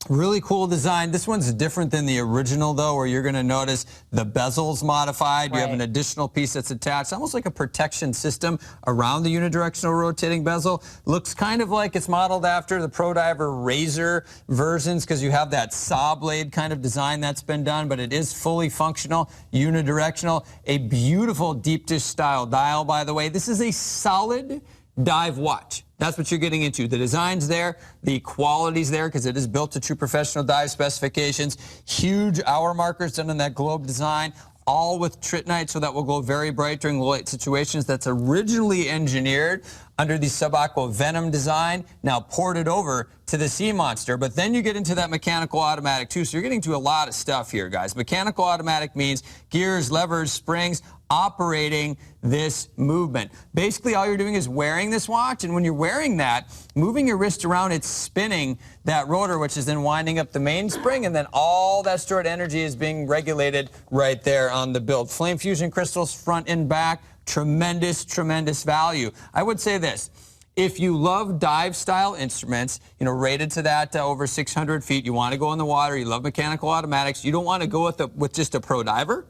Really cool design. This one's different than the original, though, where you're going to notice the bezel's modified. Right. You have an additional piece that's attached, almost like a protection system around the unidirectional rotating bezel. Looks kind of like it's modeled after the Pro Diver Razor versions, because you have that saw blade kind of design that's been done, but it is fully functional, unidirectional. A beautiful deep dish style dial, by the way. This is a solid dive watch. That's what you're getting into. The design's there, the quality's there, because it is built to true professional dive specifications. Huge hour markers done in that globe design, all with tritnite, so that will glow very bright during low light situations. That's originally engineered under the Sub-Aqua Venom design, now ported over to the Sea Monster. But then you get into that mechanical automatic too, so you're getting to a lot of stuff here, guys. Mechanical automatic means gears, levers, springs, operating this movement. Basically, all you're doing is wearing this watch, and when you're wearing that, moving your wrist around, it's spinning that rotor, which is then winding up the mainspring, and then all that stored energy is being regulated right there on the build. Flame fusion crystals front and back, tremendous, tremendous value. I would say this. If you love dive-style instruments, rated to that over 600 feet, you want to go in the water, you love mechanical automatics, you don't want to go with just a pro diver,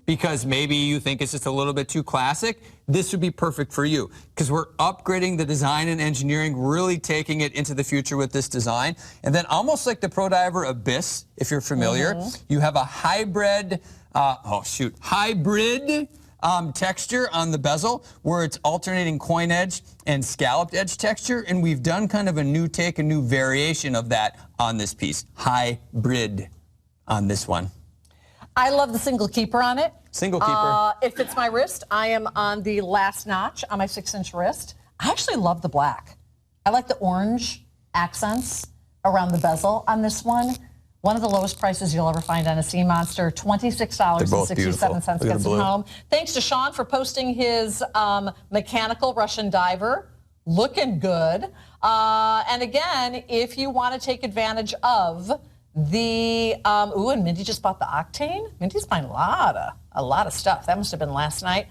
because maybe you think it's just a little bit too classic, this would be perfect for you, because we're upgrading the design and engineering, really taking it into the future with this design. And then almost like the Pro Diver Abyss, if you're familiar, you have a hybrid texture on the bezel, where it's alternating coin edge and scalloped edge texture, and we've done kind of a new take, a new variation of that on this piece. Hybrid on this one. I love the single keeper on it. Single keeper. It fits my wrist. I am on the last notch on my 6-inch wrist. I actually love the black. I like the orange accents around the bezel on this one. One of the lowest prices you'll ever find on a Sea Monster, $26.67 gets it home. Thanks to Sean for posting his mechanical Russian diver. Looking good. And again, if you want to take advantage of the, and Mindy just bought the Octane. Mindy's buying a lot of stuff. That must have been last night.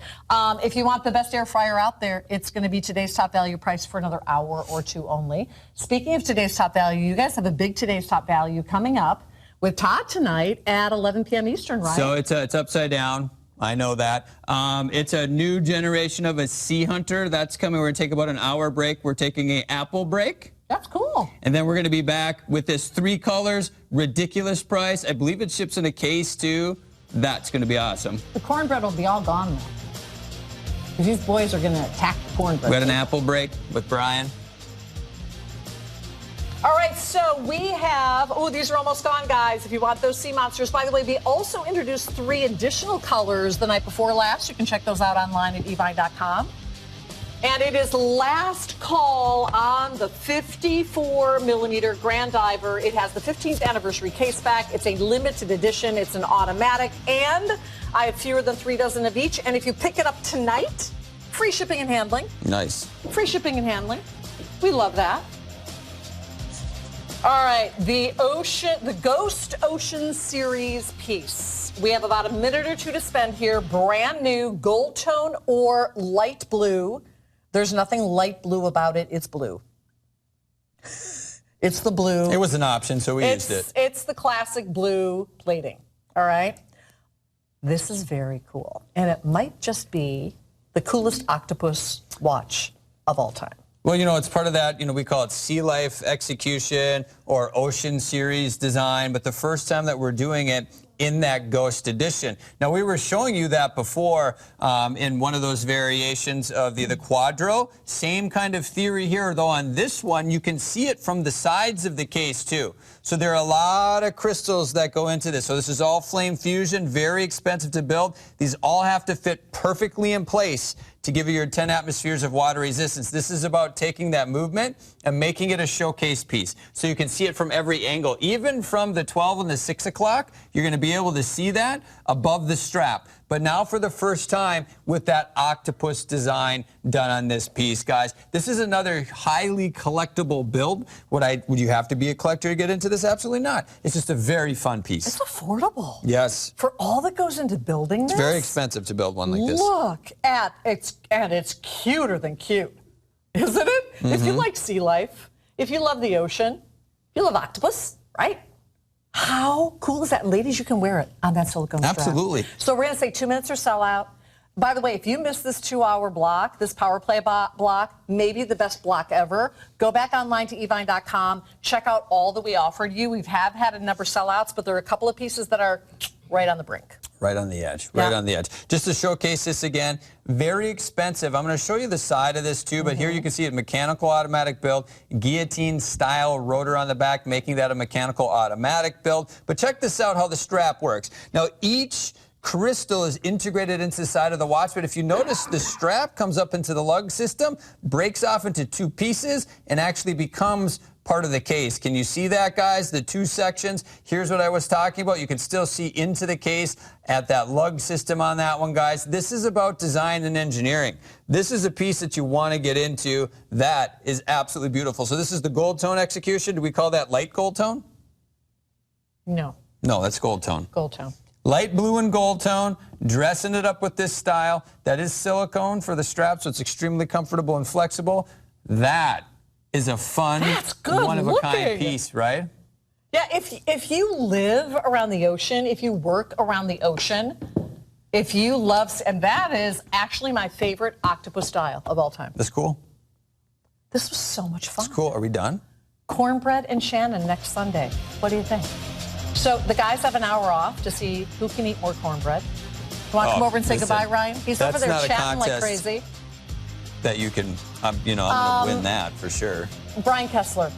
If you want the best air fryer out there, it's going to be today's top value price for another hour or two only. Speaking of today's top value, you guys have a big today's top value coming up with Todd tonight at 11 p.m. Eastern, right? So it's upside down. I know that. It's a new generation of a Sea Hunter. That's coming. We're going to take about an hour break. We're taking an Apple break. That's cool. And then we're going to be back with this 3 colors, ridiculous price. I believe it ships in a case too. That's going to be awesome. The cornbread will be all gone now. Because these boys are going to attack the cornbread. We had an Apple break with Brian. All right, so we have, these are almost gone, guys. If you want those Sea Monsters. By the way, we also introduced 3 additional colors the night before last. You can check those out online at evine.com. And it is last call on the 54-millimeter Grand Diver. It has the 15th anniversary case back. It's a limited edition. It's an automatic. And I have fewer than 3 dozen of each. And if you pick it up tonight, free shipping and handling. Nice. Free shipping and handling. We love that. All right, the Ghost Ocean Series piece. We have about a minute or two to spend here. Brand new, gold tone or light blue. There's nothing light blue about it. It's blue. It's the blue. It was an option, so we used it. It's the classic blue plating, all right? This is very cool. And it might just be the coolest octopus watch of all time. Well, it's part of that, we call it Sea Life execution or Ocean Series design, but the first time that we're doing it in that Ghost edition. Now, we were showing you that before in one of those variations of the Quadro. Same kind of theory here, though on this one, you can see it from the sides of the case, too. So there are a lot of crystals that go into this. So this is all flame fusion, very expensive to build. These all have to fit perfectly in place to give you your 10 atmospheres of water resistance. This is about taking that movement and making it a showcase piece. So you can see it from every angle. Even from the 12 and the 6 o'clock, you're going to be able to see that above the strap. But now for the first time with that octopus design done on this piece, guys. This is another highly collectible build. Would you have to be a collector to get into this? Absolutely not. It's just a very fun piece. It's affordable. Yes. For all that goes into building this. It's very expensive to build one like this. Look at it. And it's cuter than cute. Isn't it? Mm-hmm. If you like sea life, if you love the ocean, you love octopus, right? How cool is that? Ladies, you can wear it on that silicone strap. Absolutely. So we're going to say 2 minutes or sell out. By the way, if you missed this 2-hour block, this power play block, maybe the best block ever, go back online to evine.com. Check out all that we offered you. We have had a number of sellouts, but there are a couple of pieces that are right on the brink. Right on the edge. Right on the edge. Just to showcase this again, very expensive. I'm going to show you the side of this too, but here you can see it, mechanical automatic build, guillotine style rotor on the back, making that a mechanical automatic build. But check this out how the strap works. Now each crystal is integrated into the side of the watch, but if you notice, the strap comes up into the lug system, breaks off into two pieces, and actually becomes part of the case. Can you see that, guys? The two sections. Here's what I was talking about. You can still see into the case at that lug system on that one, guys. This is about design and engineering. This is a piece that you want to get into. That is absolutely beautiful. So this is the gold tone execution. Do we call that light gold tone? No. No, that's gold tone. Gold tone. Light blue and gold tone, dressing it up with this style. That is silicone for the strap, so it's extremely comfortable and flexible. That is a fun, one-of-a-kind piece, right? Yeah, if you live around the ocean, if you work around the ocean, if you love, and that is actually my favorite octopus style of all time. That's cool. This was so much fun. That's cool. Are we done? Cornbread and Shannon next Sunday. What do you think? So the guys have an hour off to see who can eat more cornbread. You want to come over and say goodbye, Ryan? He's over there chatting like crazy. That you can, I'm going to win that for sure. Brian Kessler,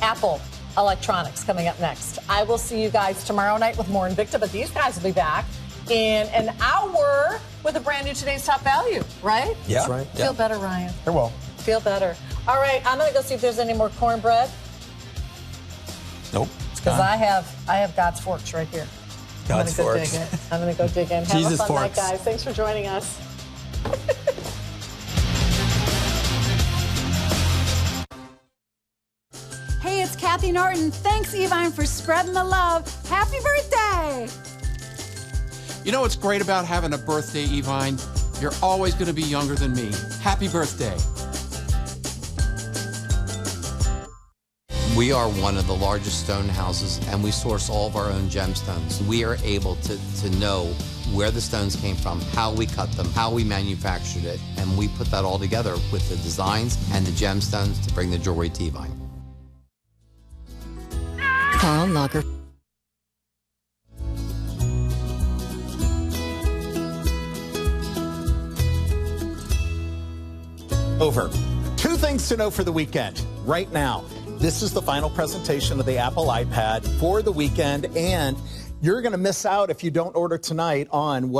Apple Electronics coming up next. I will see you guys tomorrow night with more Invicta, but these guys will be back in an hour with a brand new Today's Top Value, right? Yeah. That's right. Feel better, Ryan. Very well. Feel better. All right, I'm going to go see if there's any more cornbread. Nope. Because I have God's forks right here. God's forks. I'm going to go dig in. Have Jesus a fun forks. night, guys. Thanks for joining us. Hey, it's Kathy Norton. Thanks, Evine, for spreading the love. Happy birthday! You know what's great about having a birthday, Evine? You're always going to be younger than me. Happy birthday. We are one of the largest stone houses, and we source all of our own gemstones. We are able to know where the stones came from, how we cut them, how we manufactured it, and we put that all together with the designs and the gemstones to bring the jewelry to Evine. Karl Lager. Over. Two things to know for the weekend right now. This is the final presentation of the Apple iPad for the weekend, and you're going to miss out if you don't order tonight on what